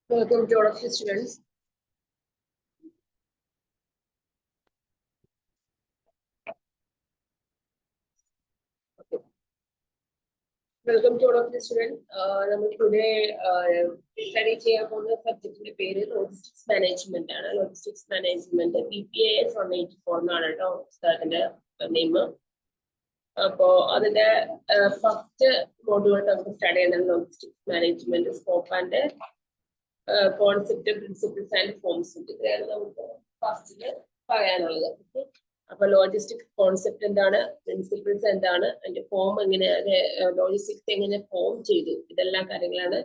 Welcome to all of you students. Welcome to all of you students. Today study subject logistics management. Logistics management BPAS 184 name. First module study logistics management scope and concept, principles and forms. First അപ്പോൾ logistics concept എന്താണ്, principles എന്താണ്, അതിന്റെ form എങ്ങനെ, logistics എങ്ങനെ form ചെയ്തു, ഇതെല്ലാം കാര്യങ്ങളാണ്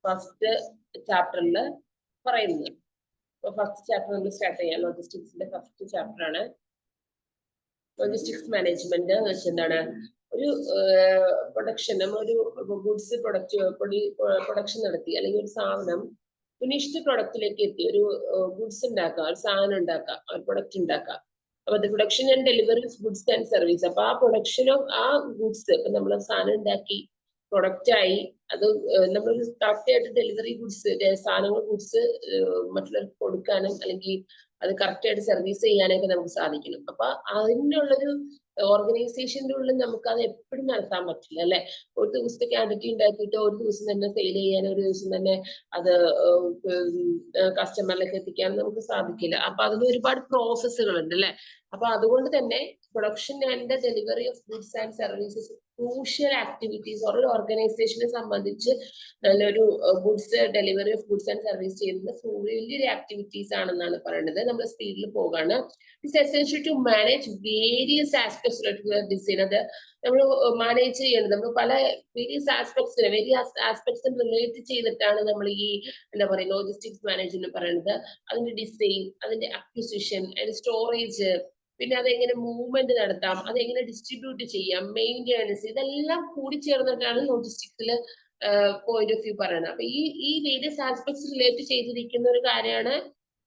first ചാപ്റ്ററിൽ പറയുന്നത്. അപ്പോൾ ഫസ്റ്റ് ചാപ്റ്റർ നമ്മൾ സ്റ്റാർട്ട് ചെയ്യാം. ലോജിസ്റ്റിക്സിന്റെ ഫസ്റ്റ് ചാപ്റ്റർ ആണ് ലോജിസ്റ്റിക്സ് മാനേജ്മെന്റ് എന്ന് വെച്ചാൽ എന്താണ്, ഒരു പ്രൊഡക്ഷൻ, നമ്മളൊരു ഗുഡ്സ് പ്രൊഡക്ഷൻ നടത്തി, അല്ലെങ്കിൽ ഒരു സാധനം ഫിനിഷ്ഡ് പ്രൊഡക്റ്റിലേക്ക് എത്തി, ഒരു ഗുഡ്സ് ഉണ്ടാക്കുക, ഒരു സാധനം ഉണ്ടാക്കുക, ഒരു പ്രൊഡക്റ്റ് ഉണ്ടാക്കുക. അപ്പൊ production and delivery of goods and service. അപ്പൊ ആ പ്രൊഡക്ഷൻ ഓഫ് ആ ഗുഡ്സ്, ഇപ്പൊ നമ്മൾ സാധനം ഉണ്ടാക്കി പ്രൊഡക്റ്റ് ആയി, അത് നമ്മളൊരു കറക്റ്റ് ആയിട്ട് ഡെലിവറി ഗുഡ്സ്, സാധനങ്ങൾ ഗുഡ്സ് മറ്റുള്ളവർക്ക് കൊടുക്കാനും അല്ലെങ്കിൽ അത് കറക്റ്റ് ആയിട്ട് സർവീസ് ചെയ്യാനൊക്കെ നമുക്ക് സാധിക്കണം. അപ്പൊ അതിനുള്ളൊരു ഓർഗനൈസേഷന്റെ ഉള്ളിൽ നമുക്ക് അത് എപ്പോഴും നടത്താൻ പറ്റില്ല അല്ലെ. ഒരു ദിവസത്തെ ക്വാണ്ടിറ്റി ഉണ്ടാക്കിയിട്ട് ഒരു ദിവസം തന്നെ സെയിൽ ചെയ്യാൻ, ഒരു ദിവസം തന്നെ അത് കസ്റ്റമറിലേക്ക് എത്തിക്കാൻ നമുക്ക് സാധിക്കില്ല. അപ്പൊ അതിന് ഒരുപാട് പ്രോസസ്സുകൾ ഉണ്ട് അല്ലെ. അപ്പൊ അതുകൊണ്ട് തന്നെ production and delivery of goods and services crucial activities. ഒരു ഓർഗനൈസേഷനെ സംബന്ധിച്ച് നല്ലൊരു goods delivery of goods and service ചെയ്യുന്ന വലിയൊരു ആക്ടിവിറ്റീസ് ആണെന്നാണ് പറയുന്നത്. നമ്മൾ സ്പീഡിൽ പോകാണ്. It's essential to manage various aspects design. അത് നമ്മൾ മാനേജ് ചെയ്യേണ്ടത് നമ്മൾ പല വേരിയസ് ആസ്പെക്ട്സ് റിലേറ്റ് ചെയ്തിട്ടാണ് നമ്മൾ ഈ എന്താ പറയുക ലോജിസ്റ്റിക്സ് മാനേജ്മെന്റ് പറയുന്നത്. അതിന്റെ ഡിസൈൻ, അതിന്റെ അക്വിസിഷൻ, അതിന്റെ സ്റ്റോറേജ്, പിന്നെ അതെങ്ങനെ മൂവ്മെന്റ് നടത്താം, അതെങ്ങനെ ഡിസ്ട്രിബ്യൂട്ട് ചെയ്യാം, മെയിൻ്റെനൻസ്, ഇതെല്ലാം കൂടി ചേർന്നിട്ടാണ് ലോജിസ്റ്റിക്സിൽ പോയിന്റ് ഓഫ് വ്യൂ പറയുന്നത്. അപ്പൊ ഈ വേരിയസ് ആസ്പെക്ട്സ് റിലേറ്റ് ചെയ്തിരിക്കുന്ന ഒരു കാര്യമാണ്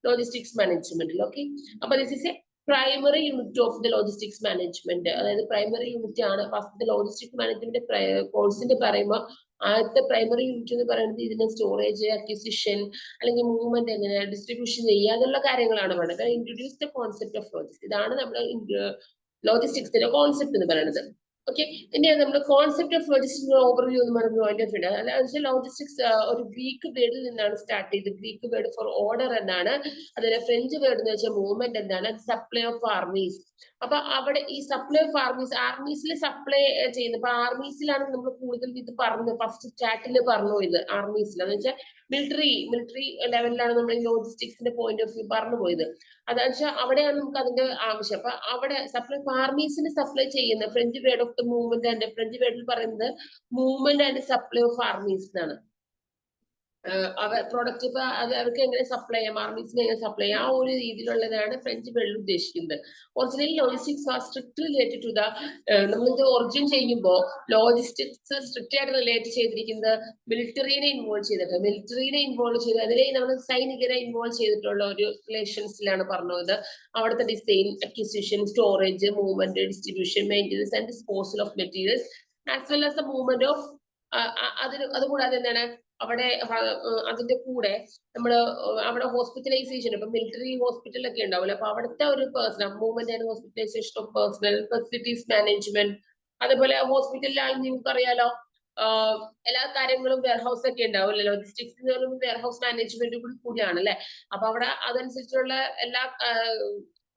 ലോജിസ്റ്റിക്സ് മാനേജ്മെന്റിൽ. ഓക്കെ, അപ്പൊ this is A primary unit of the logistics management. അതായത് പ്രൈമറി യൂണിറ്റ് ആണ് ഫസ്റ്റ് ലോജിസ്റ്റിക്സ് മാനേജ്മെന്റ് കോഴ്സിന്റെ പറയുമ്പോൾ ആദ്യത്തെ പ്രൈമറി യൂണിറ്റ് എന്ന് പറയുന്നത് ഇതിന്റെ സ്റ്റോറേജ്, അക്വിസിഷൻ അല്ലെങ്കിൽ മൂവ്മെന്റ്, എങ്ങനെ ഡിസ്ട്രിബ്യൂഷൻ ചെയ്യുക, അതുള്ള കാര്യങ്ങളാണ് പറയുന്നത്. Introduce the concept of logistics. ഇതാണ് നമ്മുടെ ലോജിസ്റ്റിക്സിന്റെ കോൺസെപ്റ്റ് എന്ന് പറയുന്നത്. ഓക്കെ, ഇനി നമ്മുടെ കോൺസെപ്റ്റ് ഓഫ് ലോജിസ്റ്റിക്സ് ഓവർവ്യൂ എന്ന് പറയുന്നത് അതായത് ലോജിസ്റ്റിക്സ് ഒരു ഗ്രീക്ക് വേർഡിൽ നിന്നാണ് സ്റ്റാർട്ട് ചെയ്തത്. ഗ്രീക്ക് വേർഡ് ഫോർ ഓർഡർ എന്നാണ്. അതിലെ ഫ്രഞ്ച് വേർഡ് എന്ന് വെച്ചാൽ മൂവ്മെന്റ് എന്നാണ്. Supply of armies. അപ്പൊ അവിടെ ഈ സപ്ലൈ ഓഫ് ആർമീസിൽ സപ്ലൈ ചെയ്യുന്നത്. അപ്പൊ ആർമീസിലാണ് നമ്മൾ കൂടുതൽ ഇത് പറഞ്ഞു, ഫസ്റ്റ് ചാറ്റിൽ പറഞ്ഞു ഇത് ആർമീസിൽ. എന്ന് വെച്ചാൽ മിലിറ്ററി ലെവലിലാണ് നമ്മൾ ഈ ലോജിസ്റ്റിക്സിന്റെ പോയിന്റ് ഓഫ് വ്യൂ പറഞ്ഞു പോയത്. അതെന്ന് വെച്ചാൽ അവിടെയാണ് നമുക്ക് അതിന്റെ ആവശ്യം. അപ്പൊ അവിടെ ആർമീസിന് സപ്ലൈ ചെയ്യുന്ന French word of the movement and French വേർഡിൽ പറയുന്നത് movement and supply of armies എന്നാണ്. പ്രോഡക്റ്റ് ഇപ്പൊ അത് അവർക്ക് എങ്ങനെ സപ്ലൈ ചെയ്യാം, ആർമീസിന് എങ്ങനെ സപ്ലൈ ചെയ്യാം, ആ ഒരു രീതിയിലുള്ളതാണ് ഫ്രഞ്ച് വേർഡിൽ ഉദ്ദേശിക്കുന്നത്. Originally logistics are strictly related to the, നമ്മളിത് ഒറിജിൻ ചെയ്യുമ്പോൾ ലോജിസ്റ്റിക്സ് സ്ട്രിക്റ്റ് ആയിട്ട് റിലേറ്റ് ചെയ്തിരിക്കുന്നത് മിലിറ്ററിനെ ഇൻവോൾവ് ചെയ്ത് അതിലെ നമ്മൾ സൈനികരെ ഇൻവോൾവ് ചെയ്തിട്ടുള്ള ഒരു റിലേഷൻസിലാണ് പറഞ്ഞത്. അവിടുത്തെ design, acquisition, storage, movement, distribution, maintenance and disposal of materials as well as the movement of അതുകൂടാതെ എന്താണ് അവിടെ അതിന്റെ കൂടെ നമ്മള് അവിടെ ഹോസ്പിറ്റലൈസേഷൻ, ഇപ്പൊ മിലിറ്ററി ഹോസ്പിറ്റലൊക്കെ ഉണ്ടാവില്ല, അപ്പൊ അവിടുത്തെ ഒരു personnel movement and hospitalisation of personnel facilities management. അതേപോലെ ഹോസ്പിറ്റലിലാണെങ്കിൽ നിങ്ങൾക്ക് അറിയാലോ എല്ലാ കാര്യങ്ങളും വെയർഹൗസ് ഒക്കെ ഉണ്ടാവില്ല. ലോജിസ്റ്റിക്സ് വെയർഹൗസ് മാനേജ്മെന്റ് കൂടിയാണ് അല്ലെ. അപ്പൊ അവിടെ അതനുസരിച്ചുള്ള എല്ലാ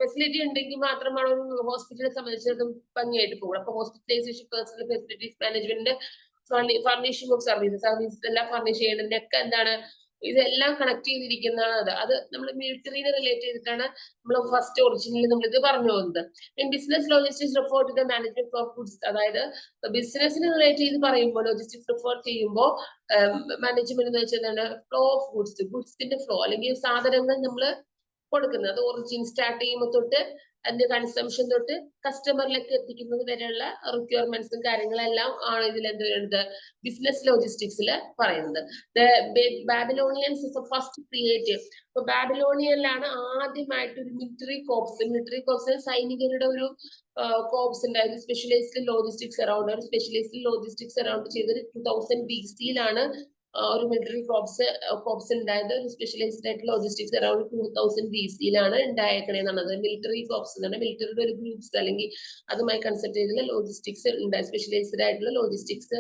ഫെസിലിറ്റി ഉണ്ടെങ്കിൽ മാത്രമാണ് ഒരു ഹോസ്പിറ്റലിനെ സംബന്ധിച്ചിടത്തും ഭംഗിയായിട്ട് പോകും. അപ്പൊ hospitalisation, personnel facilities management, furnishing of services എല്ലാം ഫർണിഷ് ചെയ്യുന്നതിനൊക്കെ എന്താണ് ഇതെല്ലാം കണക്ട് ചെയ്തിരിക്കുന്നതാണ്. അത് നമ്മൾ മിലിറ്ററിനെ റിലേറ്റ് ചെയ്തിട്ടാണ് നമ്മൾ ഫസ്റ്റ് ഒറിജിനലി നമ്മൾ ഇത് പറഞ്ഞു പോകുന്നത്. Business logistics refer to the management of goods. അതായത് ബിസിനസിനെ റിലേറ്റ് ചെയ്ത് പറയുമ്പോൾ ലോജിസ്റ്റിക്സ് റിഫർ ചെയ്യുമ്പോൾ മാനേജ്മെന്റ് എന്ന് വെച്ചാൽ എന്താണ്, ഫ്ലോ ഓഫ് ഗുഡ്സിന്റെ ഫ്ലോ, അല്ലെങ്കിൽ സാധനങ്ങൾ നമ്മൾ കൊടുക്കുന്നത്, അത് ഒറിജിൻ സ്റ്റാർട്ട് ചെയ്യുമ്പോൾ തൊട്ട് അതിന്റെ കൺസംഷൻ തൊട്ട് കസ്റ്റമറിലേക്ക് എത്തിക്കുന്നത് വരെയുള്ള റിക്വയർമെന്റ്സും കാര്യങ്ങളെല്ലാം ആണ് ഇതിൽ എന്ത് പറയുന്നത് ബിസിനസ് ലോജിസ്റ്റിക്സിൽ പറയുന്നത്. Babylonians first creative. ഇപ്പൊ ബാബിലോണിയനിലാണ് ആദ്യമായിട്ട് ഒരു മിലിറ്ററി കോപ്സ് സൈനികരുടെ ഒരു കോപ്സ് ഉണ്ടായത്. സ്പെഷ്യലൈസ്ഡ് ലോജിസ്റ്റിക്സ് അറൌണ്ട് ചെയ്തത് 2000 BC ഒരു മിലിറ്ററി കോപ്സ് ഉണ്ടായത് സ്പെഷ്യലൈസ്ഡ് ആയിട്ട് ലോജിസ്റ്റിക്സ് അറൌണ്ട് 2000 BC-യിലാണ് ഉണ്ടായേക്കണേന്നാണ്. മിലിറ്ററി കോപ്സ് എന്ന് പറഞ്ഞാൽ മിലിറ്ററിയുടെ ഒരു ഗ്രൂപ്പ്സ് അല്ലെങ്കിൽ അതുമായി കൺസെപ്റ്റ് ചെയ്തുള്ള ലോജിസ്റ്റിക്സ് ഉണ്ടായി, സ്പെഷ്യലൈസ്ഡ് ആയിട്ടുള്ള ലോജിസ്റ്റിക്സ്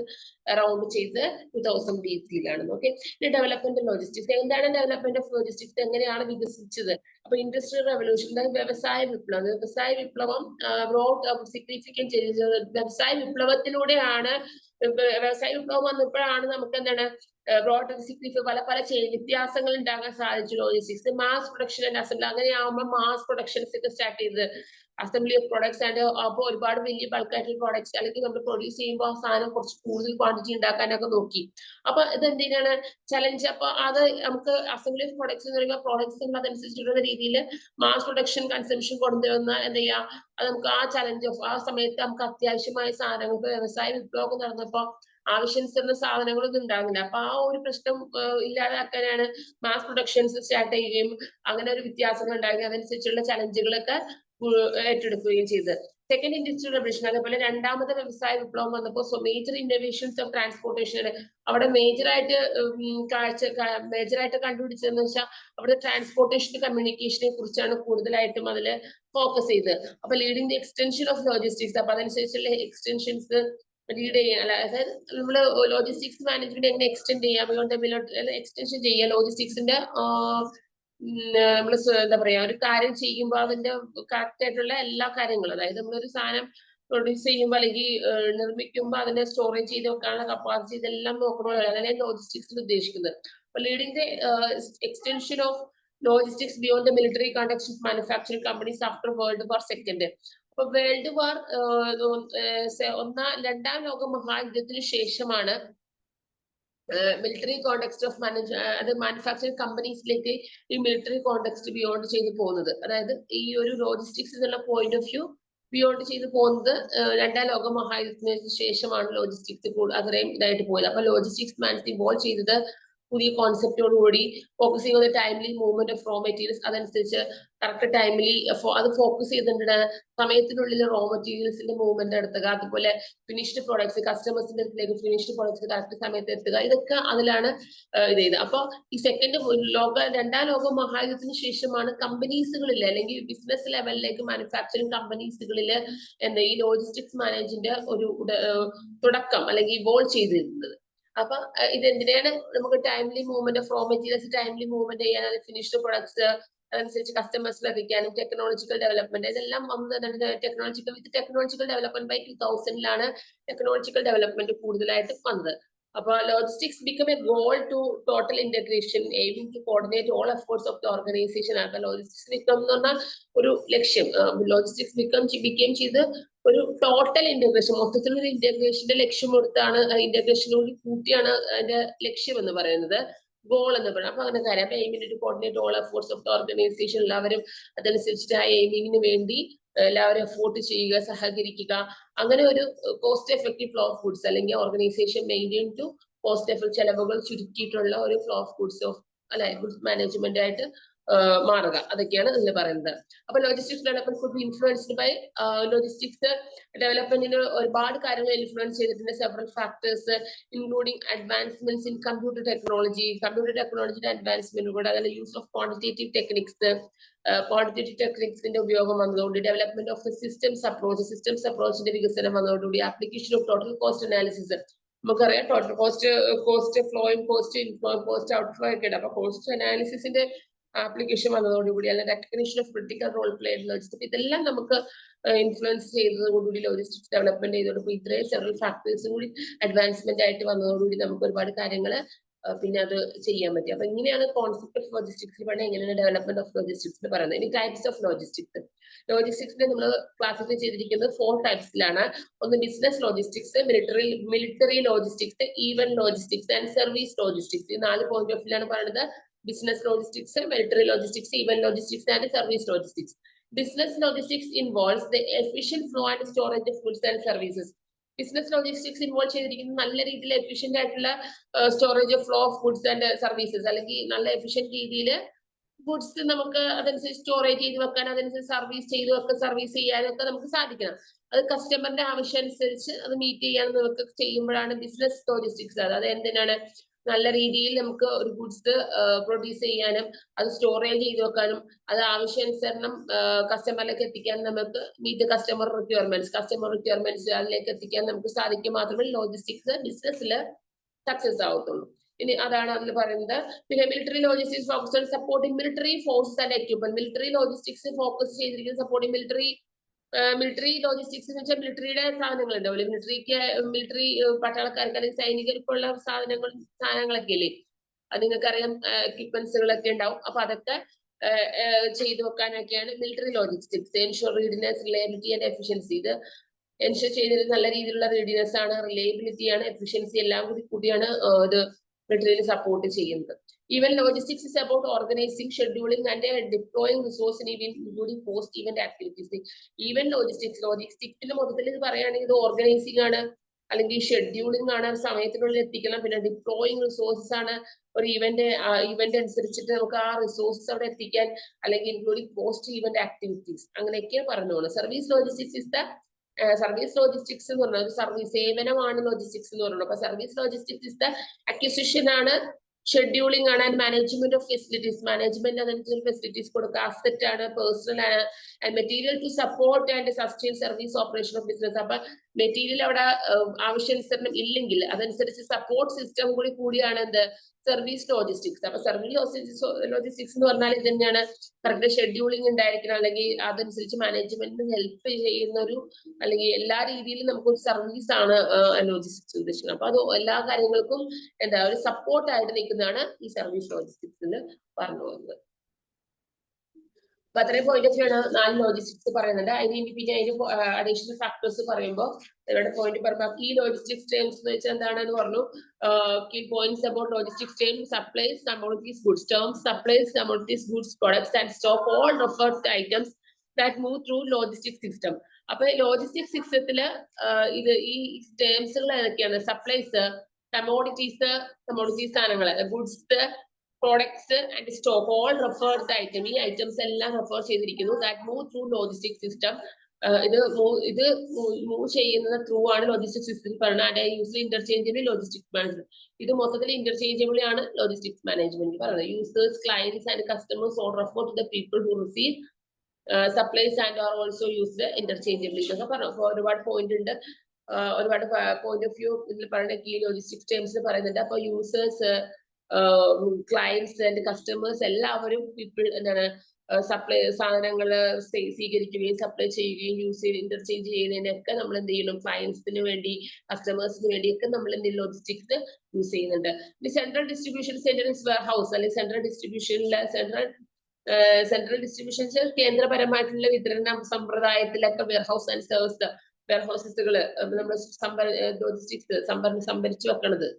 അറൌണ്ട് ചെയ്ത് 2000 BC-യിലാണ്. ഓക്കെ, ഡെവലപ്മെന്റ് ലോജിസ്റ്റിക്സ് എന്താണ്? ഡെവലപ്മെന്റ് ഓഫ് ലോജിസ്റ്റിക്സ് എങ്ങനെയാണ് വികസിച്ചത്? അപ്പൊ ഇൻഡസ്ട്രിയൽ റെവല്യൂഷൻ, വ്യവസായ വിപ്ലവം സിഗ്നിഫിക്കന്റ് ചേഞ്ച്. വ്യവസായ വിപ്ലവത്തിലൂടെയാണ്, വ്യവസായ വിപ്ലവം വന്നപ്പോഴാണ് നമുക്ക് എന്താണ് പല വ്യത്യാസങ്ങൾ ഉണ്ടാകാൻ സാധിച്ചു. Logistics, mass production and assembly, അങ്ങനെയാകുമ്പോൾ മാസ് പ്രൊഡക്ഷൻസ് ഒക്കെ സ്റ്റാർട്ട് ചെയ്ത് അസംബ്ലി ഓഫ് പ്രൊഡക്ട്സ് ആൻഡ് അപ്പോൾ ഒരുപാട് വലിയ ബൾക്കായിട്ടുള്ള പ്രോഡക്ട്സ് അല്ലെങ്കിൽ നമ്മൾ പ്രൊഡ്യൂസ് ചെയ്യുമ്പോൾ ആ സാധനം കുറച്ച് കൂടുതൽ ക്വാണ്ടിറ്റി ഉണ്ടാക്കാനൊക്കെ നോക്കി. അപ്പൊ ഇത് എന്തിനാണ് ചലഞ്ച്? അപ്പൊ അത് നമുക്ക് അസംബ്ലി ഓഫ് പ്രൊഡക്ട്സ് എന്ന് പറയുമ്പോൾ പ്രോഡക്ട്സ് അതനുസരിച്ചിട്ടുള്ള രീതിയിൽ മാസ് പ്രൊഡക്ഷൻ കൺസംഷൻ കൊണ്ടുവന്ന എന്ത് ചെയ്യാ, അത് നമുക്ക് ആ ചലഞ്ച് ഓഫ് ആ സമയത്ത് നമുക്ക് അത്യാവശ്യമായ സാധനങ്ങൾക്ക് വ്യവസായ വിപ്ലവം നടന്നപ്പോ ആവശ്യാനുസരണ സാധനങ്ങളൊന്നും ഉണ്ടാകുന്നില്ല. അപ്പൊ ആ ഒരു പ്രശ്നം ഇല്ലാതാക്കാനാണ് മാസ് പ്രൊഡക്ഷൻസ് സ്റ്റാർട്ട് ചെയ്യുകയും അങ്ങനെ ഒരു വ്യത്യാസങ്ങൾ ഉണ്ടാകുകയും അതനുസരിച്ചുള്ള ചലഞ്ചുകളൊക്കെ ഏറ്റെടുക്കുകയും ചെയ്തത്. സെക്കൻഡ് ഇൻഡസ്ട്രിയൽ റെവല്യൂഷൻ, അതേപോലെ രണ്ടാമത്തെ വ്യവസായ വിപ്ലവം വന്നപ്പോൾ മേജർ ഇന്നോവേഷൻസ് ഓഫ് ട്രാൻസ്പോർട്ടേഷൻ, അവിടെ മേജറായിട്ട് കണ്ടുപിടിച്ചതെന്ന് വെച്ചാൽ അവിടെ ട്രാൻസ്പോർട്ടേഷൻ കമ്മ്യൂണിക്കേഷനെ കുറിച്ചാണ് കൂടുതലായിട്ടും അതിൽ ഫോക്കസ് ചെയ്തത്. അപ്പൊ leading the extension of logistics, അപ്പൊ അതനുസരിച്ചുള്ള എക്സ്റ്റൻഷൻസ് ലീഡ് ചെയ്യാൻ, അതായത് നമ്മള് ലോജിസ്റ്റിക്സ് മാനേജ്മെന്റ് എങ്ങനെ എക്സ്റ്റെൻഡ് ചെയ്യാം, എക്സ്റ്റൻഷൻ ചെയ്യുക ലോജിസ്റ്റിക്സിന്റെ നമ്മള് എന്താ പറയാ ഒരു കാര്യം ചെയ്യുമ്പോൾ അതിന്റെ കറക്റ്റ് ആയിട്ടുള്ള എല്ലാ കാര്യങ്ങളും, അതായത് നമ്മളൊരു സാധനം പ്രൊഡ്യൂസ് ചെയ്യുമ്പോൾ അല്ലെങ്കിൽ നിർമ്മിക്കുമ്പോൾ അതിനെ സ്റ്റോറേജ് ചെയ്ത് വെക്കാനുള്ള കപ്പാസിറ്റി ഇതെല്ലാം നോക്കണമല്ലോ, അതല്ലേ ലോജിസ്റ്റിക്സിൽ ഉദ്ദേശിക്കുന്നത്. അപ്പൊ leading the extension of logistics beyond the military context of manufacturing companies after world war second. അപ്പൊ വേൾഡ് വാർ രണ്ടാം ലോക മഹായുദ്ധത്തിന് ശേഷമാണ് മിലിറ്ററി കോണ്ടെക്സ്റ്റ് ഓഫ് മാനുഫാക്ചറിംഗ് കമ്പനീസിലേക്ക് ഈ മിലിറ്ററി കോണ്ടെക്സ്റ്റ് ബിയോണ്ട് ചെയ്ത് പോകുന്നത്. അതായത് ഈ ഒരു ലോജിസ്റ്റിക്സ് എന്നുള്ള പോയിന്റ് ഓഫ് വ്യൂ ബിയോണ്ട് ചെയ്ത് പോകുന്നത് രണ്ടാം ലോക മഹായുദ്ധത്തിന് ശേഷമാണ് ലോജിസ്റ്റിക്സ് അത്രയും ഇതായിട്ട് പോയത്. അപ്പൊ ലോജിസ്റ്റിക്സ് മാനേജ്മെന്റ് ഇൻവോൾവ് ചെയ്തത് പുതിയ കോൺസെപ്റ്റോടുകൂടി focusing on the timely movement of raw materials, അതനുസരിച്ച് കറക്റ്റ് ടൈംലി അത് ഫോക്കസ് ചെയ്തിട്ടുണ്ട്. സമയത്തിനുള്ളിൽ റോ മെറ്റീരിയൽസിന്റെ മൂവ്മെന്റ് നടത്തുക, അതുപോലെ ഫിനിഷ്ഡ് പ്രോഡക്ട്സ് കസ്റ്റമേഴ്സിന്റെ അടുത്തേക്ക് ഫിനിഷ്ഡ് പ്രോഡക്ട്സ് കറക്റ്റ് സമയത്ത് എത്തുക, ഇതൊക്കെ അതിലാണ് ഇത് ചെയ്തത്. അപ്പൊ ഈ രണ്ടാം ലോക മഹായുദ്ധത്തിന് ശേഷമാണ് കമ്പനീസുകളിൽ അല്ലെങ്കിൽ ബിസിനസ് ലെവലിലേക്ക് മാനുഫാക്ചറിങ് കമ്പനീസുകളിൽ ഈ ലോജിസ്റ്റിക്സ് മാനേജ്മെന്റ് ഒരു തുടക്കം അല്ലെങ്കിൽ ഇവോൾവ് ചെയ്തിരുന്നത്. അപ്പൊ ഇതെന്തിനാണ് നമുക്ക് timely movement of raw materials timely movement ചെയ്യാൻ, അത് ഫിനിഷ്ഡ് പ്രൊഡക്ട്സ് അതനുസരിച്ച് കസ്റ്റമേഴ്സിന് എത്തിക്കാനും ടെക്നോളജിക്കൽ ഡെവലപ്മെന്റ് ഇതെല്ലാം വന്നത് ടെക്നോളജിക്കൽ ഡെവലപ്മെന്റ് ബൈ 2000-ലാണ് ടെക്നോളജിക്കൽ ഡെവലപ്മെന്റ് കൂടുതലായിട്ട് വന്നത്. അപ്പൊ logistics become a goal to total integration aiming to coordinate all efforts of the organization. അപ്പൊ ലോജിസ്റ്റിക്സ് ബിക്കം എന്ന് പറഞ്ഞാൽ ഒരു ലക്ഷ്യം, ലോജിസ്റ്റിക്സ് ബിക്കം ചെയ്ത് ഒരു ടോട്ടൽ ഇന്റഗ്രേഷൻ, മൊത്തത്തിലൊരു ഇന്റഗ്രേഷന്റെ ലക്ഷ്യം കൊടുത്താണ്, ഇന്റഗ്രേഷനോട് കൂട്ടിയാണ് അതിന്റെ ലക്ഷ്യം എന്ന് പറയുന്നത്, ഗോൾ എന്ന് പറയുന്നത്. അപ്പൊ അങ്ങനെ കാര്യം അപ്പൊ aiming to coordinate all efforts of the organisation, എല്ലാവരും അതനുസരിച്ചിട്ട് ആ എയിമിങ്ങിന് വേണ്ടി എല്ലാവരും എഫോർട്ട് ചെയ്യുക, സഹകരിക്കുക, അങ്ങനെ ഒരു cost effective flow of goods അല്ലെങ്കിൽ organization maintain to cost effect ചെലവുകൾ ചുരുക്കിയിട്ടുള്ള ഒരു flow of goods goods management ആയിട്ട് മാറുക, അതൊക്കെയാണ് ഇതിൽ പറയുന്നത്. അപ്പൊ logistics development could be influenced by logistics ഡെവലപ്മെന്റിന് ഒരുപാട് കാര്യങ്ങൾ ഇൻഫ്ലുവൻസ് ചെയ്തിട്ടുണ്ട്. Several factors including advancements in computer ടെക്നോളജിയുടെ അഡ്വാൻസ്മെന്റ് കൂടെ, അതായത് യൂസ് ഓഫ് ക്വാണ്ടിറ്റേറ്റീവ് ടെക്നിക്സിന്റെ ഉപയോഗം വന്നതുകൊണ്ട്, ഡെവലപ്മെന്റ് ഓഫ് സിസ്റ്റംസ് അപ്രോച്ചിന്റെ വികസനം വന്നതോടുകൂടി, application of total cost analysis, നമുക്കറിയാം ടോട്ടൽ കോസ്റ്റ് ഫ്ലോയും കോസ്റ്റ് ഇൻഫ്ലോയും കോസ്റ്റ് ഔട്ട്ഫ്ലോ ഒക്കെ ഉണ്ട്. അപ്പൊ കോസ്റ്റ് അനാലിസിസിന്റെ ആപ്ലിക്കേഷൻ വന്നതോടുകൂടി, അല്ലെങ്കിൽ recognition of critical role played logistics, ഇതെല്ലാം നമുക്ക് ഇൻഫ്ലുവൻസ് ചെയ്തതോടുകൂടി ലോജിസ്റ്റിക്സ് ഡെവലപ്മെന്റ് ചെയ്തതോടുകൂടി ഇത്രയും സെവറൽ ഫാക്ടേഴ്സും കൂടി അഡ്വാൻസ്മെന്റ് ആയിട്ട് വന്നതോടുകൂടി നമുക്ക് ഒരുപാട് കാര്യങ്ങൾ പിന്നെ അത് ചെയ്യാൻ പറ്റി. അപ്പൊ ഇങ്ങനെയാണ് കോൺസെപ്റ്റ് ഓഫ് ലോജിസ്റ്റിക്സ് പറഞ്ഞാൽ എങ്ങനെയാണ് ഡെവലപ്മെന്റ് ഓഫ് ലോജിസ്റ്റിക്സ് പറയുന്നത്. ഇനി ടൈപ്സ് ഓഫ് ലോജിസ്റ്റിക്സിനെ നമ്മൾ ക്ലാസിഫൈ ചെയ്തിരിക്കുന്നത് 4 ടൈപ്സിലാണ്. ഒന്ന് business logistics, military logistics, event logistics and service logistics. ഈ 4 പോയിന്റ് ഓഫ് വ്യൂലാണ് പറയുന്നത്. Business logistics, military logistics, event logistics and service logistics. Business logistics involves the efficient flow and storage of goods and services. Business logistics involve ചെയ്തിരിക്കുന്നത് നല്ല രീതിയിൽ efficient ആയിട്ടുള്ള storage flow of goods and services, അല്ലെങ്കിൽ നല്ല efficient രീതിയിൽ goods നമുക്ക് അതനുസരിച്ച് storage ചെയ്ത് വെക്കാൻ, അതനുസരിച്ച് സർവീസ് ചെയ്യാനൊക്കെ നമുക്ക് സാധിക്കണം. അത് കസ്റ്റമറിന്റെ ആവശ്യം അനുസരിച്ച് അത് മീറ്റ് ചെയ്യാൻ നമുക്ക് ചെയ്യുമ്പോഴാണ് ബിസിനസ് ലോജിസ്റ്റിക്സ്. അത് എന്തിനാണ് നല്ല രീതിയിൽ നമുക്ക് ഒരു ഗുഡ്സ് പ്രൊഡ്യൂസ് ചെയ്യാനും അത് സ്റ്റോറേജ് ചെയ്ത് വെക്കാനും അത് ആവശ്യാനുസരണം കസ്റ്റമറിലേക്ക് എത്തിക്കാൻ നമുക്ക് മീറ്റ് കസ്റ്റമർ റിക്വയർമെന്റ്സ് അതിലേക്ക് എത്തിക്കാൻ നമുക്ക് സാധിക്കും. മാത്രമേ ലോജിസ്റ്റിക്സ് ബിസിനസ്സിൽ സക്സസ് ആവത്തുള്ളൂ. ഇനി അതാണ് അതിൽ പറയുന്നത്. പിന്നെ military logistics focus on supporting military forces and equipment. Military logistics focus ചെയ്തിരിക്കുന്നത് സപ്പോർട്ടിംഗ് മിലിറ്ററി ലോജിസ്റ്റിക്സ് എന്ന് വെച്ചാൽ മിലിറ്ററിയുടെ സാധനങ്ങൾ ഉണ്ടാവില്ലേ, മിലിറ്ററി പട്ടാളക്കാർക്ക് അല്ലെങ്കിൽ സൈനികർക്കുള്ള സാധനങ്ങളൊക്കെ ഇല്ലേ, അത് നിങ്ങൾക്കറിയാം, എക്യുപ്മെന്റ്സുകളൊക്കെ ഉണ്ടാവും. അപ്പൊ അതൊക്കെ ചെയ്തു വെക്കാനൊക്കെയാണ് military logistics. Ensure readiness, reliability and efficiency. ഇത് എൻഷുർ ചെയ്തിട്ട് നല്ല രീതിയിലുള്ള റെഡിനെസ് ആണ്, റിലയബിലിറ്റി ആണ്, എഫിഷ്യൻസി എല്ലാം കൂടിയാണ് ഇത് മിലിറ്ററിയിൽ സപ്പോർട്ട് ചെയ്യുന്നത്. Even logistics is about organizing, scheduling and deploying resource in even including post event activities. Even ലോജിസ്റ്റിക്സിന്റെ മൊത്തത്തിൽ ഇത് പറയുകയാണെങ്കിൽ ഇത് ഓർഗനൈസിംഗ് ആണ്, അല്ലെങ്കിൽ ഷെഡ്യൂളിംഗ് ആണ്, സമയത്തിനുള്ളിൽ എത്തിക്കണം. പിന്നെ ഡിപ്ലോയിങ് റിസോഴ്സസ് ആണ്, ഒരു ഇവന്റ് അനുസരിച്ചിട്ട് നമുക്ക് ആ റിസോഴ്സസ് അവിടെ എത്തിക്കാൻ, അല്ലെങ്കിൽ ഇൻക്ലൂഡിംഗ് പോസ്റ്റ് ഇവന്റ് ആക്ടിവിറ്റീസ്, അങ്ങനെയൊക്കെ പറഞ്ഞോളൂ. Service logistics is the service logistics എന്ന് പറഞ്ഞാൽ ഒരു സർവീസ് സേവനമാണ് ലോജിസ്റ്റിക്സ് എന്ന് പറയുന്നത്. അപ്പൊ service logistics is the acquisition ആണ്, ഷെഡ്യൂളിംഗ് ആണ്, and management of facilities. Management അതനുസരിച്ച് ഫെസിലിറ്റീസ് കൊടുക്കുക, അസറ്റ് ആണ്, പേഴ്സണൽ ആണ്, and material to support and sustain service operation of business. അപ്പൊ മെറ്റീരിയൽ അവിടെ ആവശ്യാനുസരണം ഇല്ലെങ്കിൽ അതനുസരിച്ച് സപ്പോർട്ട് സിസ്റ്റം കൂടിയാണ് എന്ത് സർവീസ് ലോജിസ്റ്റിക്സ്. അപ്പൊ സർവീസ് ലോജിസ്റ്റിക്സ് എന്ന് പറഞ്ഞാൽ ഇത് തന്നെയാണ്. കറക്റ്റ് ഷെഡ്യൂളിംഗ് ഉണ്ടായിരിക്കണം, അല്ലെങ്കിൽ അതനുസരിച്ച് മാനേജ്മെന്റിന് ഹെൽപ്പ് ചെയ്യുന്ന ഒരു, അല്ലെങ്കിൽ എല്ലാ രീതിയിലും നമുക്കൊരു സർവീസ് ആണ് ലോജിസ്റ്റിക്സ് ഉദ്ദേശിക്കുന്നത്. അപ്പൊ അത് എല്ലാ കാര്യങ്ങൾക്കും എന്താ ഒരു സപ്പോർട്ടായിട്ട് നിൽക്കുന്നതാണ് ഈ സർവീസ് ലോജിസ്റ്റിക്സിൽ പറഞ്ഞു പോകുന്നത്. അപ്പൊ അത്രയും പോയിന്റ് ഓഫ് വ്യൂ ആണ് 4 ലോജിസ്റ്റിക്സ് പറയുന്നുണ്ട്. പിന്നെ അതിന് അഡീഷണൽ ഫാക്ടേഴ്സ് പറയുമ്പോൾ ഇവിടെ പോയിന്റ് പറയുമ്പോൾ കീ ലോജിസ്റ്റിക്സ് ടേംസ് എന്ന് വെച്ചാൽ എന്താണെന്ന് പറഞ്ഞു. Key points about logistics term: supplies, commodities, goods. Terms supplies, commodities, goods, products and stock all refer to items that move through logistic system. അപ്പൊ ലോജിസ്റ്റിക് സിസ്റ്റത്തില് ഇത് ഈ ടേംസുകൾ ഏതൊക്കെയാണ്? സപ്ലൈസ്, കമ്മോഡിറ്റീസ് സാധനങ്ങൾ, goods, products and stock all refer the item. ഈ items എല്ലാം refer ചെയ്തിരിക്കുന്നു. That move through logistic system. ഇത് മൂവ് ചെയ്യുന്നത് ത്രൂ ആണ് ലോജിസ്റ്റിക് സിസ്റ്റം പറയുന്നത്. Usually interchangeable logistics management. ഇത് മൊത്തത്തിൽ ഇന്റർചേഞ്ചബിൾ ആണ് ലോജിസ്റ്റിക്സ് മാനേജ്മെന്റ് പറയുന്നത്. Users, clients and customers all refer to the people who receive supplies and are also used interchangeably എന്നൊക്കെ പറഞ്ഞു. അപ്പൊ ഒരുപാട് പോയിന്റ് ഉണ്ട്, ഒരുപാട് പോയിന്റ് ഓഫ് വ്യൂ ഇതിൽ പറയുന്ന കീ ലോജിസ്റ്റിക്സ് ടേംസിൽ പറയുന്നുണ്ട്. അപ്പൊ യൂസേഴ്സ്, ക്ലയൻസ് ആൻഡ് കസ്റ്റമേഴ്സ് എല്ലാവരും പീപ്പിൾ എന്താണ് സപ്ലൈ സാധനങ്ങൾ സ്വീകരിക്കുകയും സപ്ലൈ ചെയ്യുകയും ഇന്റർചേഞ്ച് ചെയ്യുന്നതിനൊക്കെ നമ്മൾ എന്ത് ചെയ്യണം? ക്ലയൻസിന് വേണ്ടി, കസ്റ്റമേഴ്സിന് വേണ്ടിയൊക്കെ നമ്മൾ എന്തെങ്കിലും ലോജിസ്റ്റിക്സ് യൂസ് ചെയ്യുന്നുണ്ട്. ഇനി central distribution centre is where house, അല്ലെങ്കിൽ സെൻട്രൽ ഡിസ്ട്രിബ്യൂഷൻ കേന്ദ്രപരമായിട്ടുള്ള വിതരണ സമ്പ്രദായത്തിലൊക്കെ വെയർഹൗസസുകൾ നമ്മൾ ലോജിസ്റ്റിക്സ് സംഭരിച്ചു വെക്കണത്.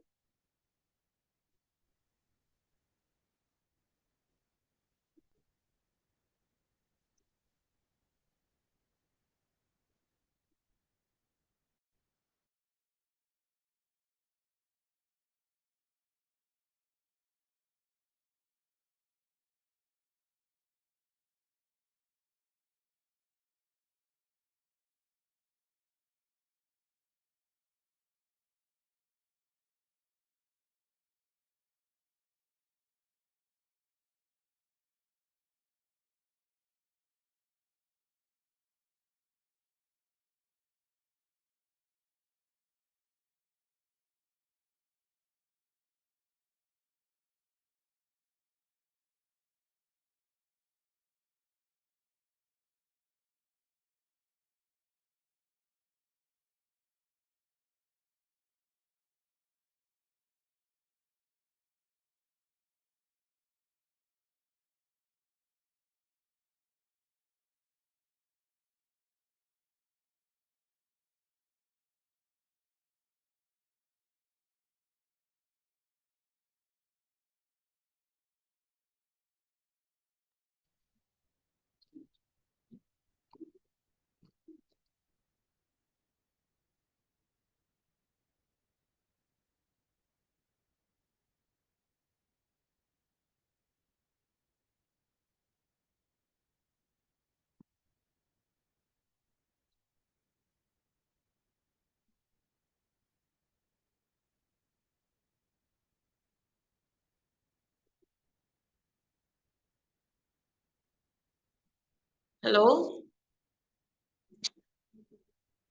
ഹലോ,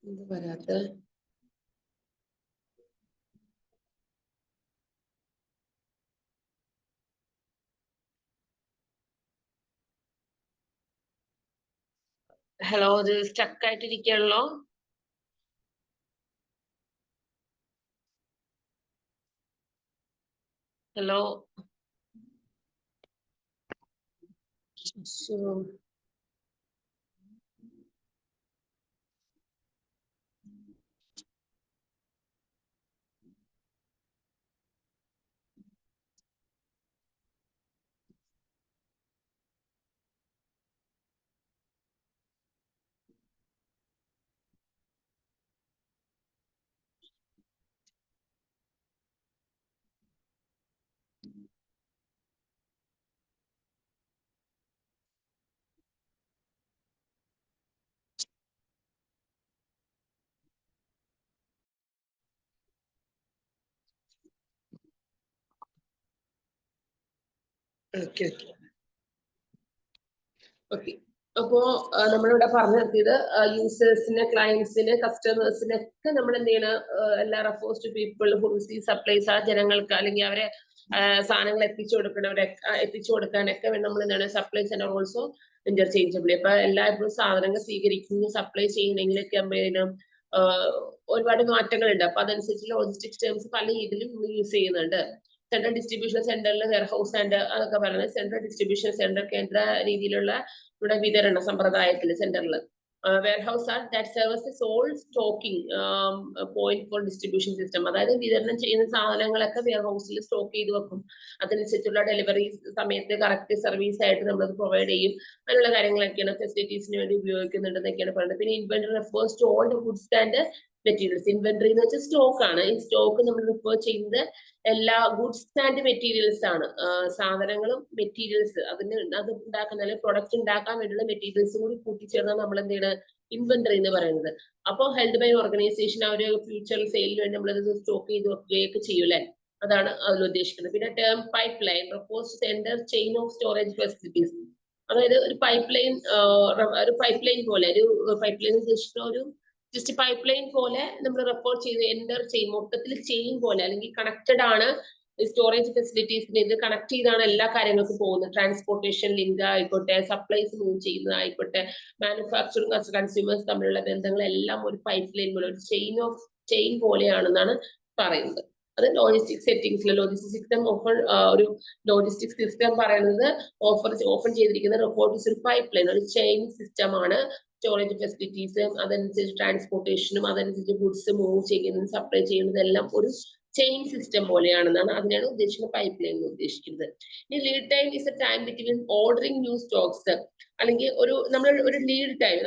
എന്ത് വരാത്ത? ഹലോ, ഇത് സ്റ്റക്ക് ആയിട്ടിരിക്കുകയാണല്ലോ. Hello, okay okay okay. അപ്പോ നമ്മളിവിടെ പറഞ്ഞു നിർത്തിയത് യൂസേഴ്സിന്, ക്ലയൻസിന്, കസ്റ്റമേഴ്സിന് ഒക്കെ നമ്മൾ എന്ത് ചെയ്യണം, എല്ലാ refers to people who receive supplies, ആ ജനങ്ങൾക്ക് അല്ലെങ്കിൽ അവരെ സാധനങ്ങൾ എത്തിച്ചു കൊടുക്കാനൊക്കെ നമ്മൾ എന്താണ് സപ്ലൈസ് ആൻഡ് ഓൾസോ ഇന്റർചേഞ്ചബിൾ. ഇപ്പൊ എല്ലായ്പ്പോഴും സാധനങ്ങൾ സ്വീകരിക്കുന്നു, സപ്ലൈ ചെയ്യണമെങ്കിലൊക്കെ ഒരുപാട് മാറ്റങ്ങളുണ്ട്. അപ്പൊ അതനുസരിച്ച് ലോജിസ്റ്റിക്സ് ടേംസ് പല രീതിയിലും യൂസ് ചെയ്യുന്നുണ്ട്. സെൻട്രൽ ഡിസ്ട്രിബ്യൂഷൻ സെന്ററിൽ വെയർഹൗസ് ആൻഡ് അതൊക്കെ പറയുന്നത് സെൻട്രൽ ഡിസ്ട്രിബ്യൂഷൻ സെന്റർ കേന്ദ്ര രീതിയിലുള്ള ഇവിടെ വിതരണ സമ്പ്രദായത്തിൽ സെന്ററിൽ warehouse are that serves sole stocking point for distribution system. അതായത് വിതരണം ചെയ്യുന്ന സാധനങ്ങളൊക്കെ വെയർഹൗസിൽ സ്റ്റോക്ക് ചെയ്ത് വെക്കും. അതനുസരിച്ചുള്ള ഡെലിവറി സമയത്ത് കറക്റ്റ് സർവീസ് ആയിട്ട് നമ്മളത് പ്രൊവൈഡ് ചെയ്യും. അങ്ങനെയുള്ള കാര്യങ്ങളൊക്കെയാണ് ഫെസിലിറ്റീസിന് വേണ്ടി ഉപയോഗിക്കുന്നുണ്ടെന്നൊക്കെയാണ് പറയുന്നത്. പിന്നെ inventory refers to all the goods and materials. Inventory എന്ന് വെച്ചാൽ സ്റ്റോക്ക് ആണ്. ഈ സ്റ്റോക്ക് നമ്മൾ റിഫർ ചെയ്യുന്നത് എല്ലാ ഗുഡ്സ് ആൻഡ് മെറ്റീരിയൽസ് ആണ്. സാധനങ്ങളും മെറ്റീരിയൽസ് അത് ഉണ്ടാക്കുന്ന പ്രൊഡക്റ്റ് ഉണ്ടാക്കാൻ വേണ്ടിയുള്ള മെറ്റീരിയൽസും കൂടി കൂട്ടിച്ചേർന്നാണ് നമ്മൾ എന്ത് ചെയ്യുന്നത് ഇൻവെന്ററി എന്ന് പറയുന്നത്. അപ്പോൾ ഹെൽഡ് ബൈ ഓർഗനൈസേഷൻ ആ ഒരു ഫ്യൂച്ചർ സെയിലിന് വേണ്ടി നമ്മളത് സ്റ്റോക്ക് ചെയ്ത് വെക്കുകയൊക്കെ ചെയ്യൂലേ, അതാണ് അതിൽ ഉദ്ദേശിക്കുന്നത്. പിന്നെ term pipe line propose centre chain of storage facilities. അതായത് ഒരു പൈപ്പ് ലൈൻ പോലെ, ഒരു പൈപ്പ് ലൈൻ ഉദ്ദേശിക്കുന്ന ഒരു ജസ്റ്റ് പൈപ്പ് ലൈൻ പോലെ നമ്മൾ റെഫർ ചെയ്ത് എൻ്റർ ചെയ്യും. മൊത്തത്തിൽ ചെയിൻ പോലെ അല്ലെങ്കിൽ കണക്റ്റഡ് ആണ് സ്റ്റോറേജ് ഫെസിലിറ്റീസിന്. ഇത് കണക്ട് ചെയ്താണ് എല്ലാ കാര്യങ്ങൾക്കും പോകുന്നത്. ട്രാൻസ്പോർട്ടേഷൻ ലിങ്ക് ആയിക്കോട്ടെ, സപ്ലൈസ് മൂവ് ചെയ്യുന്നതായിക്കോട്ടെ, മാനുഫാക്ചറിങ് കൺസ്യൂമേഴ്സ് തമ്മിലുള്ള ബന്ധങ്ങളെല്ലാം ഒരു പൈപ്പ് ലൈൻ പോലെ, ഒരു ചെയിൻ പോലെയാണെന്നാണ് പറയുന്നത്. അത് ലോജിസ്റ്റിക് സെറ്റിംഗ്സിൽ ലോജിസ്റ്റിക് സിസ്റ്റം ഒരു ലോജിസ്റ്റിക് സിസ്റ്റം പറയുന്നത് ഓഫർ ചെയ്തിരിക്കുന്ന റെക്കോർഡ് ഒരു പൈപ്പ് ലൈൻ, ഒരു ചെയിൻ സിസ്റ്റം ആണ്. സ്റ്റോറേജ് ഫെസിലിറ്റീസും അതനുസരിച്ച് ട്രാൻസ്പോർട്ടേഷനും അതനുസരിച്ച് ഗുഡ്സ് മൂവ് ചെയ്യുന്നതും സപ്ലൈ ചെയ്യുന്നതെല്ലാം ഒരു ചെയിൻ സിസ്റ്റം പോലെയാണെന്നാണ് അതിനാണ് ഉദ്ദേശിക്കുന്ന പൈപ്പ് ലൈൻ എന്ന് ഉദ്ദേശിക്കുന്നത്. ഇനി lead time is a time between ordering new stocks. അല്ലെങ്കിൽ നമ്മൾ ഒരു ലീഡ് ടൈം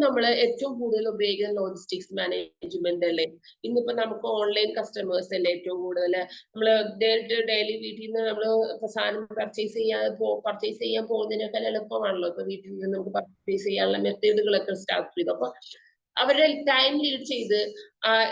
നമ്മൾ ഏറ്റവും കൂടുതൽ ഉപയോഗിക്കുന്ന ലോജിസ്റ്റിക്സ് മാനേജ്മെന്റ് അല്ലേ. ഇന്നിപ്പോ നമുക്ക് ഓൺലൈൻ കസ്റ്റമേഴ്സ് അല്ലേ ഏറ്റവും കൂടുതൽ. നമ്മൾ ഡെയിലി വീട്ടിൽ നിന്ന് നമ്മൾ സാധനം പർച്ചേസ് ചെയ്യാൻ പോകുന്നതിനേക്കാൾ എളുപ്പമാണല്ലോ ഇപ്പൊ വീട്ടിൽ നിന്ന് നമുക്ക് പർച്ചേസ് ചെയ്യാനുള്ള മെത്തേഡുകളൊക്കെ സ്റ്റാർട്ട് ചെയ്തു. അപ്പൊ അവരുടെ ടൈം ലീഡ് ചെയ്ത്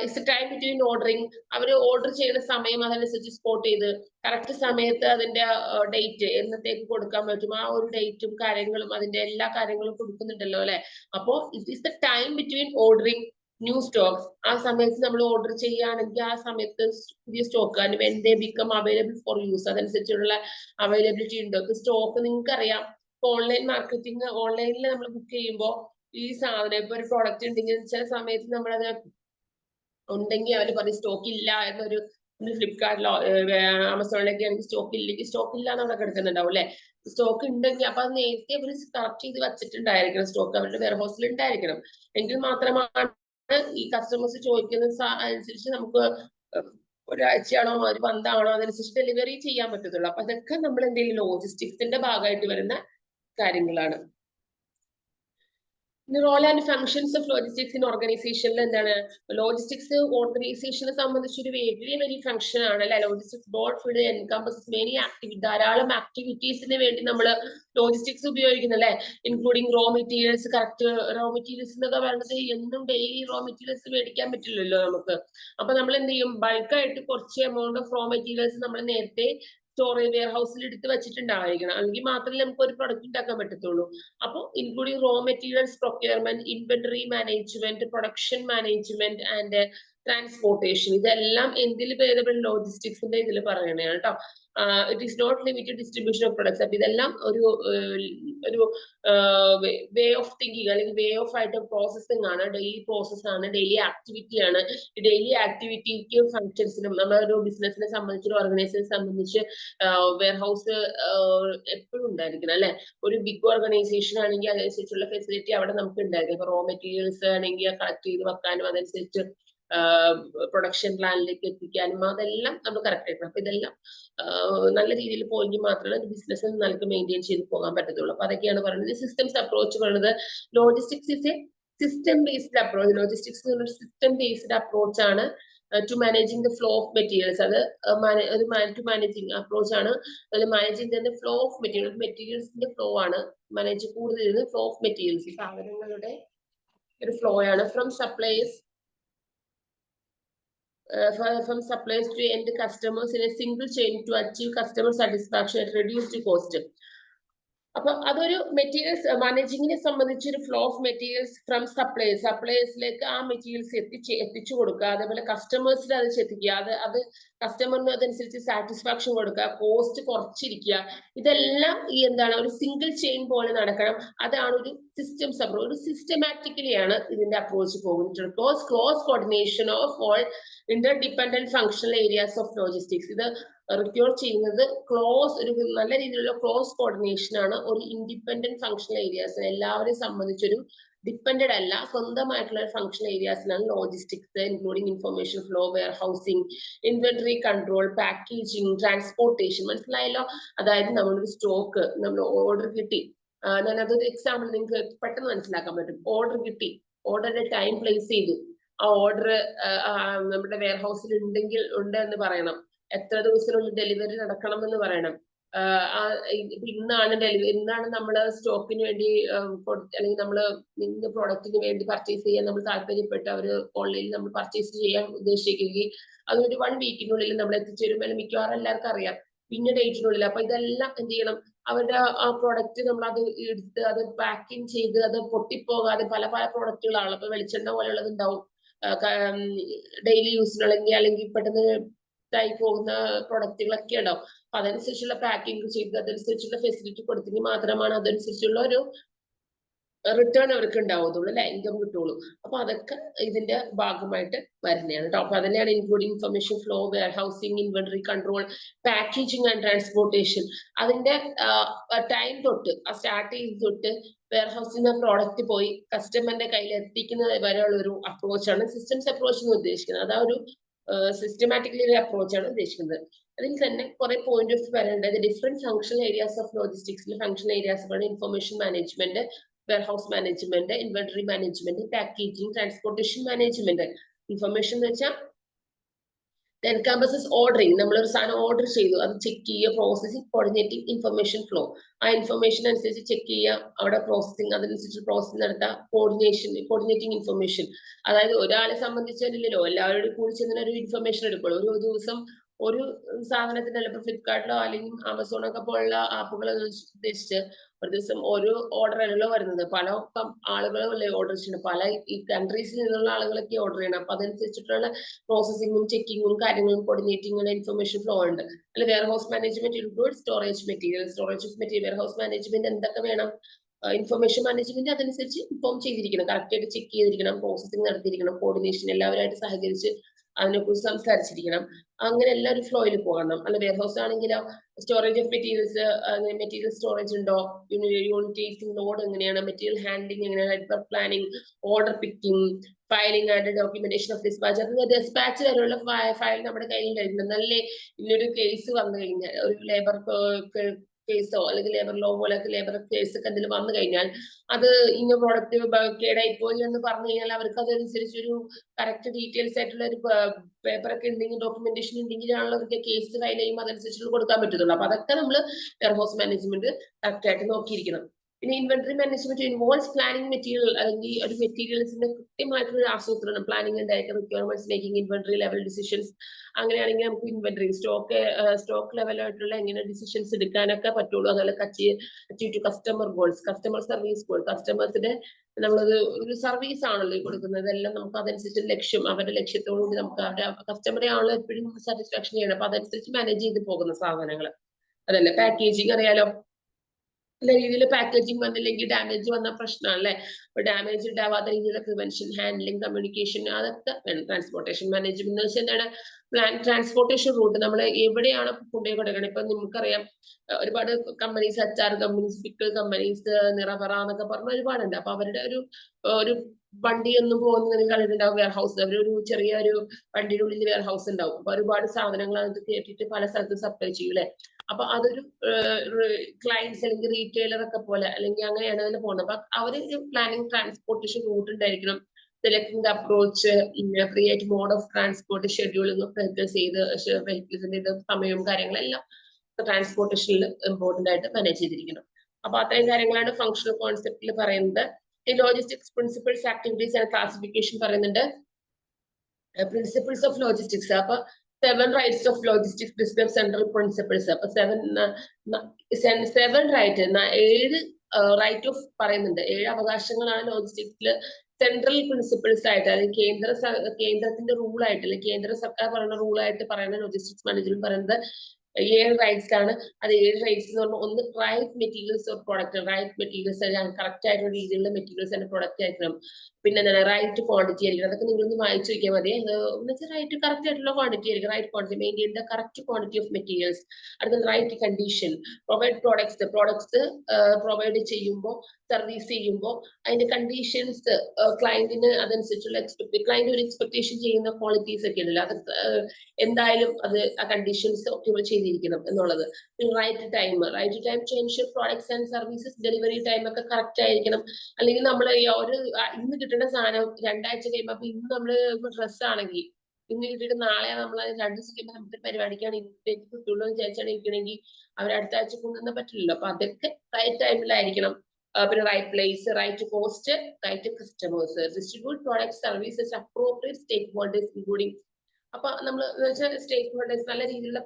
ഇറ്റ്സ് ടൈം ബിറ്റ്വീൻ ഓർഡറിങ്. അവർ ഓർഡർ ചെയ്യുന്ന സമയം അതനുസരിച്ച് സ്പോട്ട് ചെയ്ത് കറക്റ്റ് സമയത്ത് അതിന്റെ ഡേറ്റ് എന്നത്തേക്ക് കൊടുക്കാൻ പറ്റും, ആ ഒരു ഡേറ്റും കാര്യങ്ങളും അതിന്റെ എല്ലാ കാര്യങ്ങളും കൊടുക്കുന്നുണ്ടല്ലോ അല്ലെ. അപ്പോ it is the time between ordering new stocks. ആ സമയത്ത് നമ്മൾ ഓർഡർ ചെയ്യുകയാണെങ്കിൽ ആ സമയത്ത് പുതിയ stock and when they become available for use, അതനുസരിച്ചുള്ള അവൈലബിലിറ്റി ഉണ്ടോ സ്റ്റോക്ക്. നിങ്ങൾക്ക് അറിയാം ഓൺലൈൻ മാർക്കറ്റിംഗ്, ഓൺലൈനിൽ നമ്മൾ ബുക്ക് ചെയ്യുമ്പോൾ ഈ സാധനം ഇപ്പൊ ഒരു പ്രോഡക്റ്റ് ഉണ്ടെങ്കിൽ ചില സമയത്ത് നമ്മളത് ഉണ്ടെങ്കിൽ അവർ പറയും സ്റ്റോക്ക് ഇല്ല എന്നൊരു, ഫ്ലിപ്കാർട്ടിലോ ആമസോണിലൊക്കെ ആണെങ്കിൽ സ്റ്റോക്ക് ഇല്ല എന്നവിടെ കിടക്കുന്നുണ്ടാവും അല്ലെ. സ്റ്റോക്ക് ഉണ്ടെങ്കിൽ അപ്പൊ അത് നേരത്തെ അവർ കളക്ട് ചെയ്ത് വെച്ചിട്ടുണ്ടായിരിക്കണം, സ്റ്റോക്ക് അവരുടെ വെയർഹൗസിൽ ഉണ്ടായിരിക്കണം. എങ്കിൽ മാത്രമാണ് ഈ കസ്റ്റമേഴ്സ് ചോദിക്കുന്ന അനുസരിച്ച് നമുക്ക് ഒരാഴ്ചയാണോ ഒരു മന്താണോ അതനുസരിച്ച് ഡെലിവറി ചെയ്യാൻ പറ്റത്തുള്ളൂ. അപ്പൊ അതൊക്കെ നമ്മൾ എന്തെങ്കിലും ലോജിസ്റ്റിക്സിന്റെ ഭാഗമായിട്ട് വരുന്ന കാര്യങ്ങളാണ്. Role and functions of logistics in ഓർഗനൈസേഷനിൽ എന്താണ്, ലോജിസ്റ്റിക്സ് ഓർഗനൈസേഷനെ സംബന്ധിച്ച് ഒരു വലിയ ഫംഗ്ഷൻ ആണ് അല്ലെ. Logistics broad field encompasses many ധാരാളം ആക്ടിവിറ്റീസിന് വേണ്ടി നമ്മൾ ലോജിസ്റ്റിക്സ് ഉപയോഗിക്കുന്നു അല്ലെ. Including raw materials. Correct raw materials എന്നൊക്കെ പറയുന്നത് എന്നും ഡെയിലി റോ മെറ്റീരിയൽസ് മേടിക്കാൻ പറ്റില്ലല്ലോ നമുക്ക്. അപ്പൊ നമ്മൾ എന്ത് ചെയ്യും, ബൾക്കായിട്ട് കുറച്ച് എമൗണ്ട് ഓഫ് റോ മെറ്റീരിയൽസ് നമ്മൾ നേരത്തെ സ്റ്റോറേജ് വെയർ ഹൗസിൽ എടുത്ത് വെച്ചിട്ടുണ്ടായിരിക്കണം, അല്ലെങ്കിൽ മാത്രമേ നമുക്ക് ഒരു പ്രൊഡക്റ്റ് ഉണ്ടാക്കാൻ പറ്റത്തുള്ളൂ. അപ്പോൾ including raw materials procurement, inventory management, production management and transportation, ഇതെല്ലാം എന്തിൽ പേരബിൾ ലോജിസ്റ്റിക്സിന്റെ ഇതിൽ പറയണതാണ് കേട്ടോ. It is not limited distribution of products. അപ്പൊ ഇതെല്ലാം ഒരു വേ ഓഫ് തിങ്കിങ് അല്ലെങ്കിൽ വേ ഓഫ് ആയിട്ട് പ്രോസസ്സിംഗ് ആണ്, ഡെയിലി പ്രോസസ് ആണ്, ഡെയിലി ആക്ടിവിറ്റി ആണ്. ഡെയിലി ആക്ടിവിറ്റിക്ക് ഫങ്ഷൻസിനും നമ്മളൊരു ബിസിനസിനെ സംബന്ധിച്ച്, ഒരു ഓർഗനൈസേഷനെ സംബന്ധിച്ച് വെയർ ഹൗസ് എപ്പോഴും ഉണ്ടായിരിക്കണം അല്ലെ. ഒരു ബിഗ് ഓർഗനൈസേഷൻ ആണെങ്കിൽ അതനുസരിച്ചുള്ള ഫെസിലിറ്റി അവിടെ നമുക്ക് ഉണ്ടായിരിക്കും. ഇപ്പൊ റോ മെറ്റീരിയൽസ് ആണെങ്കിൽ കളക്ട് ചെയ്ത് വെക്കാനും അതനുസരിച്ച് പ്രൊഡക്ഷൻ പ്ലാനിലേക്ക് എത്തിക്കാനും അതെല്ലാം നമ്മൾ കറക്റ്റ് ആക്കണം. അപ്പൊ ഇതെല്ലാം നല്ല രീതിയിൽ പോയെങ്കിൽ മാത്രമേ ബിസിനസ് നമുക്ക് മെയിൻറ്റെയിൻ ചെയ്ത് പോകാൻ പറ്റത്തുള്ളൂ. അപ്പൊ അതൊക്കെയാണ് പറയുന്നത്. സിസ്റ്റംസ് അപ്രോച്ച് പറയുന്നത് logistics is a system based approach. Logistics system based approach ആണ് to managing the flow of materials. അത് ടു മാനേജിങ് അപ്രോച്ച് ആണ്. അതിൽ മാനേജിങ് ഫ്ലോ ഓഫ് മെറ്റീരിയൽസിന്റെ ഫ്ലോ ആണ് മാനേജ് കൂടുതൽ ഫ്ലോ ഓഫ് മെറ്റീരിയൽസ്, സാധനങ്ങളുടെ ഒരു ഫ്ലോ ആണ് from supplies from suppliers to end customers in a single chain to achieve customer satisfaction at reduced cost. അപ്പൊ അതൊരു മെറ്റീരിയൽസ് മാനേജിങ്ങിനെ സംബന്ധിച്ച് ഒരു ഫ്ലോ ഓഫ് മെറ്റീരിയൽസ് ഫ്രം സപ്ലൈസിലേക്ക് ആ മെറ്റീരിയൽസ് എത്തിച്ചു കൊടുക്കുക, അതേപോലെ കസ്റ്റമേഴ്സിൽ അത് എത്തിക്കുക, അത് കസ്റ്റമറിന് അതനുസരിച്ച് സാറ്റിസ്ഫാക്ഷൻ കൊടുക്കുക, കോസ്റ്റ് കുറച്ചിരിക്കുക, ഇതെല്ലാം ഈ എന്താണ് ഒരു സിംഗിൾ ചെയിൻ പോലെ നടക്കണം. അതാണ് ഒരു സിസ്റ്റംസ് അപ്രോച്ച്. ഒരു സിസ്റ്റമാറ്റിക്കലി ആണ് ഇതിന്റെ അപ്രോച്ച് പോകുന്നത്. Close coordination of all Inter dependent functional areas of logistics. ഇത് റിക്വയർ ചെയ്യുന്നത് ഒരു നല്ല രീതിയിലുള്ള ക്ലോസ് കോർഡിനേഷൻ ആണ്. ഒരു ഇൻഡിപെൻഡന്റ് ഫങ്ഷണൽ ഏരിയാസ് എല്ലാവരെയും സംബന്ധിച്ചൊരു ഡിപ്പെൻഡഡ് അല്ല, സ്വന്തമായിട്ടുള്ള ഫങ്ഷണൽ ഏരിയാസിലാണ് logistics, including information flow, warehousing, inventory control, packaging, transportation. മനസ്സിലായല്ലോ? അതായത് നമ്മളൊരു സ്റ്റോക്ക് നമ്മൾ ഓർഡർ കിട്ടി, ഞാൻ അതൊരു എക്സാമ്പിൾ നിങ്ങൾക്ക് പെട്ടെന്ന് മനസ്സിലാക്കാൻ പറ്റും. ഓർഡർ കിട്ടി, ഓർഡറുടെ ടൈം പ്ലേസ് ചെയ്തു, ആ ഓർഡർ നമ്മുടെ വെയർ ഹൗസിൽ ഉണ്ട് എന്ന് പറയണം, എത്ര ദിവസത്തിനുള്ളിൽ ഡെലിവറി നടക്കണം എന്ന് പറയണം. ഇന്നാണ് നമ്മൾ സ്റ്റോക്കിന് വേണ്ടി അല്ലെങ്കിൽ നമ്മൾ ഇന്ന് പ്രോഡക്റ്റിന് വേണ്ടി പർച്ചേസ് ചെയ്യാൻ നമ്മൾ താല്പര്യപ്പെട്ട് അവര് ഓൺലൈനിൽ നമ്മൾ പർച്ചേസ് ചെയ്യാൻ ഉദ്ദേശിക്കുകയും അതൊരു 1 വീക്കിനുള്ളിൽ നമ്മൾ എത്തിച്ചേരുമ്പോൾ മിക്കവാറും എല്ലാവർക്കും അറിയാം പിന്നെ ഡേറ്റിനുള്ളിൽ. അപ്പൊ ഇതെല്ലാം എന്ത് ചെയ്യണം, അവരുടെ ആ പ്രോഡക്റ്റ് നമ്മൾ അത് എടുത്ത് അത് പാക്കിങ് ചെയ്ത് അത് പൊട്ടിപ്പോകാതെ പല പ്രോഡക്റ്റുകളാണ്. അപ്പൊ വെളിച്ചെണ്ണ പോലെയുള്ളത് ഉണ്ടാവും, ഡെയിലി യൂസിനുള്ളെങ്കിൽ അല്ലെങ്കിൽ പെട്ടെന്ന് ആയി പോകുന്ന പ്രൊഡക്റ്റുകളൊക്കെ ഉണ്ടാവും. അപ്പൊ അതനുസരിച്ചുള്ള പാക്കിംഗ് ചെയ്ത് അതനുസരിച്ചുള്ള ഫെസിലിറ്റി കൊടുത്തെങ്കിൽ മാത്രമാണ് അതനുസരിച്ചുള്ള ഒരു റിട്ടേൺ അവർക്ക് ഉണ്ടാവത്തുള്ളൂ അല്ലെ, ഇൻകം കിട്ടുള്ളൂ. അപ്പൊ അതൊക്കെ ഇതിന്റെ ഭാഗമായിട്ട് വരുന്നതാണ് കേട്ടോ. അപ്പൊ അതിനെയാണ് including information flow, warehousing, inventory control, packaging and transportation. അതിന്റെ ടൈം തൊട്ട് സ്റ്റാർട്ട് ചെയ്ത് തൊട്ട് വെയർ ഹൗസിൽ പ്രോഡക്റ്റ് പോയി കസ്റ്റമറിന്റെ കയ്യിൽ എത്തിക്കുന്നത് വരെയുള്ള ഒരു അപ്രോച്ചാണ് സിസ്റ്റംസ് അപ്രോച്ച് എന്ന് ഉദ്ദേശിക്കുന്നത്. അതാ ഒരു സിസ്റ്റമാറ്റിക്കലി ഒരു അപ്രോച്ചാണ് ഉദ്ദേശിക്കുന്നത്. അതിൽ തന്നെ കുറെ പോയിന്റ് ഓഫ് വരേണ്ടത് ഡിഫറെന്റ് ഫങ്ഷണൽ ഏരിയാസ് ഓഫ് ലോജിസ്റ്റിക്സിൽ functional areas information management, warehouse management, inventory management, packaging, transportation management. Information എന്ന് വെച്ചാൽ എൻകംപസസ് ഓർഡറിംഗ്. നമ്മളൊരു സാധനം ഓർഡർ ചെയ്തു, അത് ചെക്ക് ചെയ്യുക, പ്രോസസ്സിംഗ്, കോർഡിനേറ്റിംഗ് ഇൻഫർമേഷൻ ഫ്ലോ. ആ ഇൻഫർമേഷൻ അനുസരിച്ച് ചെക്ക് ചെയ്യുക, അവിടെ പ്രോസസ്സിംഗ്, അതനുസരിച്ച് പ്രോസസ്സിംഗ് നടത്തുക, കോർഡിനേറ്റിംഗ് ഇൻഫർമേഷൻ. അതായത് ഒരാളെ സംബന്ധിച്ചില്ലല്ലോ, എല്ലാവരോടും കൂടി ചെന്ന് ഒരു ഇൻഫർമേഷൻ എടുക്കുള്ളൂ. ഒരു ദിവസം ഒരു സാധനത്തിന് ഇപ്പൊ ഫ്ലിപ്കാർട്ടിലോ അല്ലെങ്കിൽ ആമസോണൊക്കെ പോലുള്ള ആപ്പുകളെ ഉദ്ദേശിച്ച് ഒരു ദിവസം ഒരു ഓർഡർ അല്ലല്ലോ വരുന്നത്, പല ആളുകളല്ലേ ഓർഡർ ചെയ്യുന്നത്, പല ഈ കൺട്രീസിൽ നിന്നുള്ള ആളുകളൊക്കെ ഓർഡർ ചെയ്യണം. അപ്പൊ അതനുസരിച്ചിട്ടുള്ള പ്രോസസ്സിങ്ങും ചെക്കിങ്ങും കാര്യങ്ങളും കോർഡിനേറ്റിംഗ് ഇൻഫർമേഷൻ ഫ്ലോ ഉണ്ട്. അല്ലെ warehouse management include storage material, warehouse management എന്തൊക്കെ വേണം, ഇൻഫർമേഷൻ മാനേജ്മെന്റ് അതനുസരിച്ച് ഇൻഫോം ചെയ്തിരിക്കണം, കറക്റ്റ് ആയിട്ട് ചെക്ക് ചെയ്തിരിക്കണം, പ്രോസസ്സിംഗ് നടത്തിയിരിക്കണം, കോർഡിനേഷൻ എല്ലാവരുമായിട്ട് സഹകരിച്ച് അതിനെക്കുറിച്ച് സംസാരിച്ചിരിക്കണം. അങ്ങനെ എല്ലാവരും ഫ്ലോയിൽ പോകണം. അല്ല വെയർ ഹൗസ് ആണെങ്കിലോ സ്റ്റോറേജ് ഓഫ് മെറ്റീരിയൽ സ്റ്റോറേജ് ഉണ്ടോ, യൂണിറ്റ് ലോഡ് എങ്ങനെയാണ്, മെറ്റീരിയൽ ഹാൻഡ്ലിംഗ് എങ്ങനെയാണ്, network planning, order picking, filing and documentation of dispatch. അത് ഡിസ്പാച്ച് വരെയുള്ള ഫയൽ നമ്മുടെ കയ്യിൽ ഉണ്ടായിരുന്നു. നല്ല ഇന്നൊരു കേസ് വന്നു കഴിഞ്ഞാൽ, ഒരു ലേബർ കേസോ അല്ലെങ്കിൽ ലേബർ ലോ പോലെ ലേബർ കേസ് ഒക്കെ എന്തെങ്കിലും വന്നു കഴിഞ്ഞാൽ അത് ഇന്ന പ്രോഡക്റ്റ് കേടായി പോയി എന്ന് പറഞ്ഞു കഴിഞ്ഞാൽ അവർക്ക് അതനുസരിച്ച് ഒരു കറക്റ്റ് ഡീറ്റെയിൽസ് ആയിട്ടുള്ള ഒരു പേപ്പർ ഒക്കെ ഉണ്ടെങ്കിൽ ഡോക്യുമെന്റേഷൻ ഉണ്ടെങ്കിലാണല്ലോ അവർക്ക് കേസ് ഫയൽ ചെയ്യുമ്പോൾ അതനുസരിച്ച് കൊടുക്കാൻ പറ്റുള്ളൂ. അപ്പൊ അതൊക്കെ നമ്മൾ വെയർ ഹൗസ് മാനേജ്മെന്റ് കറക്റ്റ് ആയിട്ട് നോക്കിയിരിക്കണം. പിന്നെ inventory management involves planning material, അല്ലെങ്കിൽ ഒരു മെറ്റീരിയൽസിന്റെ കൃത്യമായിട്ടുള്ള ആസൂത്രണം, പ്ലാനിങ് ഉണ്ടായിരിക്കും, requirements making, inventory level decisions. അങ്ങനെയാണെങ്കിൽ നമുക്ക് ഇൻവെന്ററി സ്റ്റോക്ക് ലെവലായിട്ടുള്ള എങ്ങനെ ഡിസിഷൻസ് എടുക്കാനൊക്കെ പറ്റുള്ളൂ. അതുപോലെ achieve to customer goals, customer service goal, കസ്റ്റമേഴ്സിന്റെ നമ്മളത് ഒരു സർവീസ് ആണല്ലോ കൊടുക്കുന്നത്, എല്ലാം നമുക്ക് അതനുസരിച്ച് ലക്ഷ്യം, അവരുടെ ലക്ഷ്യത്തോടുകൂടി നമുക്ക് അവരുടെ കസ്റ്റമറെ ആണല്ലോ എപ്പോഴും സാറ്റിസ്ഫാക്ഷൻ ചെയ്യണം. അപ്പൊ അതനുസരിച്ച് മാനേജ് ചെയ്ത് പോകുന്ന സാധനങ്ങൾ അതല്ലേ. പാക്കേജിങ് അറിയാലോ, നല്ല രീതിയിൽ പാക്കേജിങ് വന്നില്ലെങ്കിൽ ഡാമേജ് വന്ന പ്രശ്നമല്ലേ. അപ്പൊ ഡാമേജ് ഉണ്ടാവാത്ത രീതിയിലുള്ള പ്രിവെൻഷൻ, ഹാൻഡ്ലിംഗ്, കമ്മ്യൂണിക്കേഷൻ, അതൊക്കെ വേണം. ട്രാൻസ്പോർട്ടേഷൻ മാനേജ്മെന്റ് എന്ന് വെച്ചാൽ എന്താണ്, ട്രാൻസ്പോർട്ടേഷൻ റൂട്ട് നമ്മൾ എവിടെയാണ് കൊണ്ടുപോയി കൊടുക്കണം. ഇപ്പൊ നിങ്ങൾക്കറിയാം ഒരുപാട് companies, HR companies, pickle companies, Nirapara എന്നൊക്കെ പറഞ്ഞ ഒരുപാടുണ്ട്. അപ്പൊ അവരുടെ ഒരു വണ്ടി ഒന്നും പോകുന്നതിന് കണ്ടിട്ടുണ്ടാവും വെയർ ഹൗസ്, അവരൊരു ചെറിയൊരു വണ്ടിയുടെ ഉള്ളിൽ വെയർ ഹൗസ് ഉണ്ടാവും. അപ്പൊ ഒരുപാട് സാധനങ്ങൾ അത് കേട്ടിട്ട് പല സ്ഥലത്തും സപ്ലൈ ചെയ്യും അല്ലെ. അപ്പൊ അതൊരു ക്ലയൻസ് അല്ലെങ്കിൽ റീറ്റെയിലർ ഒക്കെ പോലെ അല്ലെങ്കിൽ അങ്ങനെയാണ് അതിൽ പോകുന്നത്. അപ്പൊ അവര് പ്ലാനിങ് ട്രാൻസ്പോർട്ടേഷൻ റൂട്ട് ഉണ്ടായിരിക്കണം. Selecting the approach, create mode of transport, scheduling of vehicles, വെഹിക്കിൾസിന്റെ സമയവും കാര്യങ്ങളെല്ലാം ട്രാൻസ്പോർട്ടേഷനിൽ ഇമ്പോർട്ടന്റ് ആയിട്ട് മാനേജ് ചെയ്തിരിക്കണം. അപ്പൊ അത്രയും കാര്യങ്ങളാണ് ഫങ്ഷണൽ കോൺസെപ്റ്റിൽ പറയുന്നത്. ഈ logistics principles, activities and classification പറയുന്നുണ്ട്. പ്രിൻസിപ്പിൾസ് ഓഫ് ലോജിസ്റ്റിക്സ്, അപ്പൊ 7 rights of logistics describe central principles. അപ്പൊ 7 റൈറ്റ് ഓഫ് പറയുന്നുണ്ട്, 7 അവകാശങ്ങളാണ് ലോജിസ്റ്റിക്സിൽ സെൻട്രൽ പ്രിൻസിപ്പിൾസ് ആയിട്ട്, അല്ലെങ്കിൽ കേന്ദ്രത്തിന്റെ റൂൾ ആയിട്ട്, അല്ലെങ്കിൽ കേന്ദ്ര സർക്കാർ പറയുന്ന റൂൾ ആയിട്ട് പറയുന്ന ലോജിസ്റ്റിക്സ് മാനേജ്മെന്റ് പറയുന്നത് 7 റൈറ്റ്സ് ആണ്. അത് 7 റൈറ്റ്സ് എന്ന് പറഞ്ഞാൽ, ഒന്ന് right materials of product, right materials correct ആയിട്ടുള്ള രീതിയിലുള്ള മെറ്റീരിയൽസ് ആണ് പ്രോഡക്റ്റ് ആയിരിക്കണം. പിന്നെ എന്താണ്, റൈറ്റ് ക്വാണ്ടിറ്റി ആയിരിക്കണം. അതൊക്കെ നിങ്ങളൊന്ന് വായിച്ചു നോക്കിയാൽ മതി. റൈറ്റ് കറക്റ്റ് ആയിട്ടുള്ള ക്വാണ്ടിറ്റി ആയിരിക്കും, right quantity, maintain the correct quantity of materials. അടുത്തത് right condition, provide products provide ചെയ്യുമ്പോൾ, സർവീസ് ചെയ്യുമ്പോൾ അതിന്റെ കണ്ടീഷൻസ് ക്ലയന്റിന് അതനുസരിച്ചുള്ള ക്ലയന്റ് ഒരു എക്സ്പെക്ടേഷൻ ചെയ്യുന്ന ക്വാളിറ്റീസ് ഒക്കെ ഉണ്ടല്ലോ, അത് എന്തായാലും അത് ആ കണ്ടീഷൻസ് ഒപ്റ്റിമൈസ് ചെയ്തിരിക്കണം എന്നുള്ളത്. Right time to ensure products and services delivery time ഒക്കെ കറക്റ്റ് ആയിരിക്കണം. അല്ലെങ്കിൽ നമ്മൾ ഇന്ന് കിട്ടുന്ന സാധനം 2 ആഴ്ച കഴിയുമ്പോൾ, അപ്പൊ ഇന്ന് നമ്മള് ഡ്രസ് ആണെങ്കിൽ ഇന്ന് കിട്ടിയിട്ട് നാളെ നമ്മൾ 2 ദിവസം കഴിയുമ്പോൾ നമുക്ക് പരിപാടിക്കാണ് ഇന്നത്തേക്ക് കിട്ടുള്ളൂ എന്ന് വിചാരിച്ചാണ് ഇരിക്കണമെങ്കിൽ അവർ അടുത്ത ആഴ്ച കൊണ്ടുവന്ന പറ്റില്ലല്ലോ. അപ്പൊ അതൊക്കെ റൈറ്റ് ടൈമിലായിരിക്കണം. പിന്നെ right place, right cost, right customers, distribute product services appropriate stakeholders including. അപ്പൊ നമ്മൾ സ്റ്റേക്ക് ഹോൾഡേഴ്സ് നല്ല രീതിയിലുള്ള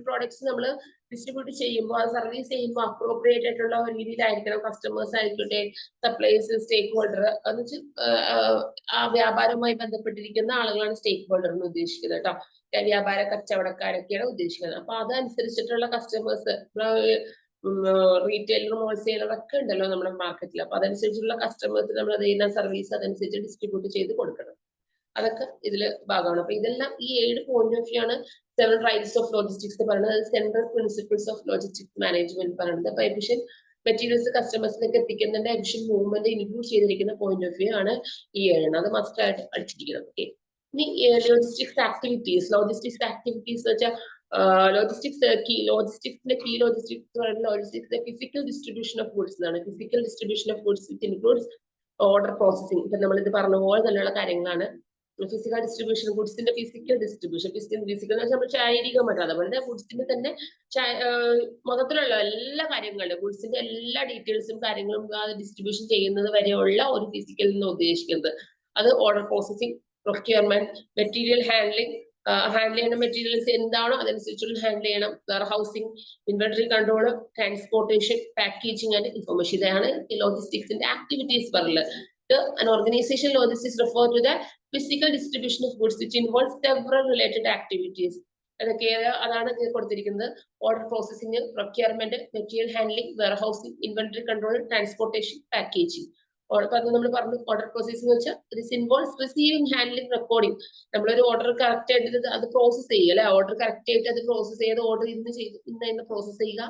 പ്രോഡക്ട്സ് നമ്മൾ ഡിസ്ട്രിബ്യൂട്ട് ചെയ്യുമ്പോൾ, അത് സർവീസ് ചെയ്യുമ്പോൾ അപ്രോപ്രിയേറ്റ് ആയിട്ടുള്ള രീതിയിലായിരിക്കണം. കസ്റ്റമേഴ്സ് ആയിക്കോട്ടെ, സപ്ലൈസ്, സ്റ്റേക്ക് ഹോൾഡർ എന്ന് വെച്ചാൽ ആ വ്യാപാരവുമായി ബന്ധപ്പെട്ടിരിക്കുന്ന ആളുകളാണ് സ്റ്റേക്ക് ഹോൾഡർ എന്ന് ഉദ്ദേശിക്കുന്നത് കേട്ടോ. വ്യാപാര കച്ചവടക്കാരൊക്കെയാണ് ഉദ്ദേശിക്കുന്നത്. അപ്പൊ അതനുസരിച്ചിട്ടുള്ള കസ്റ്റമേഴ്സ്, റീറ്റെയിലറും ഹോൾസെയിലറും ഒക്കെ ഉണ്ടല്ലോ നമ്മുടെ മാർക്കറ്റിൽ. അപ്പൊ അതനുസരിച്ചുള്ള കസ്റ്റമേഴ്സ് നമ്മൾ ചെയ്യുന്ന സർവീസ് അതനുസരിച്ച് ഡിസ്ട്രിബ്യൂട്ട് ചെയ്ത് കൊടുക്കണം. അതൊക്കെ ഇതില് ഭാഗമാണ്. അപ്പൊ ഇതെല്ലാം ഈ 7 പോയിന്റ് ഓഫ് വ്യൂ ആണ് 7 റൈറ്റ്സ് ഓഫ് ലോജിസ്റ്റിക്സ് പറയുന്നത്. Central principles of logistics management പറയുന്നത്. അപ്പൊ എഫിഷ്യന്റ് മെറ്റീരിയൽസ് കസ്റ്റമേഴ്സിലേക്ക് എത്തിക്കുന്നതിന്റെ എഫിഷ്യന്റ് മൂവ്മെന്റ് ഇൻക്ലൂഡ് ചെയ്തിരിക്കുന്ന പോയിന്റ് ഓഫ് വ്യൂ ആണ് ഈ 7. അത് മസ്റ്റ് ആയിട്ട് പഠിച്ചിരിക്കണം. ഓക്കെ, ഇനി ലോജിസ്റ്റിക്സ് ആക്ടിവിറ്റീസ്. ലോജിസ്റ്റിക്സ് ആക്ടിവിറ്റീസ് വെച്ചാൽ ലോജിസ്റ്റിക്സിന്റെ കീ ലോജിസ്റ്റിക്സ് പറയുന്നത് logistics physical distribution of goods എന്നാണ്. Physical distribution of goods it includes order processing. ഇപ്പൊ നമ്മളിത് പറഞ്ഞ പോലെ തന്നെയുള്ള കാര്യങ്ങളാണ് ഫിസിക്കൽ ഡിസ്ട്രിബ്യൂഷൻ. ഗുഡ്സിന്റെ ഫിസിക്കൽ ഡിസ്ട്രിബ്യൂഷൻ, ഫിസിക്കൽ എന്ന് വെച്ചാൽ നമ്മൾ ശാരീരികമായിട്ട്, അതുപോലെ ഗുഡ്സിന്റെ തന്നെ മൊത്തത്തിലുള്ള എല്ലാ കാര്യങ്ങളും, ഗുഡ്സിന്റെ എല്ലാ ഡീറ്റെയിൽസും കാര്യങ്ങളും ഡിസ്ട്രിബ്യൂഷൻ ചെയ്യുന്നത് വരെയുള്ള ഒരു ഫിസിക്കൽ എന്ന് ഉദ്ദേശിക്കുന്നത്. അത് order processing, procurement, material handling ചെയ്യുന്ന മെറ്റീരിയൽസ് എന്താണോ അതനുസരിച്ചുള്ള ഹാൻഡിൽ ചെയ്യണം. Warehousing, inventory control, transportation, packaging and information. ഇതാണ് ലോജിസ്റ്റിക്സിന്റെ ആക്ടിവിറ്റീസ് പറയുന്നത്. An organization logistics refer to the physical distribution of goods which involves several related activities. അതാണ് കൊടുത്തിരിക്കുന്നത്. Order processing, procurement, material handling, warehousing, inventory control, transportation, packaging. നമ്മൾ പറഞ്ഞു order processing എന്ന് വെച്ചാൽ this involves receiving, handling, recording. നമ്മളൊരു order correct ആയിട്ട് അത് process ചെയ്യുക അല്ലെ. ഓർഡർ കറക്റ്റ് ആയിട്ട് അത് പ്രോസസ് ചെയ്ത് ഓർഡർ ഇന്ന് പ്രോസസ് ചെയ്യുക,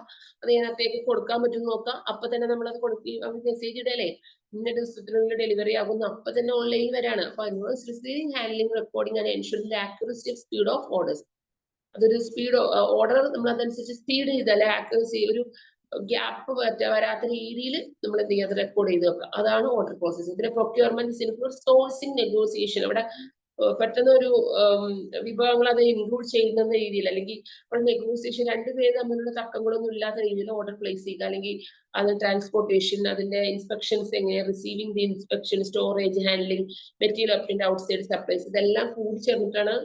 അത് ഇതിനകത്തേക്ക് കൊടുക്കാൻ പറ്റും നോക്കാം. അപ്പൊ തന്നെ നമ്മൾ അത് കൊടുക്കുക, മെസ്സേജ് ഇടല്ലേ ഇന്ന ദിവസത്തിനുള്ളിൽ ഡെലിവറി ആകുന്നു, അപ്പൊ തന്നെ ഓൺലൈൻ വരാണ്. അപ്പൊ receiving, handling, recording and ensuring accuracy of speed of orders. അതൊരു സ്പീഡ് ഓർഡർ നമ്മൾ അതനുസരിച്ച് സ്പീഡ് ചെയ്തല്ലേ, ആക്യുറസി ഒരു ഗ്യാപ്പ് വരാത്ത രീതിയിൽ നമ്മൾ എന്ത് ചെയ്യുക, റെക്കോർഡ് ചെയ്ത് വെക്കുക. അതാണ് ഓർഡർ പ്രോസസിംഗ്. പിന്നെ പ്രൊക്യൂർമെന്റ് ഇൻക്ലൂഡ് സോഴ്സിംഗ്, നെഗോസിയേഷൻ. അവിടെ പെട്ടെന്ന് ഒരു വിഭവങ്ങൾ അത് ഇൻക്ലൂഡ് ചെയ്യുന്ന രീതിയിൽ, അല്ലെങ്കിൽ നെഗോസിയേഷൻ രണ്ടുപേര് തമ്മിലുള്ള തർക്കങ്ങളൊന്നും ഇല്ലാത്ത രീതിയിൽ ഓർഡർ പ്ലേസ് ചെയ്യുക, അല്ലെങ്കിൽ അത് ട്രാൻസ്പോർട്ടേഷൻ, അതിന്റെ ഇൻസ്പെക്ഷൻസ് എങ്ങനെ, receiving the inspection, storage, handling, material obtained outside supplies, ഇതെല്ലാം കൂടി ചേർന്നിട്ടാണ്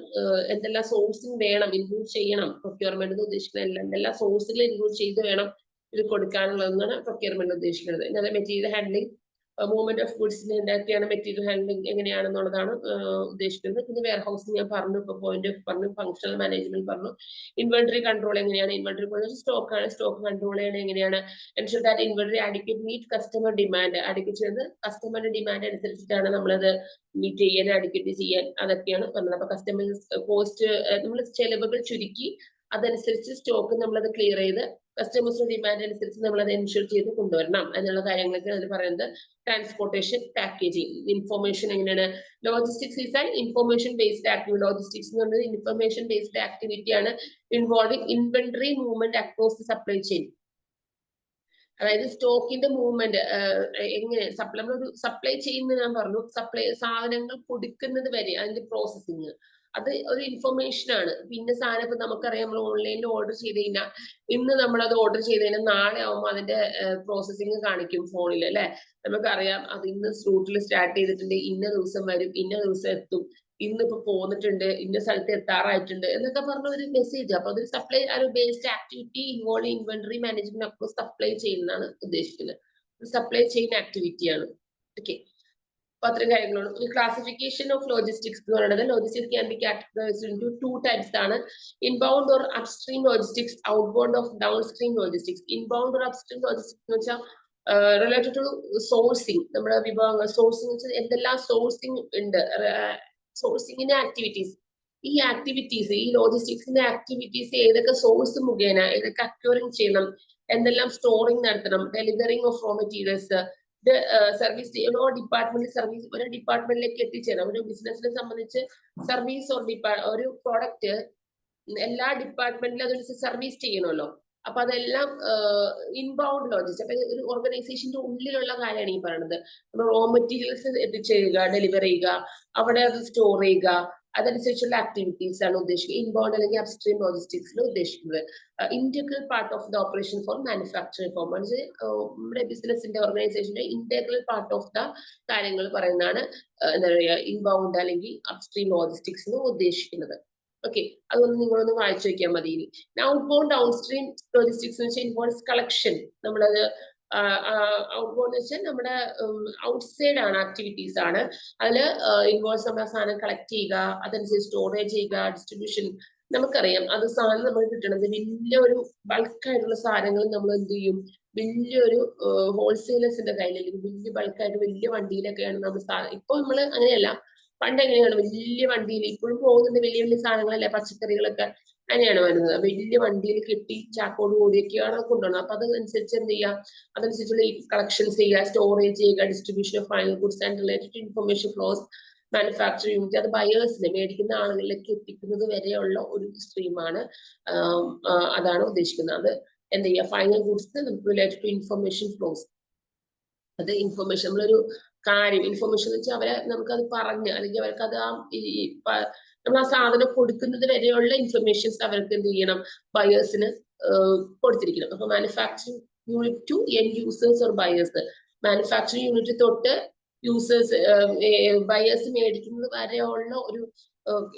എന്തെല്ലാം സോഴ്സിംഗ് വേണം, ഇൻക്ലൂഡ് ചെയ്യണം. പ്രൊക്യൂർമെന്റ് ഉദ്ദേശിക്കുന്ന എന്തെല്ലാം സോഴ്സുകൾ ഇൻക്ലൂഡ് ചെയ്ത് വേണം ഇത് കൊടുക്കാനുള്ളതെന്നാണ് പ്രൊക്യൂർമെന്റ് ഉദ്ദേശിക്കുന്നത്. എന്നാൽ മെറ്റീരിയൽ ഹാൻഡ്ലിംഗ്, മൂവ്മെന്റ് ഓഫ് ഗുഡ്സിന് എന്തൊക്കെയാണ് മെറ്റീരിയൽ ഹാൻഡ്ലിംഗ് എങ്ങനെയാണെന്നുള്ളതാണ് ഉദ്ദേശിക്കുന്നത്. പിന്നെ വെയർ ഹൗസിംഗ് ഞാൻ പറഞ്ഞു, ഇപ്പൊ പോയിന്റ് ഓഫ് പറഞ്ഞു, ഫംഗ്ഷണൽ മാനേജ്മെന്റ് പറഞ്ഞു. ഇൻവെന്ററി കൺട്രോൾ എങ്ങനെയാണ്, ഇൻവെന്ററി സ്റ്റോക്ക് ആണ്, സ്റ്റോക്ക് കൺട്രോൾ ചെയ്യണത് എങ്ങനെയാണ്, ensure that inventory adequate meet customer demand, adequate ചെയ്യുന്നത് കസ്റ്റമറിന്റെ ഡിമാൻഡ് അനുസരിച്ചിട്ടാണ് നമ്മളത് മീറ്റ് ചെയ്യാൻ, അഡിക്വേറ്റ് ചെയ്യാൻ, അതൊക്കെയാണ് പറഞ്ഞത്. അപ്പൊ കസ്റ്റമേഴ്സ് കോസ്റ്റ്, നമ്മൾ ചെലവുകൾ ചുരുക്കി അതനുസരിച്ച് സ്റ്റോക്ക് നമ്മളത് ക്ലിയർ ചെയ്ത് കസ്റ്റമേഴ്സിന്റെ ഡിമാൻഡ് അനുസരിച്ച് നമ്മൾ അത് എൻഷുർ ചെയ്ത് കൊണ്ടുവരണം എന്നുള്ള കാര്യങ്ങളൊക്കെ അതിൽ പറയുന്നത്. ട്രാൻസ്പോർട്ടേഷൻ, പാക്കേജിങ്, ഇൻഫോർമേഷൻ എങ്ങനെയാണ്, logistics is an information based activity. Logistics എന്ന് പറയുന്നത് ഇൻഫർമേഷൻ ബേസ്ഡ് ആക്ടിവിറ്റി ആണ്, involving inventory movement across the supply chain. അതായത് സ്റ്റോക്കിന്റെ മൂവ്മെന്റ് എങ്ങനെ നമ്മളൊരു സപ്ലൈ ചെയിൻ ഞാൻ പറഞ്ഞു, സാധനങ്ങൾ കൊടുക്കുന്നത് വരെ അതിന്റെ പ്രോസസ്സിങ്, അത് ഒരു ഇൻഫർമേഷൻ ആണ്. പിന്നെ സാധനം ഇപ്പൊ നമുക്കറിയാം, നമ്മൾ ഓൺലൈനിൽ ഓർഡർ ചെയ്ത് കഴിഞ്ഞാൽ ഇന്ന് നമ്മളത് ഓർഡർ ചെയ്ത് കഴിഞ്ഞാൽ നാളെ ആവുമ്പോൾ അതിന്റെ പ്രോസസ്സിങ് കാണിക്കും ഫോണിൽ, അല്ലെ? നമുക്കറിയാം അത് ഇന്ന് റൂട്ടിൽ സ്റ്റാർട്ട് ചെയ്തിട്ടുണ്ട്, ഇന്ന ദിവസം വരും, ഇന്ന ദിവസം എത്തും, ഇന്നിപ്പോ പോന്നിട്ടുണ്ട്, ഇന്ന സ്ഥലത്ത് എത്താറായിട്ടുണ്ട് എന്നൊക്കെ പറഞ്ഞ ഒരു മെസ്സേജ്. അപ്പൊ അതൊരു supply based activity involve inventory management across supply ചെയ്യുന്നതാണ് ഉദ്ദേശിക്കുന്നത്. Supply chain ആക്ടിവിറ്റിയാണ്. ഓക്കെ, അപ്പൊ അത്രയും കാര്യങ്ങളാണ്. ഒരു ക്ലാസിഫിക്കേഷൻ ഓഫ് ലോജിസ്റ്റിക്സ് എന്ന് പറയുന്നത്, logistics can be categorised into 2 types ആണ്. Inbound or upstream logistics, outbound of down stream logistics. Inbound or upstream logistics എന്ന് വെച്ചാൽ റിലേറ്റഡ് ടു സോഴ്സിങ്, നമ്മുടെ വിഭവങ്ങൾ സോഴ്സിംഗ് വെച്ചാൽ എന്തെല്ലാം സോഴ്സിംഗ് ഉണ്ട്, സോഴ്സിംഗിന്റെ ആക്ടിവിറ്റീസ്. ഈ ആക്ടിവിറ്റീസ്, ഈ ലോജിസ്റ്റിക്സിന്റെ ആക്ടിവിറ്റീസ് ഏതൊക്കെ സോഴ്സ് മുഖേന ഏതൊക്കെ അക്യൂറിംഗ് ചെയ്യണം, എന്തെല്ലാം സ്റ്റോറിംഗ് നടത്തണം, delivering of raw materials, service department service, ഒരു ഡിപ്പാർട്ട്മെന്റിലേക്ക് എത്തിച്ചേരാം. ഒരു ബിസിനസിനെ സംബന്ധിച്ച് സർവീസ് ഒരു പ്രോഡക്റ്റ് എല്ലാ ഡിപ്പാർട്ട്മെന്റിലും അതൊരു സർവീസ് ചെയ്യണമല്ലോ. അപ്പൊ അതെല്ലാം ഇൻബൗണ്ട് ലോജിസ്റ്റിക്സ്. അപ്പൊ ഒരു ഓർഗനൈസേഷന്റെ ഉള്ളിലുള്ള കാര്യമാണ് ഈ പറയുന്നത്. റോ മെറ്റീരിയൽസ് എത്തിച്ചേരുക, ഡെലിവർ ചെയ്യുക, അവിടെ അത് സ്റ്റോർ ചെയ്യുക, അതനുസരിച്ചുള്ള ആക്ടിവിറ്റീസ് ആണ് ഉദ്ദേശിക്കുന്നത് ഇൻബൗണ്ട് അല്ലെങ്കിൽ അപ്സ്ട്രീം ലോജിസ്റ്റിക്സിൽ ഉദ്ദേശിക്കുന്നത്. Integral part of the operation four manufacturing form, നമ്മുടെ ബിസിനസിന്റെ ഓർഗനൈസേഷന്റെ ഇന്റഗ്രൽ പാർട്ട് ഓഫ് ദ കാര്യങ്ങൾ പറയുന്നതാണ് എന്താ പറയുക ഇൻബൗണ്ട് അല്ലെങ്കിൽ അപ്സ്ട്രീം ലോജിസ്റ്റിക്സ് എന്ന് ഉദ്ദേശിക്കുന്നത്. ഓക്കെ, അതൊന്ന് നിങ്ങളൊന്ന് വായിച്ചു വെക്കാൻ മതി. ഔട്ട്ബൗണ്ട് ഡൗൺസ്ട്രീം ലോജിസ്റ്റിക്സ് എന്ന് വെച്ചാൽ ഇൻവോൾവ്സ് കളക്ഷൻ. നമ്മളത് ഔട്ട്ബൗണ്ട് വെച്ചാൽ നമ്മുടെ ഔട്ട്സൈഡ് ആണ്, ആക്ടിവിറ്റീസ് ആണ്. അതിൽ ഇൻവോൾവ്സ് നമ്മുടെ സാധനം കളക്ട് ചെയ്യുക, അതനുസരിച്ച് സ്റ്റോറേജ് ചെയ്യുക, ഡിസ്ട്രിബ്യൂഷൻ. നമുക്കറിയാം അത് സാധനം നമ്മൾ കിട്ടണത് വലിയൊരു ബൾക്കായിട്ടുള്ള സാധനങ്ങൾ നമ്മൾ എന്ത് ചെയ്യും, വലിയൊരു ഹോൾസെയിലേഴ്സിന്റെ കയ്യിൽ, അല്ലെങ്കിൽ വലിയ ബൾക്കായിട്ട് വലിയ വണ്ടിയിലൊക്കെയാണ് നമ്മൾ ഇപ്പൊ നമ്മൾ അങ്ങനെയല്ല, പണ്ട് എങ്ങനെയാണ് വലിയ വണ്ടിയിൽ, ഇപ്പോഴും പോകുന്നുണ്ട് വലിയ വലിയ സാധനങ്ങളല്ലേ, പച്ചക്കറികളൊക്കെ അങ്ങനെയാണ് വരുന്നത്. വലിയ വണ്ടിയിൽ കെട്ടി ചാക്കോട് കൂടിയൊക്കെയാണ് കൊണ്ടുപോകുന്നത്. അപ്പൊ അതനുസരിച്ച് എന്ത് ചെയ്യുക, അതനുസരിച്ചുള്ള കളക്ഷൻസ് ചെയ്യുക, സ്റ്റോറേജ് ചെയ്യുക, distribution of final goods and related information flows manufacturing unit, അത് ബയേഴ്സിനെ മേടിക്കുന്ന ആളുകളിലേക്ക് എത്തിക്കുന്നത് വരെയുള്ള ഒരു സ്ട്രീമാണ്. അതാണ് ഉദ്ദേശിക്കുന്നത്. അത് എന്ത് ചെയ്യുക, final goods related to information flows. അത് ഇൻഫർമേഷൻ, നമ്മളൊരു കാര്യം ഇൻഫർമേഷൻ എന്ന് വെച്ചാൽ അവരെ നമുക്കത് പറഞ്ഞ്, അല്ലെങ്കിൽ അവർക്ക് അത് നമ്മൾ ആ സാധനം കൊടുക്കുന്നത് വരെയുള്ള ഇൻഫർമേഷൻസ് അവർക്ക് എന്ത് ചെയ്യണം, ബയേഴ്സിന് കൊടുത്തിരിക്കണം. അപ്പൊ manufacturing unit to end users or buyers, manufacturing unit തൊട്ട് യൂസേഴ്സ് ബയേഴ്സ് മേടിക്കുന്നത് വരെയുള്ള ഒരു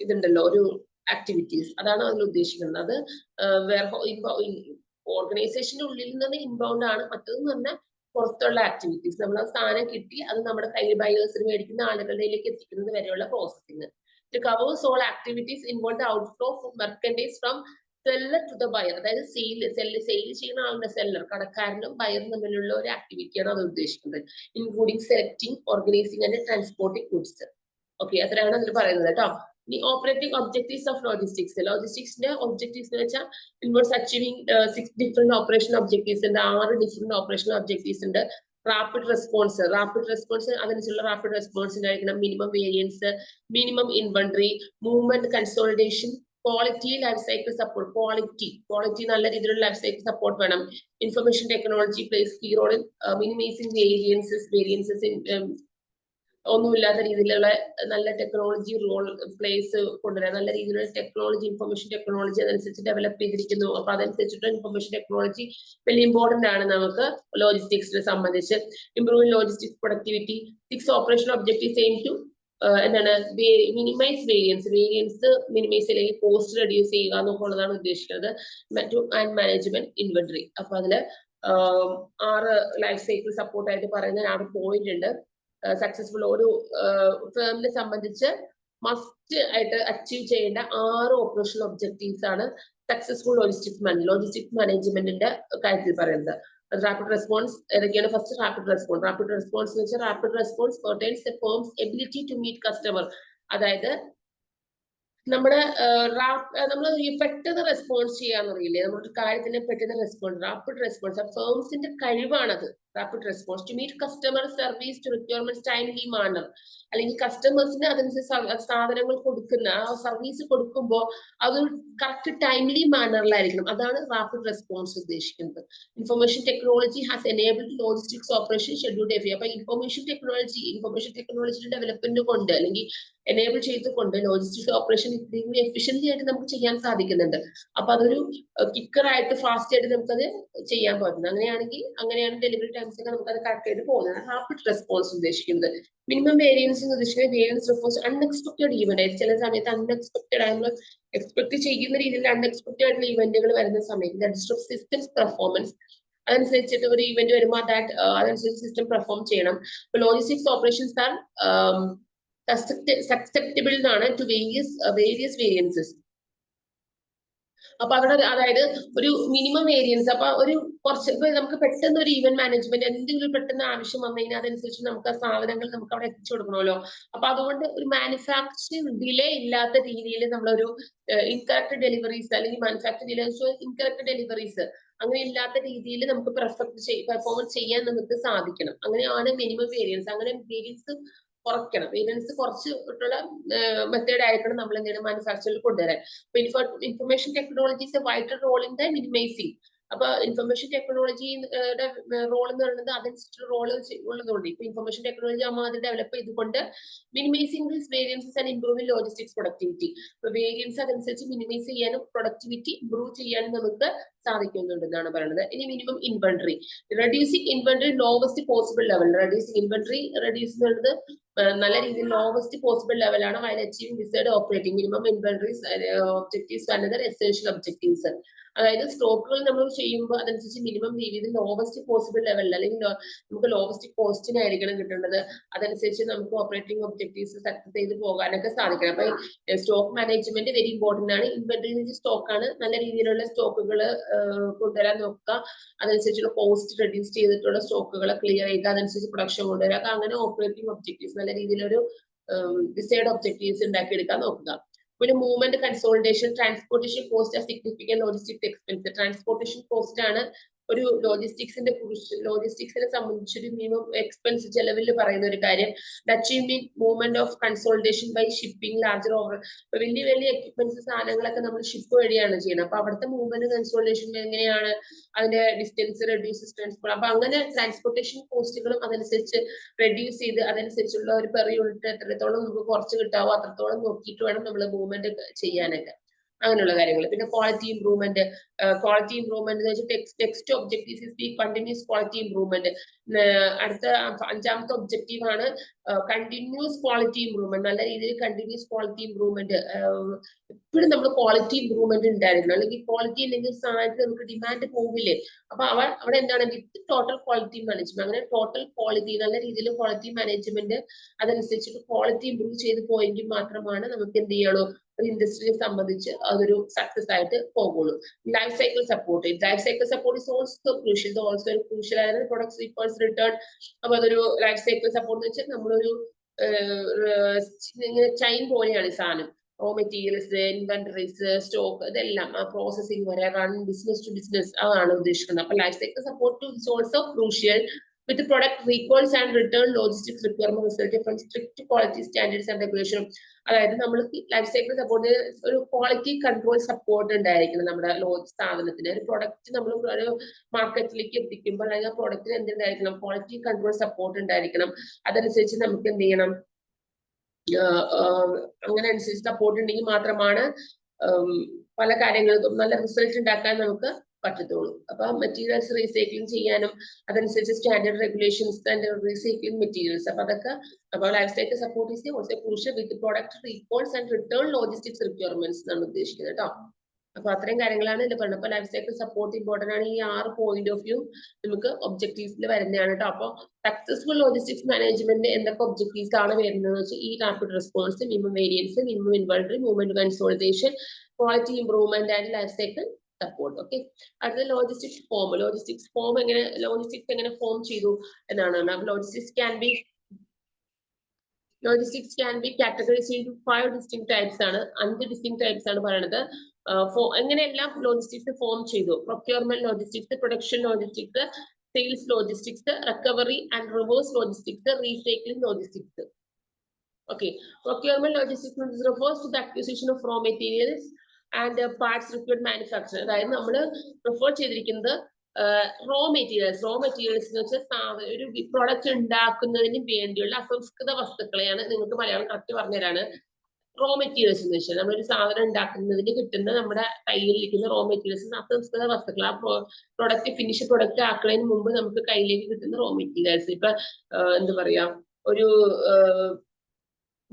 ഇതുണ്ടല്ലോ, ഒരു ആക്ടിവിറ്റീസ്, അതാണ് അതിൽ ഉദ്ദേശിക്കുന്നത്. അത് ഓർഗനൈസേഷന്റെ ഉള്ളിൽ നിന്ന് ഇൻബൗണ്ട് ആണ്. മറ്റതെന്ന് പറഞ്ഞാൽ പുറത്തുള്ള ആക്ടിവിറ്റീസ്, നമ്മൾ ആ സാധനം കിട്ടി അത് നമ്മുടെ കയ്യിൽ ബയേഴ്സിന് മേടിക്കുന്ന ആളുകളിലേക്ക് എത്തിക്കുന്നത് വരെയുള്ള processing. It covers all activities involved outflow of merchandise from seller to the buyer. അതായത് സെയിൽ ചെയ്യുന്ന ആളുടെ സെല്ലർ, കടക്കാരനും ബയറും തമ്മിലുള്ള ഒരു ആക്ടിവിറ്റിയാണ് അത് ഉദ്ദേശിക്കുന്നത്. Including selecting, organising and transporting goods. Okay, അത്രയാണ് അതിൽ പറയുന്നത് കേട്ടോ. ഇനി ഓപ്പറേറ്റിംഗ് ഒബ്ജക്റ്റീവ്സ് ഓഫ് ലോജിസ്റ്റിക്സ്. ലോജിസ്റ്റിക്സിന്റെ ഒബ്ജക്റ്റീവ്സ് എന്ന് വെച്ചാൽ involves achieving 6 different operation objectives ഉണ്ട്. 6 ഡിഫറെന്റ് ഓപ്പറേഷൻ ഒബ്ജക്റ്റീവ്സ് ഉണ്ട്. റാപ്പിഡ് റെസ്പോൺസ് അതനുസരിച്ചുള്ള റാപ്പിഡ് റെസ്പോൺസ് ഉണ്ടായിരിക്കണം. Minimum variance, minimum inventory, movement consolidation, quality, life cycle support. Quality നല്ല രീതിയിലുള്ള ലൈഫ് സൈക്കിൾ സപ്പോർട്ട് വേണം. Information technology plays key role in minimising variances in ഒന്നുമില്ലാത്ത രീതിയിലുള്ള നല്ല ടെക്നോളജി റോൾ പ്ലേസ് കൊണ്ടുവരാൻ, നല്ല രീതിയിലുള്ള ടെക്നോളജി, ഇൻഫർമേഷൻ ടെക്നോളജി അതനുസരിച്ച് ഡെവലപ്പ് ചെയ്തിരിക്കുന്നു. അപ്പൊ അതനുസരിച്ചിട്ട് ഇൻഫർമേഷൻ ടെക്നോളജി വലിയ ഇമ്പോർട്ടന്റ് ആണ് നമുക്ക് ലോജിസ്റ്റിക്സിനെ സംബന്ധിച്ച്. Improving logistics productivity. 6 operation objectives aim to എന്താണ് മിനിമൈസ് വേരിയൻസ് മിനിമൈസ് അല്ലെങ്കിൽ കോസ്റ്റ് റെഡ്യൂസ് ചെയ്യുക എന്നുള്ളതാണ് ഉദ്ദേശിക്കുന്നത്. And management inventory. അപ്പൊ അതില് 6 ലൈഫ് സൈക്കിൾ സപ്പോർട്ട് ആയിട്ട് പറയുന്ന 6 പോയിന്റ് ഉണ്ട്. സക്സസ്ഫുൾ ഒരു ഫേമിനെ സംബന്ധിച്ച് മസ്റ്റ് ആയിട്ട് അച്ചീവ് ചെയ്യേണ്ട 6 ഓപ്പറേഷണൽ ഒബ്ജക്റ്റീവ്സ് ആണ് സക്സസ്ഫുൾ ലോജിസ്റ്റിക്സ് മാനേജ്മെന്റിന്റെ കാര്യത്തിൽ പറയുന്നത്. റാപ്പിഡ് റെസ്പോൺസ് ഏതൊക്കെയാണ്? First rapid response. Rapid response എന്ന് വെച്ചാൽ rapid response pertains the firm's ability to meet customer. അതായത് നമ്മൾ പെട്ടെന്ന് റെസ്പോൺസ് ചെയ്യാന്ന് അറിയില്ലേ, നമ്മുടെ കാര്യത്തിന് പെട്ടെന്ന് റെസ്പോൺസ്, റാപ്പിഡ് റെസ്പോൺസ് ഫേംസിന്റെ കഴിവാണത്. Rapid response to meet customer service to requirement timely manner. അല്ലെങ്കിൽ കസ്റ്റമേഴ്സിന് അതനുസരിച്ച് സാധനങ്ങൾ കൊടുക്കുന്ന ആ സർവീസ് കൊടുക്കുമ്പോൾ അത് കറക്റ്റ് ടൈംലി മാനറിലായിരിക്കണം. അതാണ് റാപ്പിഡ് റെസ്പോൺസ് ഉദ്ദേശിക്കുന്നത്. Information technology has enabled logistics operation scheduled എഫി. അപ്പൊ ഇൻഫർമേഷൻ ടെക്നോളജിയുടെ ഡെവലപ്മെന്റ് കൊണ്ട് അല്ലെങ്കിൽ എനേബിൾ ചെയ്തുകൊണ്ട് ലോജിസ്റ്റിക്സ് ഓപ്പറേഷൻ എഫിഷ്യൻലി ആയിട്ട് നമുക്ക് ചെയ്യാൻ സാധിക്കുന്നുണ്ട്. അപ്പൊ അതൊരു കിക്കറായിട്ട് ഫാസ്റ്റ് ആയിട്ട് നമുക്കത് ചെയ്യാൻ പറ്റുന്നത്. അങ്ങനെയാണ് ഡെലിവറി ടൈംസ് ഒക്കെ നമുക്ക് അത് കറക്റ്റ് ആയിട്ട് പോകുന്നത്. റാപ്പിഡ് റെസ്പോൺസ് ഉദ്ദേശിക്കുന്നത്. മിനിമം വേരിയൻസ് എന്ന് ഉദ്ദേശിക്കുന്നത് വേരിയൻസ് റിഫേഴ്സ് അൺഎക്സ്പെക്ടഡ് ഈവന്റ്. ചില സമയത്ത് അൺഎക്സ്പെക്ടഡ് ആയി നമ്മൾ എക്സ്പെക്ട് ചെയ്യുന്ന രീതിയിൽ അൺഎക്സ്പെക്ടഡ് ആയിട്ടുള്ള ഈവന്റുകൾ വരുന്ന സമയത്ത് ഡിസ്റ്റർബ് സിസ്റ്റംസ് പെർഫോമൻസ്. അതനുസരിച്ചിട്ട് ഒരു ഈവന്റ് വരുമ്പോൾ അതനുസരിച്ച് സിസ്റ്റം പെർഫോം ചെയ്യണം. ലോജിസ്റ്റിക്സ് ഓപ്പറേഷൻസ് ആർ സക്സെപ്റ്റബിൾ എന്നാണ് ടു വേരിയസ് വേരിയൻസസ്. അപ്പൊ അവിടെ അതായത് ഒരു മിനിമം വേരിയൻസ്. അപ്പൊ ഒരു കുറച്ച് ഇപ്പൊ നമുക്ക് പെട്ടെന്ന് ഒരു ഈവന്റ് മാനേജ്മെന്റ് എന്തെങ്കിലും പെട്ടെന്ന് ആവശ്യം വന്നു കഴിഞ്ഞാൽ അതനുസരിച്ച് നമുക്ക് ആ സാധനങ്ങൾ നമുക്ക് അവിടെ എത്തിച്ചു കൊടുക്കണമല്ലോ. അപ്പൊ അതുകൊണ്ട് ഒരു മാനുഫാക്ചറിങ് ഡിലേ ഇല്ലാത്ത രീതിയിൽ നമ്മളൊരു ഇൻകറക്റ്റ് ഡെലിവറീസ് അല്ലെങ്കിൽ മാനുഫാക്ചറിങ് ഡിലേ ഇൻകറക്റ്റ് ഡെലിവറീസ് അങ്ങനെ ഇല്ലാത്ത രീതിയിൽ നമുക്ക് പെർഫോമൻസ് ചെയ്യാൻ നമുക്ക് സാധിക്കണം. അങ്ങനെയാണ് മിനിമം വേരിയൻസ്. അങ്ങനെ വേരിയൻസ് കുറയ്ക്കണം. വേരിയൻസ് കുറച്ചിട്ടുള്ള മെത്തേഡ് ആയിരിക്കണം നമ്മൾ എന്തെങ്കിലും മാനുഫാക്ചറിൽ കൊണ്ടുവരാൻ. Information technology is a vital role in the minimising. അപ്പൊ ഇൻഫർമേഷൻ ടെക്നോളജിയുടെ റോൾ എന്ന് പറയുന്നത് അതനുസരിച്ചുള്ള റോൾ ഉള്ളതുകൊണ്ട് ഇപ്പൊ ഇൻഫർമേഷൻ ടെക്നോളജി അത് ഡെവലപ്പ് ചെയ്തുകൊണ്ട് minimising these variances and improving logistics productivity. അപ്പൊ വേരിയൻസ് അതനുസരിച്ച് മിനിമൈസ് ചെയ്യാനും പ്രൊഡക്ടിവിറ്റി ഇംപ്രൂവ് ചെയ്യാനും നമുക്ക് സാധിക്കുന്നുണ്ടെന്നാണ് പറയുന്നത്. ഇനി minimum inventory. Reducing inventory lowest possible level. Reducing inventory reduce ചെയ്യുന്നത് നല്ല രീതിയിൽ ലോവസ്റ്റ് പോസിബിൾ ലെവലാണ്. While achieving decide operating minimum inventories objectives another essential objectives. അതായത് സ്റ്റോക്കുകൾ നമ്മൾ ചെയ്യുമ്പോൾ അതനുസരിച്ച് മിനിമം രീതിയിൽ ലോവസ്റ്റ് പോസിബിൾ ലെവലിൽ അല്ലെങ്കിൽ നമുക്ക് ലോവസ്റ്റ് കോസ്റ്റിനായിരിക്കണം കിട്ടേണ്ടത്. അതനുസരിച്ച് നമുക്ക് ഓപ്പറേറ്റിംഗ് ഒബ്ജക്റ്റീവ്സ് സക്സസ് ചെയ്ത് പോകാനൊക്കെ സാധിക്കണം. അപ്പൊ സ്റ്റോക്ക് മാനേജ്മെന്റ് വെരി ഇമ്പോർട്ടന്റ് ആണ്. ഇൻവെന്ററി സ്റ്റോക്കാണ്. നല്ല രീതിയിലുള്ള സ്റ്റോക്കുകൾ കൊണ്ടുവരാൻ നോക്കുക. അതനുസരിച്ചുള്ള കോസ്റ്റ് റെഡ്യൂസ് ചെയ്തിട്ടുള്ള സ്റ്റോക്കുകളെ ക്ലിയർ ചെയ്യുക. അതനുസരിച്ച് പ്രൊഡക്ഷൻ കൊണ്ടുവരിക. അങ്ങനെ ഓപ്പറേറ്റിംഗ് ഒബ്ജക്റ്റീവ്സ് നല്ല രീതിയിലൊരു ഡിസൈഡ് ഒബ്ജക്റ്റീവ്സ് ഉണ്ടാക്കിയെടുക്കാൻ നോക്കുക. പിന്നെ movement consolidation. Transportation cost are significant logistics expense. Transportation cost ആണ് ഒരു ലോജിസ്റ്റിക്സിനെ സംബന്ധിച്ചൊരു മിനിമം എക്സ്പെൻസ് ചെലവിൽ പറയുന്ന ഒരു കാര്യം. Achievement movement of consolidation by shipping larger over. വലിയ എക്യുപ്മെന്റ്സ് സാധനങ്ങളൊക്കെ നമ്മൾ ഷിപ്പ് വഴിയാണ് ചെയ്യുന്നത്. അപ്പൊ അവിടുത്തെ മൂവ്മെന്റ് കൺസോളിഡേഷൻ എങ്ങനെയാണ്, അതിന്റെ ഡിസ്റ്റൻസ് റെഡ്യൂസ് ട്രാൻസ്പോർട്ട്. അപ്പൊ അങ്ങനെ ട്രാൻസ്പോർട്ടേഷൻ കോസ്റ്റുകളും അതനുസരിച്ച് റെഡ്യൂസ് ചെയ്ത് അതനുസരിച്ചുള്ള ഒരു പെർ യൂണിറ്റ് എത്രത്തോളം നമുക്ക് കുറച്ച് കിട്ടാവോ അത്രത്തോളം നോക്കിയിട്ട് വേണം നമ്മൾ മൂവ്മെന്റ് ചെയ്യാനൊക്കെ. അങ്ങനെയുള്ള കാര്യങ്ങൾ. പിന്നെ ക്വാളിറ്റി ഇംപ്രൂവ്മെന്റ്. ക്വാളിറ്റി ഇംപ്രൂവ്മെന്റ് എന്ന് വെച്ചാൽ text objective is the continuous quality improvement. അടുത്ത 5ാമത്തെ ഒബ്ജക്റ്റീവ് ആണ് കണ്ടിന്യൂസ് ക്വാളിറ്റി ഇംപ്രൂവ്മെന്റ്. നല്ല രീതിയിൽ കണ്ടിന്യൂസ് ക്വാളിറ്റി ഇംപ്രൂവ്മെന്റ്. എപ്പോഴും നമ്മൾ ക്വാളിറ്റി ഇംപ്രൂവ്മെന്റ് ഉണ്ടായിരിക്കണം. അല്ലെങ്കിൽ ക്വാളിറ്റി ഇല്ലെങ്കിൽ സാധനത്തിന് നമുക്ക് ഡിമാൻഡ് പോകില്ലേ. അപ്പൊ അവിടെ എന്താണ് വിത്ത് ടോട്ടൽ ക്വാളിറ്റി മാനേജ്മെന്റ്. അങ്ങനെ ടോട്ടൽ ക്വാളിറ്റി നല്ല രീതിയിൽ ക്വാളിറ്റി മാനേജ്മെന്റ് അതനുസരിച്ചിട്ട് ക്വാളിറ്റി ഇംപ്രൂവ് ചെയ്ത് പോയെങ്കിൽ മാത്രമാണ് നമുക്ക് എന്ത് ചെയ്യണോ ഒരു ഇൻഡസ്ട്രിയെ സംബന്ധിച്ച് അതൊരു സക്സസ് ആയിട്ട് പോകുള്ളൂ. Life cycle support. Life cycle support is also crucial. ഇത് ഓൾസോ ഒരു ക്രൂഷ്യൽ ആയത് പ്രൊഡക്ട്സ് റീഫേഴ്സ് റിട്ടേൺ. അപ്പൊ അതൊരു ലൈഫ് സൈക്കിൾ സപ്പോർട്ട് എന്ന് വെച്ചാൽ നമ്മളൊരു ചെയിൻ പോലെയാണ് ഈ സാധനം. റോ മെറ്റീരിയൽസ്, ഇൻവെന്ററീസ്, സ്റ്റോക്ക്, ഇതെല്ലാം പ്രോസസിങ് വരെ റൺ ബിസിനസ് ടു ബിസിനസ് അതാണ് ഉദ്ദേശിക്കുന്നത്. അപ്പൊ life cycle support is also crucial with product recalls and return logistics requirement resulting from strict quality standards and regulation. അതായത് നമ്മൾ ലൈഫ് സൈക്കിൾ സപ്പോർട്ട് ഒരു quality control support ഉണ്ടായിരിക്കണം നമ്മുടെ സാധനത്തിന്. ഒരു പ്രൊഡക്റ്റ് നമ്മൾ ഒരു മാർക്കറ്റിലേക്ക് എത്തിക്കുമ്പോൾ അല്ലെങ്കിൽ ആ പ്രൊഡക്റ്റിന് എന്തുണ്ടായിരിക്കണം, ക്വാളിറ്റി കൺട്രോൾ സപ്പോർട്ട് ഉണ്ടായിരിക്കണം. അതനുസരിച്ച് നമുക്ക് എന്ത് ചെയ്യണം, അങ്ങനെ അനുസരിച്ച് സപ്പോർട്ട് ഉണ്ടെങ്കിൽ മാത്രമാണ് പല കാര്യങ്ങൾക്കും നല്ല റിസൾട്ട് ഉണ്ടാക്കാൻ നമുക്ക് പറ്റത്തുള്ളൂ. അപ്പൊ മെറ്റീരിയൽസ് റീസൈക്ലിംഗ് ചെയ്യാനും അതനുസരിച്ച് standard regulations and recycling materials, അപ്പൊ അതൊക്കെ അപ്പൊ life cycle support is also crucial with product recalls and return logistics requirements എന്നാണ് ഉദ്ദേശിക്കുന്നത് കേട്ടോ. അപ്പൊ അത്രയും കാര്യങ്ങളാണ് ഇതിൽ പറഞ്ഞത്. അപ്പൊ ലൈഫ് സൈക്കിൾ സപ്പോർട്ട് ഇമ്പോർട്ടന്റ് ആണ്. ഈ 6 പോയിന്റ് ഓഫ് വ്യൂ നമുക്ക് ഒബ്ജക്റ്റീവ്സിൽ വരുന്നതാണ് കേട്ടോ. അപ്പൊ സക്സസ്ഫുൾ ലോജിസ്റ്റിക്സ് മാനേജ്മെന്റ് എന്തൊക്കെ ഒബ്ജക്റ്റീവ്സ് ആണ് വരുന്നത് വെച്ചാൽ ഈ rapid response, minimum variance, minimum inventory, movement consolidation, quality improvement and life cycle support. Okay, അടുത്ത ലോജിസ്റ്റിക്സ് ഫോം. ലോജിസ്റ്റിക്സ് ഫോം എങ്ങനെ, ലോജിസ്റ്റിക്സ് എങ്ങനെ ഫോം ചെയ്തു എന്നാണ്. Logistics can be categorised into 5 distinct types ആണ്. 5 ഡിസ്റ്റിങ്ക്ട് ടൈപ്സ് ആണ് പറയുന്നത്. എങ്ങനെയെല്ലാം ലോജിസ്റ്റിക്സ് ഫോം ചെയ്തു: procurement logistics, production logistics, sales logistics, recovery and reverse logistics, recycling logistics. Okay, procurement logistics refers to the acquisition of raw materials and parts required manufacture. അതായത് നമ്മൾ prefer ചെയ്തിരിക്കുന്നത് raw materials. Raw materials എന്ന് വെച്ചാൽ ഒരു product ഉണ്ടാക്കുന്നതിന് വേണ്ടിയുള്ള അസംസ്കൃത വസ്തുക്കളെയാണ്. നിങ്ങൾക്ക് മലയാളം കറക്റ്റ് പറഞ്ഞുതരാണ്. റോ മെറ്റീരിയൽസ് എന്ന് വെച്ചാൽ നമ്മളൊരു സാധനം ഉണ്ടാക്കുന്നതിന് കിട്ടുന്ന നമ്മുടെ കയ്യിലിരിക്കുന്ന റോ മെറ്റീരിയൽസ് അസംസ്കൃത വസ്തുക്കൾ. ആ പ്രൊഡക്റ്റ് ഫിനിഷ് പ്രൊഡക്റ്റ് ആക്കുന്നതിന് മുമ്പ് നമുക്ക് കയ്യിലേക്ക് കിട്ടുന്ന റോ മെറ്റീരിയൽസ്. ഇപ്പൊ എന്താ പറയാ, ഒരു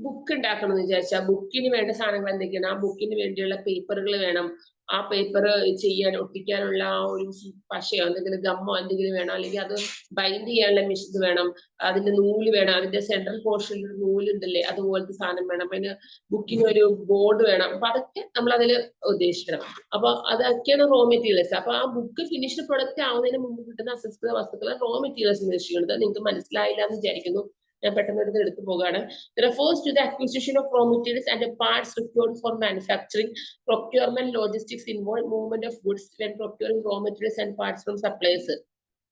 ബുക്ക് ഉണ്ടാക്കണം എന്ന് വിചാരിച്ചാൽ ബുക്കിന് വേണ്ട സാധനങ്ങൾ എന്തൊക്കെയാണ്? ആ ബുക്കിന് വേണ്ടിയുള്ള പേപ്പറുകൾ വേണം. ആ പേപ്പർ ചെയ്യാൻ ഒട്ടിക്കാനുള്ള ആ ഒരു പശയോ എന്തെങ്കിലും ഗമ്മോ എന്തെങ്കിലും വേണം. അല്ലെങ്കിൽ അത് ബൈൻഡ് ചെയ്യാനുള്ള മെഷീൻ വേണം. അതിന്റെ നൂല് വേണം. അതിന്റെ സെൻട്രൽ പോർഷനിൽ ഒരു നൂലുണ്ടല്ലേ, അതുപോലത്തെ സാധനം വേണം. പിന്നെ ബുക്കിന് ഒരു ബോർഡ് വേണം. അപ്പൊ അതൊക്കെ നമ്മൾ അതിൽ ഉദ്ദേശിക്കണം. അപ്പൊ അതൊക്കെയാണ് റോ മെറ്റീരിയൽസ്. അപ്പൊ ആ ബുക്ക് ഫിനിഷ്ഡ് പ്രൊഡക്റ്റ് ആവുന്നതിന് മുമ്പ് കിട്ടുന്ന അസംസ്കൃത വസ്തുക്കൾ റോ മെറ്റീരിയൽസ് ഉദ്ദേശിക്കുന്നത്. നിങ്ങൾക്ക് മനസ്സിലായില്ല എന്ന് വിചാരിക്കുന്നു. ഞാൻ പെട്ടെന്ന് എടുത്ത് പോകാണ്. refers to the acquisition of raw materials and the parts required for manufacturing. Procurement logistics involve movement of goods when procuring raw materials and parts from suppliers.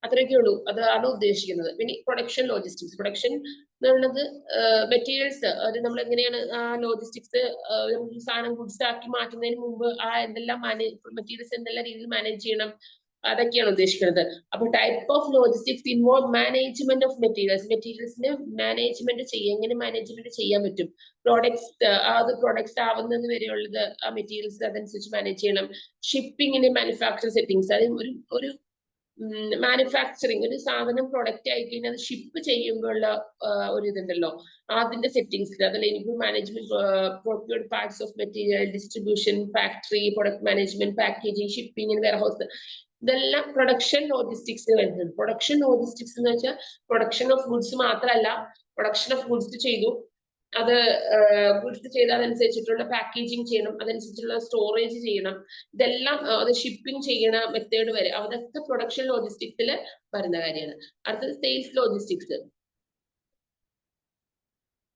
അത്രയൊക്കെ ഉള്ളൂ. അതാണ് ഉദ്ദേശിക്കുന്നത്. പിന്നെ പ്രൊഡക്ഷൻ ലോജിസ്റ്റിക്സ്. പ്രൊഡക്ഷൻ എന്ന് പറയുന്നത് മെറ്റീരിയൽസ്, അത് നമ്മൾ എങ്ങനെയാണ് ആ ലോജിസ്റ്റിക്സ് സാധനം ഗുഡ്സ് ആക്കി മാറ്റുന്നതിന് മുമ്പ് ആ എന്തെല്ലാം മെറ്റീരിയൽസ് എന്തെല്ലാം രീതിയിൽ മാനേജ് ചെയ്യണം, അതൊക്കെയാണ് ഉദ്ദേശിക്കുന്നത്. അപ്പൊ type of logistics involve management of materials. മെറ്റീരിയൽസിന് മാനേജ്മെന്റ് എങ്ങനെ മാനേജ്മെന്റ് ചെയ്യാൻ പറ്റും? പ്രൊഡക്ട്സ് ആവുന്നത് വരെയുള്ളത് ആ മെറ്റീരിയൽസ് അതനുസരിച്ച് മാനേജ് ചെയ്യണം. ഷിപ്പിങ്ങിന് മാനുഫാക്ചർ സെറ്റിംഗ്സ്, അതായത് ഒരു മാനുഫാക്ചറിങ്, ഒരു സാധനം പ്രൊഡക്റ്റ് ആയി കഴിഞ്ഞാൽ അത് ഷിപ്പ് ചെയ്യുമ്പോഴുള്ള ഒരു ഇതുണ്ടല്ലോ, അതിന്റെ സെറ്റിംഗ്സ്, അതല്ലെങ്കിൽ management, procured parts of material, distribution, factory, product management, packaging, shipping, warehouse, ഇതെല്ലാം പ്രൊഡക്ഷൻ ലോജിസ്റ്റിക്സിന് വരുന്നത്. പ്രൊഡക്ഷൻ ലോജിസ്റ്റിക്സ് എന്ന് വെച്ചാൽ പ്രൊഡക്ഷൻ ഓഫ് ഗുഡ്സ് മാത്രമല്ല, പ്രൊഡക്ഷൻ ഓഫ് ഗുഡ്സ് ചെയ്തു, അത് ഗുഡ്സ് ചെയ്ത് അതനുസരിച്ചിട്ടുള്ള പാക്കേജിങ് ചെയ്യണം, അതനുസരിച്ചുള്ള സ്റ്റോറേജ് ചെയ്യണം, ഇതെല്ലാം അത് ഷിപ്പിംഗ് ചെയ്യണ മെത്തേഡ് വരെ അതൊക്കെ പ്രൊഡക്ഷൻ ലോജിസ്റ്റിക്സിൽ വരുന്ന കാര്യമാണ്. അടുത്തത് സെയിൽസ് ലോജിസ്റ്റിക്സ്.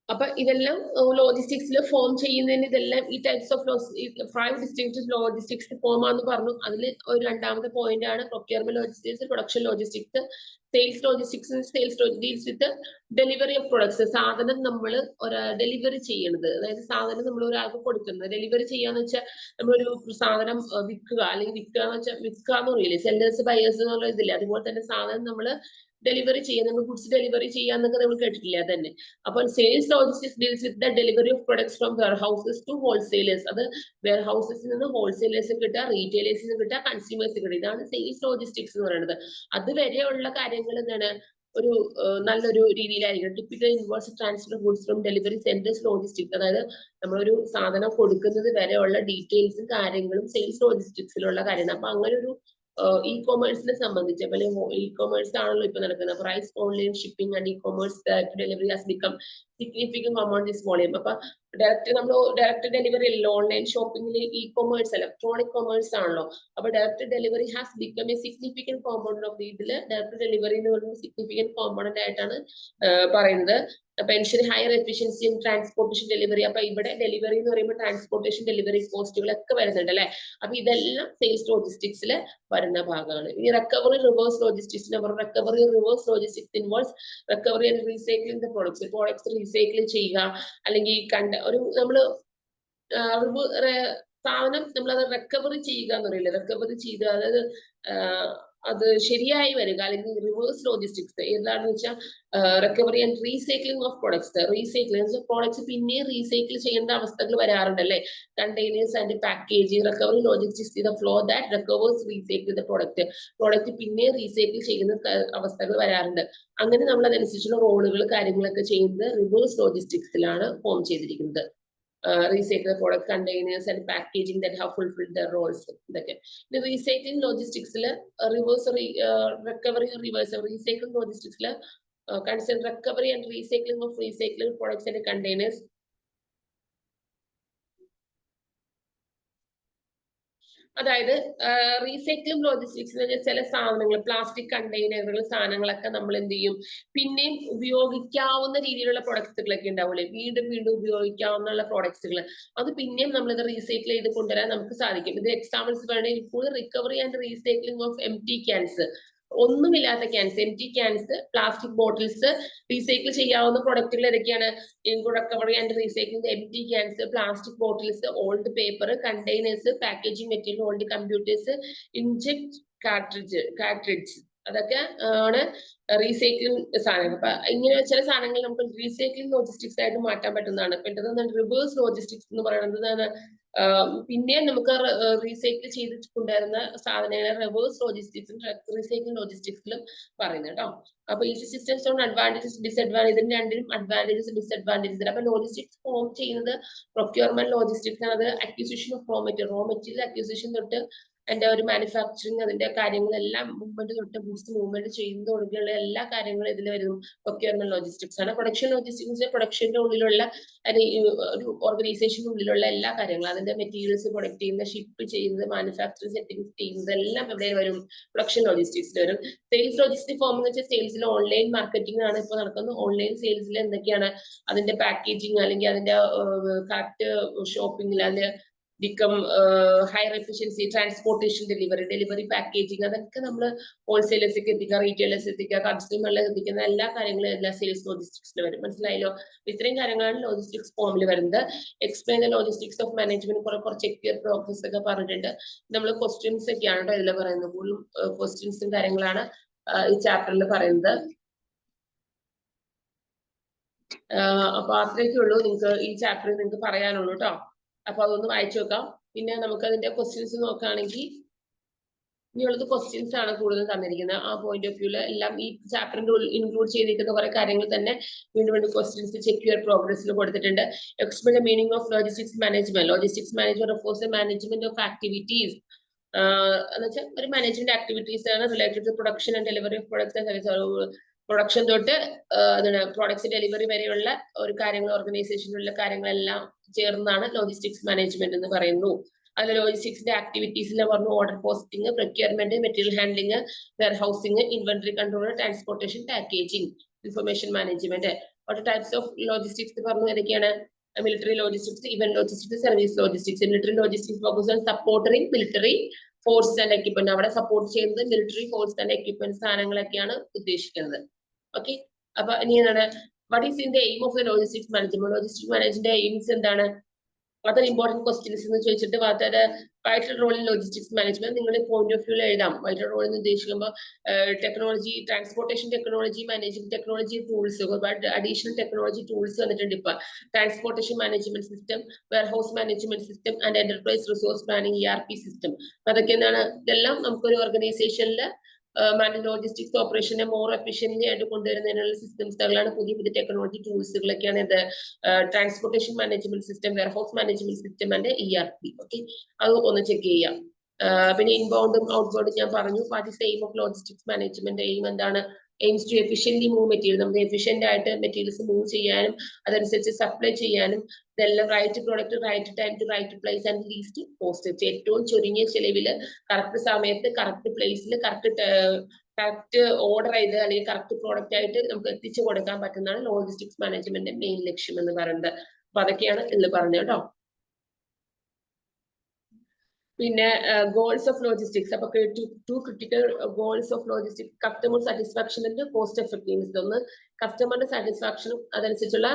അപ്പൊ ഇതെല്ലാം ലോജിസ്റ്റിക്സിൽ ഫോം ചെയ്യുന്നതിന് ഇതെല്ലാം ഈ types of 5 distinct logistics form ആണെന്ന് പറഞ്ഞു. അതിൽ ഒരു രണ്ടാമത്തെ പോയിന്റ് ആണ് procurement logistics, production logistics. Sales logistics, deals with delivery of products. സാധനം നമ്മൾ ഡെലിവറി ചെയ്യണത്, അതായത് സാധനം നമ്മൾ ഒരാൾക്ക് കൊടുക്കുന്നത്. ഡെലിവറി ചെയ്യാന്ന് വെച്ചാൽ നമ്മളൊരു സാധനം വിൽക്കുക, അല്ലെങ്കിൽ വിൽക്കുക എന്ന് വെച്ചാൽ വിൽക്കുക എന്ന് പറയില്ലേ, സെല്ലേഴ്സ് ബയേഴ്സ് എന്നുള്ള ഇതില്ലേ, അതുപോലെ തന്നെ സാധനം നമ്മൾ ഡെലിവറി ചെയ്യാൻ, നമ്മൾ ഗുഡ്സ് ഡെലിവറി ചെയ്യാന്നൊക്കെ നമ്മൾ കേട്ടിട്ടില്ല തന്നെ. അപ്പോൾ sales logistics deals with the delivery of products from warehouses to wholesalers. അത് വെയർഹൗസസിൽ നിന്ന് ഹോൾസെയിലേഴ്സ് കിട്ടുക, റീറ്റെയിലേഴ്സിന് കിട്ടുക, കൺസ്യൂമേഴ്സ് കിട്ടുക. ഇതാണ് സെയിൽസ് ലോജിസ്റ്റിക്സ് എന്ന് പറയുന്നത്. അതുവരെയുള്ള കാര്യങ്ങൾ എന്താണ്, ഒരു നല്ലൊരു രീതിയിലായിരിക്കും. Typical inverse transfer goods from delivery centres logistics, അതായത് നമ്മളൊരു സാധനം കൊടുക്കുന്നത് വരെയുള്ള ഡീറ്റെയിൽസും കാര്യങ്ങളും സെയിൽസ് ലോജിസ്റ്റിക്സിലുള്ള കാര്യമാണ്. അപ്പൊ അങ്ങനെ ഒരു ഇ കൊമേഴ്സിനെ സംബന്ധിച്ച്, ഇ കൊമേഴ്സ് ആണല്ലോ ഇപ്പൊ നടക്കുന്നത്. Price online shipping and e commerce delivery has become significant among this volume. അപ്പൊ ഡയറക്റ്റ് ഡെലിവറി അല്ലല്ലോ, ഓൺലൈൻ ഷോപ്പിംഗിൽ ഇ-കൊമേഴ്സ് ഇലക്ട്രോണിക് കൊമേഴ്സ് ആണല്ലോ. അപ്പൊ direct delivery has become a significant compound of ഇതിൽ ഡയറക്റ്റ് ഡെലിവറി എന്ന് പറയുന്നത് സിഗ്നിഫിക്കന്റ് കോമ്പൗണ്ട് ആയിട്ടാണ് പറയുന്നത്. Pension higher efficiency in transportation delivery. അപ്പൊ ഇവിടെ ഡെലിവറി എന്ന് പറയുമ്പോൾ ട്രാൻസ്പോർട്ടേഷൻ ഡെലിവറി കോസ്റ്റുകളൊക്കെ വരുന്നുണ്ട് അല്ലെ. അപ്പൊ ഇതെല്ലാം സെയിൽസ് ലോജിസ്റ്റിക്സിൽ വരുന്ന ഭാഗമാണ്. ഈ recovery reverse logistics recovery reverse logistics involves recovery and recycling the products recycle ചെയ്യുക, അല്ലെങ്കിൽ നമ്മള് സാധനം നമ്മളത് റിക്കവറി ചെയ്യുക എന്ന് പറയില്ല, റിക്കവറി ചെയ്ത് അതായത് അത് ശരിയായി വരിക, അല്ലെങ്കിൽ റിവേഴ്സ് ലോജിസ്റ്റിക്സ് എന്താണെന്ന് വെച്ചാൽ recovery and recycling of products. Recycling products പിന്നെ റീസൈക്കിൾ ചെയ്യേണ്ട അവസ്ഥകൾ വരാറുണ്ട് അല്ലെ. Containers and packaging. Recovery logistics the flow that recovers recycle the product പിന്നെ റീസൈക്കിൾ ചെയ്യുന്ന അവസ്ഥകൾ വരാറുണ്ട്. അങ്ങനെ നമ്മൾ അതനുസരിച്ചുള്ള റോളുകൾ കാര്യങ്ങളൊക്കെ ചെയ്യുന്നത് റിവേഴ്സ് ലോജിസ്റ്റിക്സിലാണ് ഫോം ചെയ്തിരിക്കുന്നത്. Recycle product containers and packaging that have fulfilled their roles. The recycling logistics reverse recovery reverse recycling logistics concern recovery and recycling of recycled products and containers. അതായത് റീസൈക്ലിംഗ് ലോജിസ്റ്റിക്സ് ചില സാധനങ്ങൾ plastic കണ്ടെയ്നറുകൾ സാധനങ്ങളൊക്കെ നമ്മൾ എന്ത് ചെയ്യും, പിന്നെയും ഉപയോഗിക്കാവുന്ന രീതിയിലുള്ള പ്രൊഡക്ട്സുകളൊക്കെ ഉണ്ടാവില്ലേ, വീണ്ടും വീണ്ടും ഉപയോഗിക്കാവുന്ന പ്രോഡക്ട്സുകൾ, അത് പിന്നെയും നമ്മളിത് റീസൈക്കിൾ ചെയ്ത് കൊണ്ടുവരാൻ നമുക്ക് സാധിക്കും. ഇത് എക്സാമ്പിൾസ് വേണമെങ്കിൽ ഇപ്പോൾ recovery and recycling of empty cans, ഒന്നുമില്ലാത്ത cans, empty cans, plastic bottles recycle ചെയ്യാവുന്ന പ്രൊഡക്റ്റുകൾ ഏതൊക്കെയാണ്? Recovery and recycling empty cans, plastic bottles, old paper, containers, packaging material, old computers, inject cartridge, അതൊക്കെ ആണ് റീസൈക്ലിംഗ് സാധനങ്ങൾ. അപ്പൊ ഇങ്ങനെ ചില സാധനങ്ങൾ നമുക്ക് റീസൈക്ലിംഗ് ലോജിസ്റ്റിക്സ് ആയിട്ട് മാറ്റാൻ പറ്റുന്നതാണ്. പിന്നെ റിവേഴ്സ് ലോജിസ്റ്റിക്സ് എന്ന് പറയുന്നത് പിന്നെ നമുക്ക് റീസൈക്കിൾ ചെയ്തിട്ടുണ്ടായിരുന്ന സാധനങ്ങളെ റിവേഴ്സ് ലോജിസ്റ്റിക്സും റീസൈക്ലിംഗ് ലോജിസ്റ്റിക്സിലും പറയുന്നത് കേട്ടോ. അപ്പൊ ഈ സിസ്റ്റംസ് ഓൺ അഡ്വാൻറ്റേജസ് ഡിസ്അഡ്വാൻറ്റേജ്, ഇതിന് രണ്ടിനും അഡ്വാൻറ്റേജസ് ഡിസ്അഡ്വാൻറ്റേജസ്. അപ്പൊ ലോജിസ്റ്റിക്സ് ഫോം ചെയ്യുന്നത് പ്രൊക്യൂർമെന്റ് ലോജിസ്റ്റിക്സ് ആണ്. അത് acquisition of raw material acquisition തൊട്ട് അതിന്റെ ഒരു മാനുഫാക്ചറിങ്, അതിന്റെ കാര്യങ്ങളെല്ലാം മൂവ്മെന്റ് തൊട്ട് ബൂസ്റ്റ് മൂവ്മെന്റ് ചെയ്യുന്നതോടുള്ള എല്ലാ കാര്യങ്ങളും ഇതിൽ വരുന്നു പ്രൊക്യൂർമെന്റ് ലോജിസ്റ്റിക്സ് ആണ്. പ്രൊഡക്ഷൻ ലോജിസ്റ്റിക്സ് പ്രൊഡക്ഷന്റെ ഉള്ളിലുള്ള ഒരു ഓർഗനൈസേഷന്റെ ഉള്ളിലുള്ള എല്ലാ കാര്യങ്ങളും, അതിന്റെ മെറ്റീരിയൽസ് പ്രൊഡക്ട് ചെയ്യുന്ന, ഷിപ്പ് ചെയ്യുന്നത്, മാനുഫാക്ചറിങ് സെറ്റിംഗ്സ് ചെയ്യുന്നത് എല്ലാം എവിടെ വരും? പ്രൊഡക്ഷൻ ലോജിസ്റ്റിക്സിൽ വരും. സെയിൽസ് ലോജിസ്റ്റിക് ഫോം എന്ന് വെച്ചാൽ സെയിൽസിൽ ഓൺലൈൻ മാർക്കറ്റിംഗ് ആണ് ഇപ്പോൾ നടക്കുന്നത്. ഓൺലൈൻ സെയിൽസിൽ എന്തൊക്കെയാണ് അതിന്റെ പാക്കേജിങ്, അല്ലെങ്കിൽ അതിന്റെ കറക്റ്റ് ഷോപ്പിംഗിൽ അതിന്റെ become higher efficiency, transportation delivery packaging, അതൊക്കെ നമ്മൾ ഹോൾസെയിലേഴ്സിലേക്ക് എത്തിക്കുക, റീറ്റെയിലേഴ്സ് എത്തിക്കുക, കൺസ്യൂമറിലേക്ക് എത്തിക്കുന്ന എല്ലാ കാര്യങ്ങളും എല്ലാ സെയിൽസ് ലോജിസ്റ്റിക്സിൽ വരും. മനസ്സിലായല്ലോ? ഇത്രയും കാര്യങ്ങളാണ് ലോജിസ്റ്റിക്സ് ഫോമിൽ വരുന്നത്. Explain the logistics of management, കുറച്ച് പ്രോസസ് ഒക്കെ പറഞ്ഞിട്ടുണ്ട്. നമ്മൾ ക്വസ്റ്റ്യൻസ് ഒക്കെയാണ് കേട്ടോ ഇതിൽ പറയുന്നത്. കൂടുതലും ക്വസ്റ്റ്യൻസും കാര്യങ്ങളാണ് ഈ ചാപ്റ്ററിൽ പറയുന്നത്. അപ്പൊ അത്രയൊക്കെ ഉള്ളൂ നിങ്ങൾക്ക് ഈ ചാപ്റ്ററിൽ നിങ്ങൾക്ക് പറയാനുള്ളൂ കേട്ടോ. അപ്പൊ അതൊന്ന് വായിച്ചു നോക്കാം. പിന്നെ നമുക്ക് അതിന്റെ ക്വസ്റ്റ്യൻസ് നോക്കുകയാണെങ്കിൽ ഇനിയുള്ളത് ക്വസ്റ്റ്യൻസ് ആണ് കൂടുതൽ തന്നിരിക്കുന്നത്. ആ പോയിന്റ് ഓഫ് വ്യൂല് എല്ലാം ഈ ചാപ്റ്ററിന്റെ ഇൻക്ലൂഡ് ചെയ്തിരിക്കുന്ന കുറെ കാര്യങ്ങൾ തന്നെ വീണ്ടും വീണ്ടും ക്വസ്റ്റ്യൻസ് ചെക്ക് യുവർ പ്രോഗ്രസ്സിൽ കൊടുത്തിട്ടുണ്ട്. Explain the meaning of logistics management. Logistics management refers to management of activities. എന്ന് വെച്ചാൽ ഒരു മാനേജ്മെന്റ് ആക്ടിവിറ്റീസ് ആണ് related to production and delivery of products and services. Production തൊട്ട് പ്രോഡക്ട്സ് ഡെലിവറി വരെയുള്ള ഒരു കാര്യങ്ങൾ, ഓർഗനൈസേഷനിലുള്ള കാര്യങ്ങളെല്ലാം ചേർന്നാണ് ലോജിസ്റ്റിക്സ് മാനേജ്മെന്റ് എന്ന് പറയുന്നു. അതിൽ ലോജിസ്റ്റിക്സിന്റെ ആക്ടിവിറ്റീസിൽ പറഞ്ഞു order posting, procurement, material handling, warehousing, inventory control, transportation, packaging, information management. ഓരോ ടൈപ്സ് ഓഫ് ലോജിസ്റ്റിക്സ് പറഞ്ഞു ഏതൊക്കെയാണ്? Military logistics, event logistics, service logistics. Military logistics focus on supporting military force and equipment. അവിടെ support ചെയ്യുന്നത് military force and equipment സാധനങ്ങളൊക്കെയാണ് ഉദ്ദേശിക്കുന്നത്. Okay, അപ്പൊ ഇനി എന്താണ്? What is in the aim of the logistics management? Logistics മാനേജ്മെന്റിന്റെ AIIMS എന്താണ്? അതൊരു ഇമ്പോർട്ടന്റ് ക്വസ്റ്റ്യൻസ് എന്ന് ചോദിച്ചിട്ട് vital role in logistics management നിങ്ങളുടെ പോയിന്റ് ഓഫ് വ്യൂല് എഴുതാം. വൈറ്റൽ റോൾ എന്ന് ഉദ്ദേശിക്കുമ്പോൾ technology, transportation technology, management technology tools, ഒരുപാട് അഡീഷണൽ ടെക്നോളജി ടൂൾസ് വന്നിട്ടുണ്ട് ഇപ്പൊ. Transportation management system, warehouse management system and enterprise resource planning ERP system. അതൊക്കെ എന്താണ്? ഇതെല്ലാം നമുക്കൊരു ഓർഗനൈസേഷനിൽ ലോജിസ്റ്റിക്സ് ഓപ്പറേഷനെ മോർ എഫിഷ്യന്റ് ആയിട്ട് കൊണ്ടുവരുന്നതിനുള്ള സിസ്റ്റംസുകളാണ് പുതിയ പുതിയ ടെക്നോളജി ടൂൾസുകളൊക്കെയാണ് ഇത്. Transportation management system, warehouse management system and ERP. Okay, അത് ഒന്ന് ചെക്ക് ചെയ്യാം. പിന്നെ ഇൻബൗണ്ടും ഔട്ട്ബൗണ്ടും ഞാൻ പറഞ്ഞു. What is the aim of logistics management? Aim എന്താണ്? aims to efficiently move material. നമുക്ക് efficient ആയിട്ട് മെറ്റീരിയൽസ് മൂവ് ചെയ്യാനും അതനുസരിച്ച് സപ്ലൈ ചെയ്യാനും ഇതെല്ലാം right product right time to right place and least cost. ഏറ്റവും ചുരുങ്ങിയ ചെലവില് കറക്റ്റ് സമയത്ത് കറക്റ്റ് പ്ലേസിൽ കറക്റ്റ് ഓർഡർ ചെയ്ത് അല്ലെങ്കിൽ കറക്റ്റ് പ്രോഡക്റ്റ് ആയിട്ട് നമുക്ക് എത്തിച്ചു കൊടുക്കാൻ പറ്റുന്നതാണ് ലോജിസ്റ്റിക്സ് മാനേജ്മെന്റ് മെയിൻ ലക്ഷ്യം എന്ന് പറയുന്നത്. അപ്പൊ അതൊക്കെയാണ് ഇന്ന് പറഞ്ഞത് കേട്ടോ. പിന്നെ ഗോൾസ് ഓഫ് ലോജിസ്റ്റിക്സ്. അപ്പൊ two critical goals of logistics, customer satisfaction and cost effectiveness. ഒന്ന് കസ്റ്റമറിന്റെ സാറ്റിസ്ഫാക്ഷനും അതനുസരിച്ചുള്ള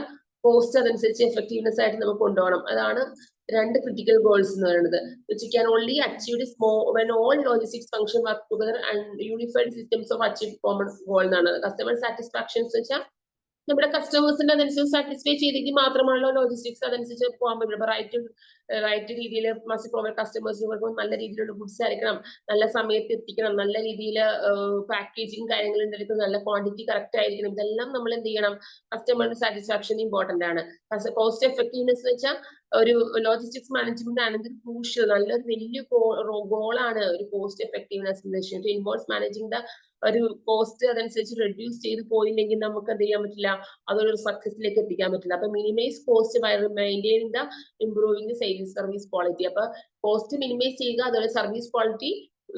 കോസ്റ്റ് അതനുസരിച്ച് എഫക്റ്റീവ്നെസ് ആയിട്ട് നമുക്ക് കൊണ്ടുപോകണം. അതാണ് രണ്ട് ക്രിട്ടിക്കൽ ഗോൾസ് എന്ന് പറയുന്നത്. which can only achieved when all logistics function work together and unified systems of achieve common goal എന്നാണ്. കസ്റ്റമർ സാറ്റിസ്ഫാക്ഷൻ എന്ന് വെച്ചാൽ നമ്മുടെ കസ്റ്റമേഴ്സിന്റെ അതനുസരിച്ച് സാറ്റിസ്ഫൈ ചെയ്തെങ്കിൽ മാത്രമാണല്ലോ ലോജിസ്റ്റിക്സ് അതനുസരിച്ച് പോകാൻ പറ്റുള്ളൂ. റൈറ്റ് രീതിയിൽ മസ്റ്റ് പ്രൊവൈഡ് കസ്റ്റമേഴ്സിന് നല്ല രീതിയിലുള്ള ഗുഡ്സ് ആയിരിക്കണം, നല്ല സമയത്ത് എത്തിക്കണം, നല്ല രീതിയിൽ പാക്കേജിങ് കാര്യങ്ങൾ ഉണ്ടായിരിക്കും, നല്ല ക്വാണ്ടിറ്റി കറക്റ്റ് ആയിരിക്കണം. ഇതെല്ലാം നമ്മൾ എന്ത് ചെയ്യണം? കസ്റ്റമറിന്റെ സാറ്റിസ്ഫാക്ഷൻ ഇമ്പോർട്ടന്റ് ആണ്. കോസ്റ്റ് എഫക്റ്റീവ്നെസ് വെച്ചാൽ ഒരു ലോജിസ്റ്റിക്സ് മാനേജ്മെന്റ് ആണെങ്കിൽ ക്രൂഷ്യൽ നല്ലൊരു വലിയ ഗോളാണ് ഒരു cost effectiveness. Involves managing the ഒരു കോസ്റ്റ് അതനുസരിച്ച് റെഡ്യൂസ് ചെയ്ത് പോയില്ലെങ്കിൽ നമുക്ക് എന്ത് ചെയ്യാൻ പറ്റില്ല, അതൊരു സക്സസിലേക്ക് എത്തിക്കാൻ പറ്റില്ല. അപ്പൊ minimise cost by maintaining the improving the service quality. അപ്പൊ കോസ്റ്റ് മിനിമൈസ് ചെയ്യുക, അതുപോലെ സർവീസ് ക്വാളിറ്റി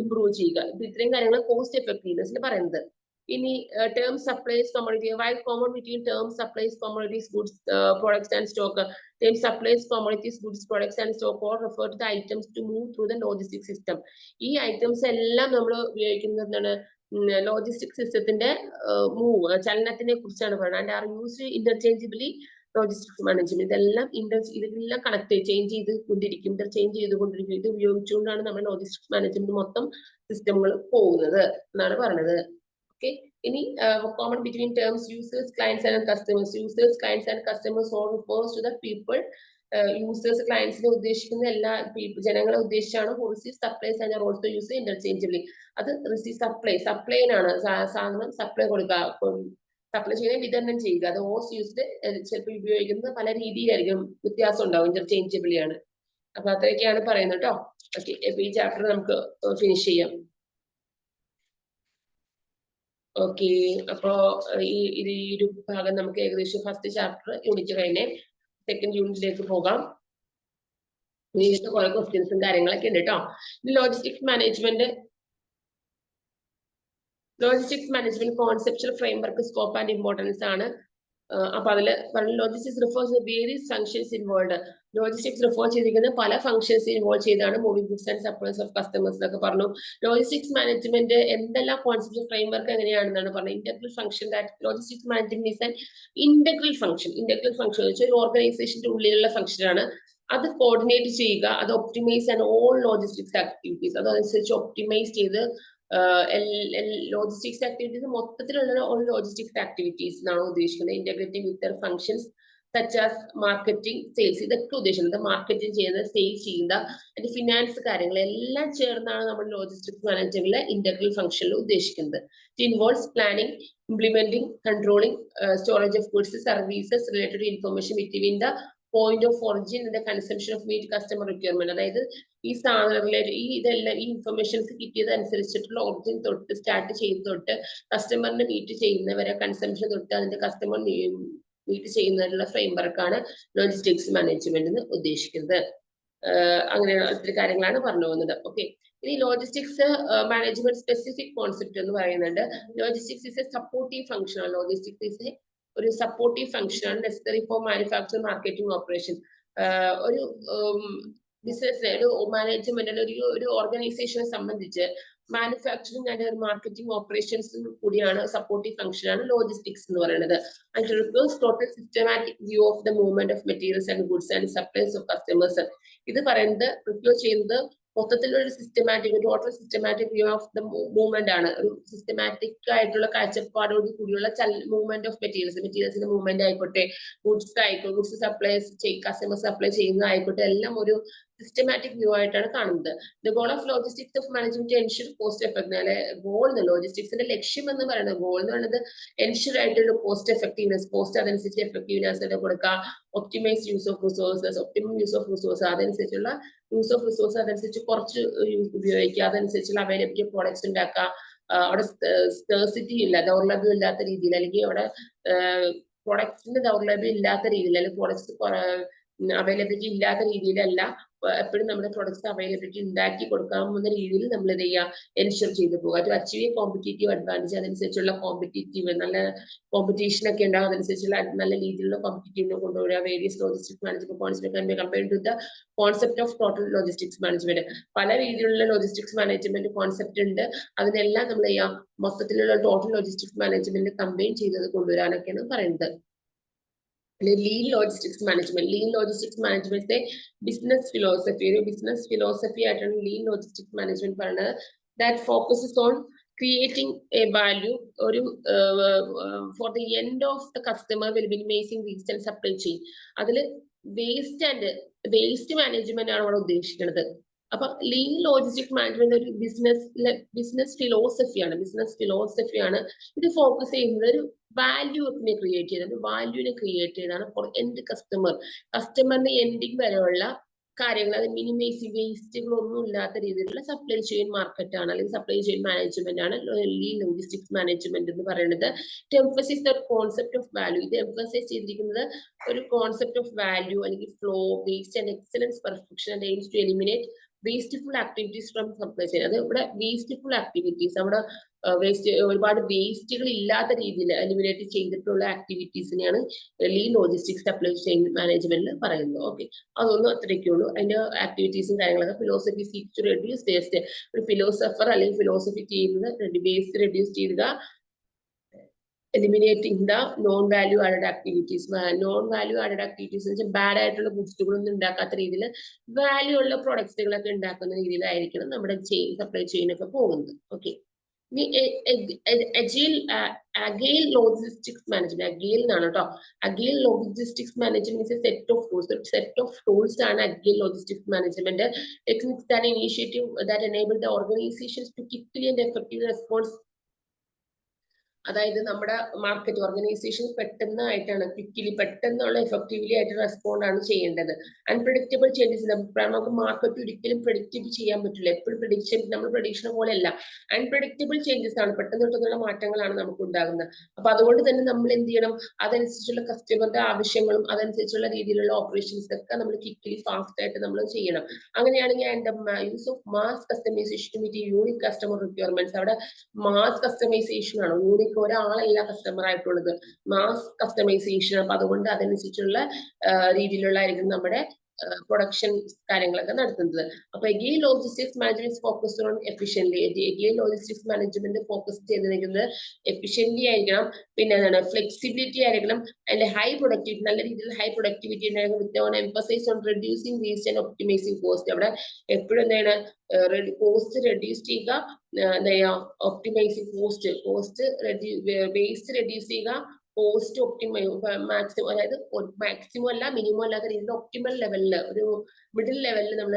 ഇംപ്രൂവ് ചെയ്യുക. ഇത്രയും കാര്യങ്ങൾ കോസ്റ്റ് എഫക്റ്റീവ്നെസ്സിൽ പറയുന്നത്. ഇനി terms supplies commodity, while common between terms supplies commodities goods products and stock, terms supplies commodities goods products and stock or refer to the items to move through the logistics system. ഈ items എല്ലാം നമ്മൾ ഉപയോഗിക്കുന്നത് എന്താണ്? Logistic സിസ്റ്റത്തിന്റെ ചലനത്തിനെ കുറിച്ചാണ് പറയുന്നത്. And are used interchangeably logistics management. ഇതെല്ലാം connect change ചെയ്തുകൊണ്ടിരിക്കും, ഇന്റർചേഞ്ച് ചെയ്തുകൊണ്ടിരിക്കും. ഇത് ഉപയോഗിച്ചുകൊണ്ടാണ് നമ്മൾ ലോജിസ്റ്റിക്സ് മാനേജ്മെന്റ് മൊത്തം സിസ്റ്റങ്ങൾ പോകുന്നത് എന്നാണ് പറയുന്നത്. Okay. Any common between terms users, clients and customers. Users, clients and customers all refers to the people. Users, clients ഉദ്ദേശിക്കുന്ന എല്ലാ ജനങ്ങളെ ഉദ്ദേശിച്ചാണ്. who receive supplies and are also used interchangeably. അത് receive supply ആണ് സാധനം സപ്ലൈ കൊടുക്കുക, supply ചെയ്യുക, വിതരണം ചെയ്യുക. അത് ഓസ് യൂസ്ഡ് ചിലപ്പോൾ ഉപയോഗിക്കുന്നത് പല രീതിയിലായിരിക്കും, വ്യത്യാസം ഉണ്ടാവും, ഇന്റർചേഞ്ചബിളി ആണ്. അപ്പൊ അത്രയൊക്കെയാണ് പറയുന്നത് കേട്ടോ. ഓക്കെ, അപ്പൊ ഈ ചാപ്റ്റർ നമുക്ക് ഫിനിഷ് ചെയ്യാം. ഓക്കെ, അപ്പോ ഈ ഒരു ഭാഗം നമുക്ക് ഏകദേശം ഫസ്റ്റ് ചാപ്റ്റർ യൂണിറ്റ് കഴിഞ്ഞ് സെക്കൻഡ് യൂണിറ്റിലേക്ക് പോകാം. ഇതിന്റെ കുറെ ക്വസ്റ്റ്യൻസും കാര്യങ്ങളൊക്കെ ഉണ്ട് കേട്ടോ. Logistics management conceptual framework, scope and importance ആണ്. അപ്പൊ അതില് logistics refers various functions involve. Logistics refer ചെയ്തിരിക്കുന്നത് പല ഫങ്ഷൻസ് ഇൻവോൾവ് ചെയ്താണ് moving goods and supplies of customers എന്നൊക്കെ പറഞ്ഞു. ലോജിസ്റ്റിക്സ് മാനേജ്മെന്റ് എന്തെല്ലാം കോൺസെപ്റ്റ് ഫ്രെയിംവർക്ക് എങ്ങനെയാണെന്നാണ് പറഞ്ഞത്. Integral function logistics management is an integral function. Integral function എന്ന് വെച്ചാൽ ഒരു ഓർഗനൈസേഷന്റെ ഉള്ളിലുള്ള ഫംഗ്ഷൻ ആണ്. അത് കോർഡിനേറ്റ് ചെയ്യുക, അത് optimise and all logistics activities, അതനുസരിച്ച് ഒപ്റ്റിമൈസ് ചെയ്ത് ലോജിസ്റ്റിക്സ് ആക്ടിവിറ്റീസ് മൊത്തത്തിലുള്ള ലോജിസ്റ്റിക്സ് ആക്ടിവിറ്റീസ് എന്നാണ് ഉദ്ദേശിക്കുന്നത്. Integrating with there functions such as marketing, sales, ഇതൊക്കെ ഉദ്ദേശിക്കുന്നത്. മാർക്കറ്റിംഗ് ചെയ്യുന്നത്, സെയിൽസ് ചെയ്യുന്ന, അതിന്റെ ഫിനാൻസ് കാര്യങ്ങൾ എല്ലാം ചേർന്നാണ് നമ്മൾ ലോജിസ്റ്റിക്സ് മാനേജ്മെന്റിലെ ഇന്റഗ്രൽ ഫംഗ്ഷനിൽ ഉദ്ദേശിക്കുന്നത്. It involves planning, implementing, controlling, storage of goods, services, related information between the point of origin and consumption of meet customer requirement. അതായത് ഈ സാധനങ്ങളിലെ ഇതെല്ലാം ഈ ഇൻഫർമേഷൻസ് കിട്ടിയത് അനുസരിച്ചിട്ടുള്ള ഒറിജിൻ തൊട്ട് സ്റ്റാർട്ട് ചെയ്ത് തൊട്ട് കസ്റ്റമറിനെ മീറ്റ് ചെയ്യുന്നവരെ, കൺസംഷൻ തൊട്ട് അതിന്റെ കസ്റ്റമർ മീറ്റ് ചെയ്യുന്നതിനുള്ള ഫ്രെയിംവർക്കാണ് ലോജിസ്റ്റിക്സ് മാനേജ്മെന്റ് എന്ന് ഉദ്ദേശിക്കുന്നത്. അങ്ങനെയുള്ള ഒത്തിരി കാര്യങ്ങളാണ് പറഞ്ഞു പോകുന്നത്. ഓക്കെ, ഇനി ലോജിസ്റ്റിക്സ് മാനേജ്മെന്റ് സ്പെസിഫിക് കോൺസെപ്റ്റ് എന്ന് പറയുന്നുണ്ട്. Logistics is A supportive function. Logistics is ഒരു സപ്പോർട്ടീവ് ഫംഗ്ഷൻ ആണ്, necessary four manufacture, marketing, operation. ഒരു ബിസിനസ്, ഒരു മാനേജ്മെന്റ്, ഒരു ഓർഗനൈസേഷനെ സംബന്ധിച്ച് മാനുഫാക്ചറിംഗ് ആൻഡ് മാർക്കറ്റിംഗ് ഓപ്പറേഷൻസ് കൂടിയാണ് സപ്പോർട്ടീവ് ഫംഗ്ഷൻ ആണ് ലോജിസ്റ്റിക്സ് എന്ന് പറയുന്നത്. And requires total systematic view of the movement of materials and goods and supplies of customers. ഇത് പറയുന്നത് റിക്വയർ ചെയ്യുന്നത് മൊത്തത്തിലൊരു systematic, total systematic view of the movement ആണ്. ഒരു സിസ്റ്റമാറ്റിക് ആയിട്ടുള്ള കാഴ്ചപ്പാടോട് കൂടിയുള്ള മൂവ്മെന്റ് ഓഫ് മെറ്റീരിയൽസിന്റെ മൂവ്മെന്റ് ആയിക്കോട്ടെ, ഗുഡ്സ് ആയിക്കോട്ടെ, ഗുഡ്സ് സപ്ലൈസ് കസ്റ്റമർ സപ്ലൈ ചെയ്യുന്നതായിക്കോട്ടെ, എല്ലാം ഒരു സിസ്റ്റമാറ്റിക് വ്യൂ ആയിട്ടാണ് കാണുന്നത്. The goal of logistics of management ensure cost effective. അല്ലെ, ഗോൾ ലോജിസ്റ്റിക്സിന്റെ ലക്ഷ്യം എന്ന് പറയുന്നത്, ഗോൾ എന്ന് പറയുന്നത് എൻഷുർ ആയിട്ടുള്ള കോസ്റ്റ് എഫക്റ്റീവ്നെസ്, കോസ്റ്റ് അതനുസരിച്ച് എഫക്റ്റീവ്നെസ് കൊടുക്കുക, optimise use of resources, optimum use of resource, അതനുസരിച്ചുള്ള യൂസ് ഓഫ് റിസോഴ്സ് അതനുസരിച്ച് കുറച്ച് ഉപയോഗിക്കുക, അതനുസരിച്ചുള്ള അവൈലബിലിറ്റി ഓഫ് പ്രോഡക്ട്സ് ഉണ്ടാക്കുക, അവിടെ സ്കേഴ്സിറ്റി ഇല്ല, ദൗർലഭ്യം ഇല്ലാത്ത രീതിയിൽ, അല്ലെങ്കിൽ അവിടെ പ്രൊഡക്ട്സിന്റെ ദൗർലഭ്യം ഇല്ലാത്ത രീതിയിൽ, അല്ലെങ്കിൽ പ്രൊഡക്ട്സ് അവൈലബിലിറ്റി ഇല്ലാത്ത രീതിയിലല്ല എപ്പോഴും നമ്മുടെ പ്രൊഡക്ട്സ് അവൈലബിലിറ്റി ഉണ്ടാക്കി കൊടുക്കാവുന്ന രീതിയിൽ നമ്മൾ എന്ത് ചെയ്യുക, എൻഷുർ ചെയ്തു പോകുക. ടു അച്ചീവ് കോമ്പറ്റീറ്റീവ് അഡ്വാൻറ്റേജ്, അതനുസരിച്ചുള്ള കോമ്പറ്റീറ്റീവ് നല്ല കോമ്പറ്റീഷൻ ഒക്കെ ഉണ്ടാകും, അതനുസരിച്ചുള്ള നല്ല രീതിയിലുള്ള കോമ്പറ്റീറ്റീവിനെ കൊണ്ടുവരിക. Various logistics management concept compared to the concept of total logistics management. പല രീതിയിലുള്ള ലോജിസ്റ്റിക്സ് മാനേജ്മെന്റ് കോൺസെപ്റ്റ് ഉണ്ട്, അതിനെല്ലാം നമ്മൾ ചെയ്യാം മൊത്തത്തിലുള്ള ടോട്ടൽ ലോജിസ്റ്റിക്സ് മാനേജ്മെന്റ് കമ്പൈൻ ചെയ്തത് കൊണ്ടുവരാനൊക്കെയാണ് പറയുന്നത്. Lean logistics management. Lean logistics management business philosophy, ഒരു ബിസിനസ് ഫിലോസഫി ആയിട്ടാണ് ലീൻ ലോജിസ്റ്റിക്സ് മാനേജ്മെന്റ് പറയുന്നത്. That focuses on creating a value or for the end of the customer will minimizing waste and supply chain. അതിൽ waste management ആണ് അവിടെ ഉദ്ദേശിക്കുന്നത്. അപ്പൊ lean logistics management ഒരു business ഫിലോസഫിയാണ്. ഇത് ഫോക്കസ് ചെയ്യുന്നത് ഒരു വാല്യൂനെ ക്രിയേറ്റ് ചെയ്താണ് ഫോർ എൻഡ് കസ്റ്റമറിന്റെ എൻഡിങ് വരെയുള്ള കാര്യങ്ങൾ, അത് മിനിമൈസ് വേസ്റ്റുകളൊന്നും ഇല്ലാത്ത രീതിയിലുള്ള സപ്ലൈ ചെയിൻ മാർക്കറ്റ് ആണ്, അല്ലെങ്കിൽ സപ്ലൈ ചെയിൻ മാനേജ്മെന്റ് ആണ് ലീൻ ലോജിസ്റ്റിക്സ് മാനേജ്മെന്റ് എന്ന് പറയുന്നത്. To emphasise the concept of value, ഇത് എംഫസൈസ് ചെയ്തിരിക്കുന്നത് ഒരു കോൺസെപ്റ്റ് ഓഫ് വാല്യൂ അല്ലെങ്കിൽ flow, waste and excellence, perfection and aims to eliminate wasteful activities from supply chain. അത് ഇവിടെ വേസ്റ്റ്ഫുൾ ആക്ടിവിറ്റീസ്, അവിടെ ഒരുപാട് വേസ്റ്റുകൾ ഇല്ലാത്ത രീതിയിൽ എലിമിനേറ്റ് ചെയ്തിട്ടുള്ള ആക്ടിവിറ്റീസിനെയാണ് ലീൻ ലോജിസ്റ്റിക്സ് സപ്ലൈ ചെയിൻ മാനേജ്മെന്റിൽ പറയുന്നത്. ഓക്കെ, അതൊന്നും അത്രയൊക്കെ ഉള്ളൂ. അതിന്റെ ആക്ടിവിറ്റീസും കാര്യങ്ങളൊക്കെ. Philosophy seeks to reduce waste, ഒരു ഫിലോസഫർ അല്ലെങ്കിൽ ഫിലോസഫി ചെയ്യുന്നത് വേസ്റ്റ് റെഡ്യൂസ് ചെയ്യുക, eliminating the non value added activities. Non value added activities എന്ന് വെച്ചാൽ ബാഡ് ആയിട്ടുള്ള ഗുഡ്സുകളൊന്നും ഉണ്ടാക്കാത്ത രീതിയിൽ വാല്യൂ ഉള്ള പ്രൊഡക്ട്സുകളൊക്കെ ഉണ്ടാക്കുന്ന രീതിയിലായിരിക്കണം നമ്മുടെ സപ്ലൈ ചെയിൻ ഒക്കെ പോകുന്നത്. Okay, agile logistics management, agile എന്നാണ് കേട്ടോ. agile logistics management is a set of tools ആണ് agile logistics management. Techniques and initiative that enable the organizations to quickly and effectively respond. അതായത് നമ്മുടെ മാർക്കറ്റ് ഓർഗനൈസേഷൻ പെട്ടെന്നുള്ള effectively ആയിട്ട് respond ആണ് ചെയ്യേണ്ടത്. Unpredictable changes, നമുക്ക് മാർക്കറ്റ് ഒരിക്കലും പ്രെഡിക്റ്റ് ചെയ്യാൻ പറ്റില്ല. എപ്പോഴും നമ്മൾ പ്രഡിക്ഷൻ പോലെയല്ല, അൺപ്രഡിക്റ്റബിൾ ചേഞ്ചസ് ആണ്, പെട്ടെന്നുള്ള മാറ്റങ്ങളാണ് നമുക്ക് ഉണ്ടാകുന്നത്. അപ്പൊ അതുകൊണ്ട് തന്നെ നമ്മൾ എന്ത് ചെയ്യണം, അതനുസരിച്ചുള്ള കസ്റ്റമറുടെ ആവശ്യങ്ങളും അതനുസരിച്ചുള്ള രീതിയിലുള്ള ഓപ്പറേഷൻസ് ഒക്കെ നമ്മൾ ക്വിക്കലി ഫാസ്റ്റ് ആയിട്ട് നമ്മൾ ചെയ്യണം. അങ്ങനെയാണെങ്കിൽ use of mass customisation to meet unique customer requirements. അവിടെ മാസ് കസ്റ്റമൈസേഷൻ ആണ്, യൂണിക് ഒരാളല്ല കസ്റ്റമർ ആയിട്ടുള്ളത്, മാസ് കസ്റ്റമൈസേഷൻ. അപ്പൊ അതുകൊണ്ട് അതനുസരിച്ചുള്ള രീതിയിലുള്ളതായിരിക്കും നമ്മുടെ പ്രൊഡക്ഷൻ കാര്യങ്ങളൊക്കെ നടത്തുന്നത്. അപ്പൊ again logistics management focus on efficiently. Again logistics management focus ചെയ്തിരിക്കുന്നത് എഫിഷ്യൻലി ആയിരിക്കണം, പിന്നെ എന്താണ് ഫ്ലെക്സിബിലിറ്റി ആയിരിക്കണം, അതിന്റെ ഹൈ പ്രൊഡക്ടിവിറ്റി, നല്ല രീതിയിൽ ഹൈ പ്രൊഡക്ടിവിറ്റി ഉണ്ടായിരിക്കും, with on emphasise on reducing waste and optimising cost. അവിടെ എപ്പോഴും എന്താണ് കോസ്റ്റ് റെഡ്യൂസ് ചെയ്യുക, എന്താ ചെയ്യുക, ഒപ്റ്റിമൈസിങ് വേസ്റ്റ് റെഡ്യൂസ് ചെയ്യുക, കോസ്റ്റ് മാക്സിമം, അതായത് മാക്സിമം അല്ല മിനിമം അല്ലാത്ത രീതിയിൽ ഒപ്റ്റിമൽ ലെവലിൽ, ഒരു മിഡിൽ ലെവലിൽ നമ്മൾ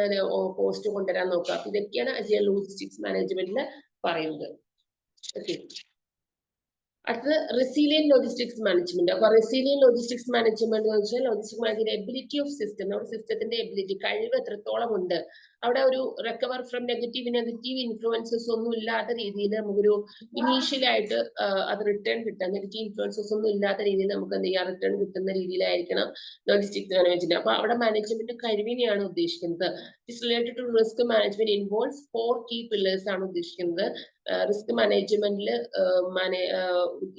കോസ്റ്റ് കൊണ്ടുവരാൻ നോക്കുക. അപ്പൊ ഇതൊക്കെയാണ് അജൈൽ ലോജിസ്റ്റിക്സ് മാനേജ്മെന്റിൽ പറയുന്നത്. ഓക്കെ, അടുത്തത് റെസിലിയന്റ് ലോജിസ്റ്റിക്സ് മാനേജ്മെന്റ്. അപ്പൊ റെസിലിയന്റ് ലോജിസ്റ്റിക്സ് മാനേജ്മെന്റ് എന്ന് വെച്ചാൽ logistic management ability of system, നമ്മുടെ സിസ്റ്റത്തിന്റെ എബിലിറ്റി, കഴിവ് എത്രത്തോളം ഉണ്ട്, അവിടെ ഒരു റിക്കവർ ഫ്രം നെഗറ്റീവ് ഇൻഫ്ലുവൻസസ് ഒന്നും ഇല്ലാത്ത രീതിയിൽ നമുക്കൊരു ഇനീഷ്യലായിട്ട് അത് റിട്ടേൺ കിട്ടാൻ, നെഗറ്റീവ് ഇൻഫ്ലുവൻസസ് ഒന്നും ഇല്ലാത്ത രീതിയിൽ നമുക്ക് എന്ത് ചെയ്യാം, റിട്ടേൺ കിട്ടുന്ന രീതിയിലായിരിക്കണം ലോജിസ്റ്റിക്സ് മാനേജ്മെന്റ്. അപ്പൊ അവിടെ മാനേജ്മെന്റ് കഴിവിനെയാണ് ഉദ്ദേശിക്കുന്നത്. It's related to risk management involves 4 key pillars ആണ് ഉദ്ദേശിക്കുന്നത്. റിസ്ക് മാനേജ്മെന്റിൽ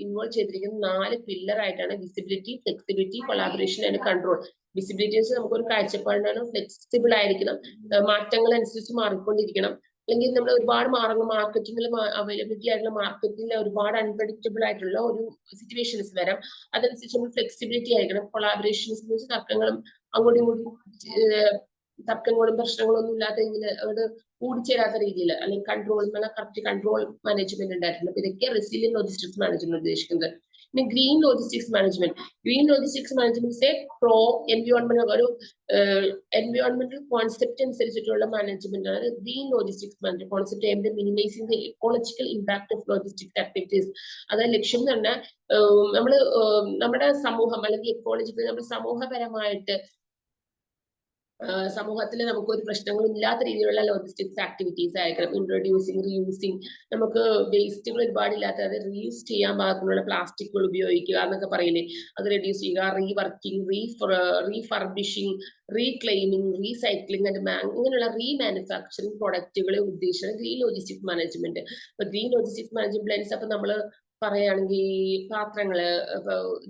ഇൻവോൾവ് ചെയ്തിരിക്കുന്ന 4 പില്ലർ ആയിട്ടാണ് visibility, flexibility, collaboration and control. Visibilities നമുക്കൊരു കാഴ്ചപ്പാടിനാണ്, ഫ്ലെക്സിബിൾ ആയിരിക്കണം, മാറ്റങ്ങൾ അനുസരിച്ച് മാറിക്കൊണ്ടിരിക്കണം, അല്ലെങ്കിൽ നമ്മൾ ഒരുപാട് മാർക്കറ്റിംഗിൽ അവൈലബിലിറ്റി ആയിട്ടുള്ള മാർക്കറ്റിൽ ഒരുപാട് അൺപ്രഡിക്റ്റബിൾ ആയിട്ടുള്ള ഒരു സിറ്റുവേഷൻസ് വരാം, അതനുസരിച്ച് നമ്മൾ ഫ്ലെക്സിബിലിറ്റി ആയിരിക്കണം. കൊളാബറേഷൻസ് എന്ന് വെച്ചാൽ തർക്കങ്ങളും പ്രശ്നങ്ങളും ഒന്നും ഇല്ലാത്ത രീതിയിൽ അത് കൂടിച്ചേരാത്ത രീതിയിൽ, അല്ലെങ്കിൽ കൺട്രോൾ കറക്റ്റ് കൺട്രോൾ മാനേജ്മെന്റ് ഉണ്ടായിട്ടുണ്ട്. അപ്പൊ ഇതൊക്കെ റെസിലിയന്റ് ലോജിസ്റ്റിക്സ് മാനേജ്മെന്റ് ഉദ്ദേശിക്കുന്നത്. പിന്നെ green logistics management pro environment, ഒരു എൻവയോൺമെന്റൽ കോൺസെപ്റ്റ് അനുസരിച്ചിട്ടുള്ള മാനേജ്മെന്റ് ആണ് green logistics management. Concept minimising the ecological impact of logistics activities. അതായത് ലക്ഷ്യം എന്ന് പറഞ്ഞാൽ നമ്മുടെ സമൂഹം അല്ലെങ്കിൽ ഇക്കോളജിക്കൽ, നമ്മുടെ സമൂഹപരമായിട്ട് സമൂഹത്തിൽ നമുക്ക് ഒരു പ്രശ്നങ്ങളും ഇല്ലാത്ത രീതിയിലുള്ള ലോജിസ്റ്റിക്സ് ആക്ടിവിറ്റീസ് ആയിരിക്കണം. ഇൻട്രൊഡ്യൂസിങ്, റീയൂസിങ്, നമുക്ക് വേസ്റ്റുകൾ ഒരുപാട് ഇല്ലാത്ത, അത് റീയൂസ് ചെയ്യാൻ പാകത്തിനുള്ള പ്ലാസ്റ്റിക്കുകൾ ഉപയോഗിക്കുക എന്നൊക്കെ പറയില്ലേ, അത് റെഡ്യൂസ് ചെയ്യുക. റീവർക്കിംഗ്, റീഫർബിഷിംഗ്, റീക്ലെയിമിംഗ്, റീസൈക്ലിംഗ് ആൻഡ് ഇങ്ങനെയുള്ള റീമാനുഫാക്ചറിങ് പ്രൊഡക്റ്റുകളെ ഉദ്ദേശിച്ചാണ് ഗ്രീൻ ലോജിസ്റ്റിക്സ് മാനേജ്മെന്റ്. അപ്പൊ ഗ്രീൻ ലോജിസ്റ്റിക്സ് മാനേജ്മെന്റ് അപ്പൊ നമ്മൾ പറയുകയാണെങ്കിൽ പാത്രങ്ങള്,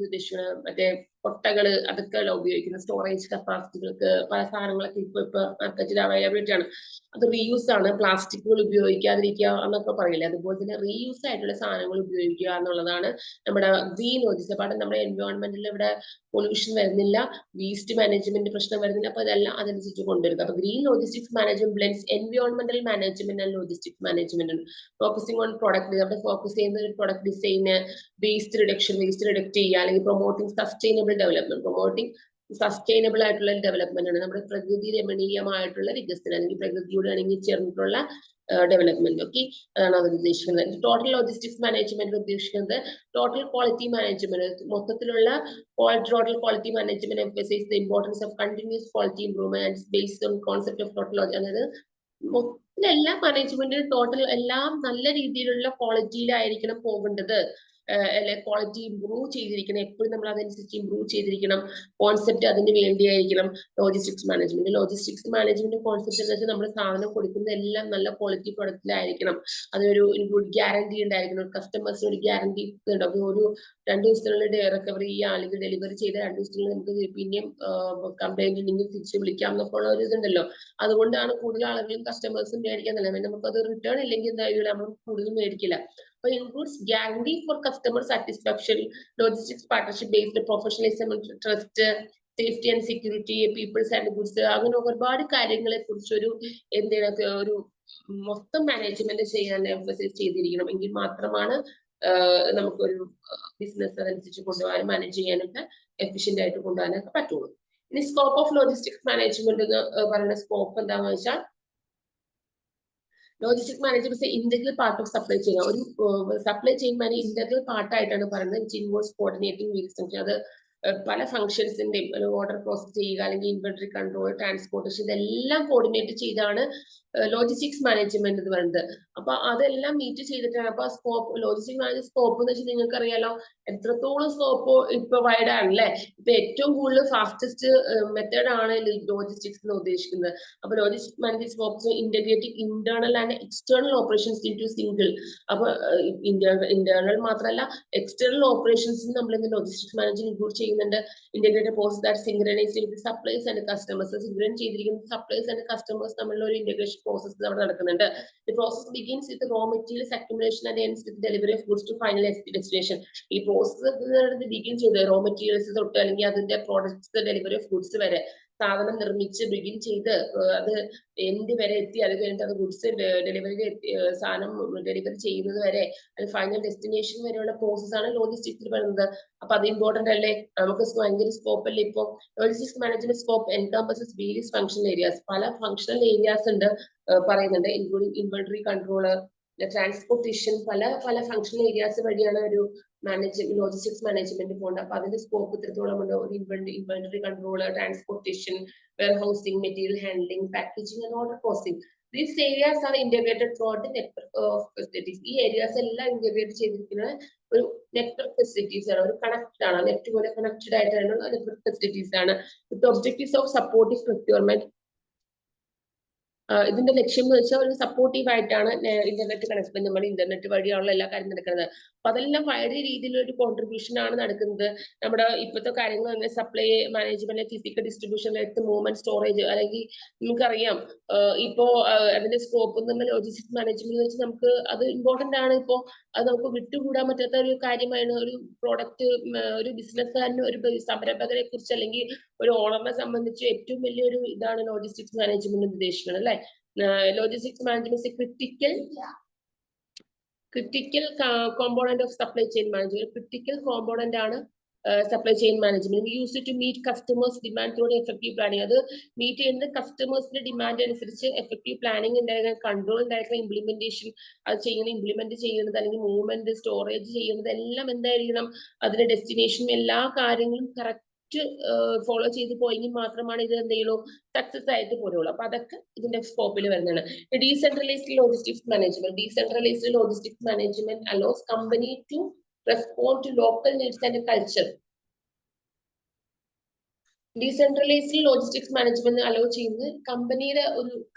ഉദ്ദേശിക്കുന്ന മറ്റേ കൊട്ടകള്, അതൊക്കെ ഉപയോഗിക്കുന്ന സ്റ്റോറേജ് കപ്പാസിറ്റികൾക്ക് പല സാധനങ്ങളൊക്കെ ഇപ്പൊ മാർക്കറ്റിൽ അവൈലബിലിറ്റി ആണ്. അത് റീയൂസ് ആണ്. പ്ലാസ്റ്റിക്കുകൾ ഉപയോഗിക്കാതിരിക്കുക എന്നൊക്കെ പറയില്ലേ, അതുപോലെ തന്നെ റീയൂസ് ആയിട്ടുള്ള സാധനങ്ങൾ ഉപയോഗിക്കുക എന്നുള്ളതാണ് നമ്മുടെ ഗ്രീൻ ലോജിസ്റ്റിക്സ്. അപ്പൊ നമ്മുടെ എൻവയോൺമെന്റിൽ ഇവിടെ പൊല്യൂഷൻ വരുന്നില്ല, വേസ്റ്റ് മാനേജ്മെന്റ് പ്രശ്നം വരുന്നില്ല. അപ്പൊ അതെല്ലാം അതനുസരിച്ച് കൊണ്ടുവരിക. അപ്പൊ ഗ്രീൻ ലോജിസ്റ്റിക്സ് മാനേജ്മെന്റ് ബ്ലെൻഡ്സ് എൻവയോൺമെന്റൽ management and logistics management. Focusing on product, അവിടെ ഫോക്കസ് ചെയ്യുന്ന ഒരു പ്രൊഡക്റ്റ് ഡിസൈന്, വേസ്റ്റ് റിഡക്ഷൻ, വേസ്റ്റ് റിഡക്ട് ചെയ്യുക, അല്ലെങ്കിൽ promoting sustainable development. Promoting sustainable ആയിട്ടുള്ള ഡെവലപ്മെന്റ് ആണ് നമ്മുടെ പ്രകൃതി രമണീയമായിട്ടുള്ള വികസനം, അല്ലെങ്കിൽ പ്രകൃതിയോട് ഇണങ്ങി ചേർന്നിട്ടുള്ള ഡെവലപ്മെന്റ്. ഓക്കെ, അതാണ് അത് ഉദ്ദേശിക്കുന്നത്. ടോട്ടൽ ലോജിസ്റ്റിക്സ് മാനേജ്മെന്റ് ഉദ്ദേശിക്കുന്നത് ടോട്ടൽ ക്വാളിറ്റി മാനേജ്മെന്റ്, മൊത്തത്തിലുള്ള total quality management emphasise the importance of continuous quality improvement based on concept of total, അതായത് എല്ലാ മാനേജ്മെന്റിനും ടോട്ടൽ എല്ലാം നല്ല രീതിയിലുള്ള ക്വാളിറ്റിയിലായിരിക്കണം പോകേണ്ടത്. അല്ലെ, ക്വാളിറ്റി ഇംപ്രൂവ് ചെയ്തിരിക്കണം, എപ്പോഴും നമ്മൾ അതനുസരിച്ച് ഇംപ്രൂവ് ചെയ്തിരിക്കണം. കോൺസെപ്റ്റ് അതിന് വേണ്ടിയായിരിക്കണം logistics management. Logistics management concept എന്ന് വെച്ചാൽ നമ്മൾ സാധനം കൊടുക്കുന്ന എല്ലാം നല്ല ക്വാളിറ്റി പ്രൊഡക്റ്റിലായിരിക്കണം. അതൊരു ഗ്യാരണ്ടി ഉണ്ടായിരിക്കണം. കസ്റ്റമേഴ്സിന് ഒരു ഗ്യാരണ്ടി ഉണ്ടാവും. ഒരു 2 ദിവസത്തിനുള്ളിൽ റിക്കവറി ചെയ്യുക, അല്ലെങ്കിൽ ഡെലിവറി ചെയ്ത 2 ദിവസത്തിനുള്ളിൽ നമുക്ക് പിന്നെയും കംപ്ലൈന്റ് ഉണ്ടെങ്കിൽ തിരിച്ച് വിളിക്കാം എന്നൊക്കെ ഉള്ള ഒരു ഇതുണ്ടല്ലോ. അതുകൊണ്ടാണ് കൂടുതൽ ആളുകളും കസ്റ്റമേഴ്സും മേടിക്കാൻ നല്ലത്. നമുക്കത് റിട്ടേൺ ഇല്ലെങ്കിൽ എന്തായാലും നമ്മൾ കൂടുതൽ മേടിക്കില്ല. അപ്പൊ includes guarantee for customer satisfaction, logistics partnership based professionalism, trust, safety and security, peoples and goods, അങ്ങനെ ഒരുപാട് കാര്യങ്ങളെ കുറിച്ച് ഒരു എന്തിനൊക്കെ ഒരു മൊത്തം മാനേജ്മെന്റ് ചെയ്യാൻ എംഫസൈസ് ചെയ്തിരിക്കണം. എങ്കിൽ മാത്രമാണ് നമുക്കൊരു ബിസിനസ് അതനുസരിച്ച് കൊണ്ടുപോകാനും മാനേജ് ചെയ്യാനൊക്കെ എഫിഷ്യന്റ് ആയിട്ട് കൊണ്ടുപോകാനൊക്കെ പറ്റുള്ളൂ. ഇനി സ്കോപ്പ് ഓഫ് ലോജിസ്റ്റിക്സ് മാനേജ്മെന്റ് എന്ന് പറയുന്ന സ്കോപ്പ് എന്താണെന്ന് വെച്ചാൽ, logistic management integral part of supply chain. ഒരു സപ്ലൈ ചെയിൻ ഇന്റഗ്രൽ പാർട്ട് ആയിട്ടാണ് പറയുന്നത്. Which involves coordinating wheels function. അത് പല ഫംഗ്ഷൻസിന്റെയും ഓർഡർ പ്രോസസ് ചെയ്യുക, അല്ലെങ്കിൽ ഇൻവെന്ററി കൺട്രോൾ, ട്രാൻസ്പോർട്ടേഷൻ, ഇതെല്ലാം കോർഡിനേറ്റ് ചെയ്താണ് ലോജിസ്റ്റിക്സ് മാനേജ്മെന്റ് എന്ന് പറയുന്നത്. അപ്പൊ അതെല്ലാം മീറ്റ് ചെയ്തിട്ടാണ്. അപ്പൊ സ്കോപ്പ്, ലോജിസ്റ്റിക് മാനേജ്മെന്റ് സ്കോപ്പ് എന്ന് വെച്ചാൽ നിങ്ങൾക്ക് അറിയാലോ എത്രത്തോളം സ്കോപ്പ് ഇപ്പൊ വൈഡ് ആണല്ലേ. ഇപ്പൊ ഏറ്റവും കൂടുതൽ ഫാസ്റ്റസ്റ്റ് മെത്തേഡ് ആണ് ലോജിസ്റ്റിക്സ് എന്ന് ഉദ്ദേശിക്കുന്നത്. അപ്പൊ logistic management scope integrating internal and external operations in to single. അപ്പൊ ഇന്റേണൽ മാത്രമല്ല എക്സ്റ്റേണൽ ഓപ്പറേഷൻസ് നമ്മൾ ഇന്ന് ലോജിസ്റ്റിക്സ് മാനേജ്മെന്റ് ഇൻക്ലൂഡ് ചെയ്യുന്നുണ്ട്. Integrated process that synchronised with supplies and customers. Synchronise ചെയ്തിരിക്കുന്ന സപ്ലൈസ് ആൻഡ് കസ്റ്റമേഴ്സ് തമ്മിലുള്ള ഒരു ഇന്റഗ്രേഷൻ പ്രോസസ് അവിടെ നടക്കുന്നുണ്ട്. The process begins with raw materials accumulation and ends with delivery of goods to final destination. ഈ process begin ചെയ്ത് raw materials തൊട്ട് അല്ലെങ്കിൽ അതിന്റെ പ്രോഡക്ട്സ് ഡെലിവറി ഓഫ് ഗുഡ്സ് വരെ സാധനം നിർമ്മിച്ച് ബിഗിൻ ചെയ്ത് അത് എൻഡ് വരെ എത്തി, അത് കഴിഞ്ഞിട്ട് അത് ഗുഡ്സ് ഡെലിവറി സാധനം ഡെലിവറി ചെയ്യുന്നത് വരെ, അത് ഫൈനൽ ഡെസ്റ്റിനേഷൻ വരെയുള്ള പ്രോസസ് ആണ് ലോജിസ്റ്റിക്സിൽ പറയുന്നത്. അപ്പൊ അത് ഇമ്പോർട്ടന്റ് അല്ലേ, നമുക്ക് ഭയങ്കര സ്കോപ്പ് അല്ലേ. ഇപ്പൊ logistics management scope encompasses various functional areas. പല ഫംഗ്ഷണൽ ഏരിയാസ് ഉണ്ട് പറയുന്നുണ്ട്, ഇൻക്ലൂഡിംഗ് ഇൻവെന്ററി കൺട്രോള്, ട്രാൻസ്പോർട്ടേഷൻ, പല ഫംഗ്ഷണൽ ഏരിയാസ് വഴിയാണ് ഒരു ലോജിസ്റ്റിക്സ് മാനേജ്മെന്റ് പോകേണ്ടത്. അപ്പൊ അതിന്റെ സ്കോപ്പ് ഇത്രത്തോളം ഉണ്ട്. ഒരു inventory control, transportation, warehousing, material handling, packaging and order processing. These areas are integrated throughout the network of facilities. ഈ ഏരിയാസ് എല്ലാം ഇന്റഗ്രേറ്റ് ചെയ്തിരിക്കുന്നത് ഒരു നെറ്റ്വർക്ക് ഫെസിലിറ്റീസ് ആണ്, ഒരു കണക്റ്റഡ് ആണ്, നെറ്റ് പോലെ കണക്റ്റഡ് ആയിട്ടാണ് നെറ്റ്വർക്ക് ഫെസിലിറ്റീസ് ആണ്. വിത്ത് ഒബ്ജക്റ്റീവ്സ് ഓഫ് സപ്പോർട്ടിംഗ് പ്രൊക്യൂർമെന്റ്. ഇതിന്റെ ലക്ഷ്യം എന്ന് വെച്ചാൽ ഒരു സപ്പോർട്ടീവ് ആയിട്ടാണ് ഇന്റർനെറ്റ് കണക്ഷൻ, നമ്മൾ ഇന്റർനെറ്റ് വഴിയുള്ള എല്ലാ കാര്യം നടക്കുന്നത്. അപ്പൊ അതെല്ലാം വളരെ രീതിയിലുള്ള ഒരു കോൺട്രിബ്യൂഷൻ ആണ് നടക്കുന്നത്. നമ്മുടെ ഇപ്പോഴത്തെ കാര്യങ്ങൾ തന്നെ supply management, physical distribution, let movement, storage, അല്ലെങ്കിൽ നമുക്കറിയാം ഇപ്പോ അതിന്റെ സ്കോപ്പ് നമ്മൾ ലോജിസ്റ്റിക്സ് മാനേജ്മെന്റ് വെച്ച് നമുക്ക് അത് ഇമ്പോർട്ടന്റ് ആണ്. ഇപ്പോ അത് നമുക്ക് വിട്ടുകൂടാൻ പറ്റാത്ത ഒരു കാര്യമാണ്. ഒരു പ്രോഡക്റ്റ്, ഒരു ബിസിനസ്സുകാരന്, ഒരു സംരംഭകരെ കുറിച്ച് അല്ലെങ്കിൽ ഒരു ഓണറിനെ സംബന്ധിച്ച് ഏറ്റവും വലിയൊരു ഇതാണ് ലോജിസ്റ്റിക്സ് മാനേജ്മെന്റ് ഉദ്ദേശിക്കുന്നത് അല്ലെ. Logistics management critical component of supply chain management. Critical component ആണ് supply chain management. Use to meet customers demand through effective planning. അത് മീറ്റ് ചെയ്യുന്നത് കസ്റ്റമേഴ്സിന്റെ ഡിമാൻഡ് അനുസരിച്ച് എഫക്റ്റീവ് പ്ലാനിങ് ഉണ്ടായിരിക്കണം, കൺട്രോൾ ഉണ്ടായിരിക്കണം, ഇംപ്ലിമെന്റേഷൻ അത് ഇംപ്ലിമെന്റ് ചെയ്യുന്നത് അല്ലെങ്കിൽ മൂവ്മെന്റ്, സ്റ്റോറേജ് ചെയ്യുന്നത് എല്ലാം എന്തായിരിക്കണം, അതിന്റെ ഡെസ്റ്റിനേഷൻ എല്ലാ കാര്യങ്ങളും കറക്റ്റ് കറക്റ്റ് ഫോളോ ചെയ്ത് പോയെങ്കിൽ മാത്രമാണ് ഇത് എന്തെങ്കിലും സക്സസ് ആയിട്ട് പോരുള്ളൂ. അപ്പൊ അതൊക്കെ ഇതിന്റെ സ്കോപ്പിൽ വരുന്നതാണ്. Decentralised logistics management allows company to respond to local needs and culture. Decentralised logistics management allow ചെയ്യുന്നത്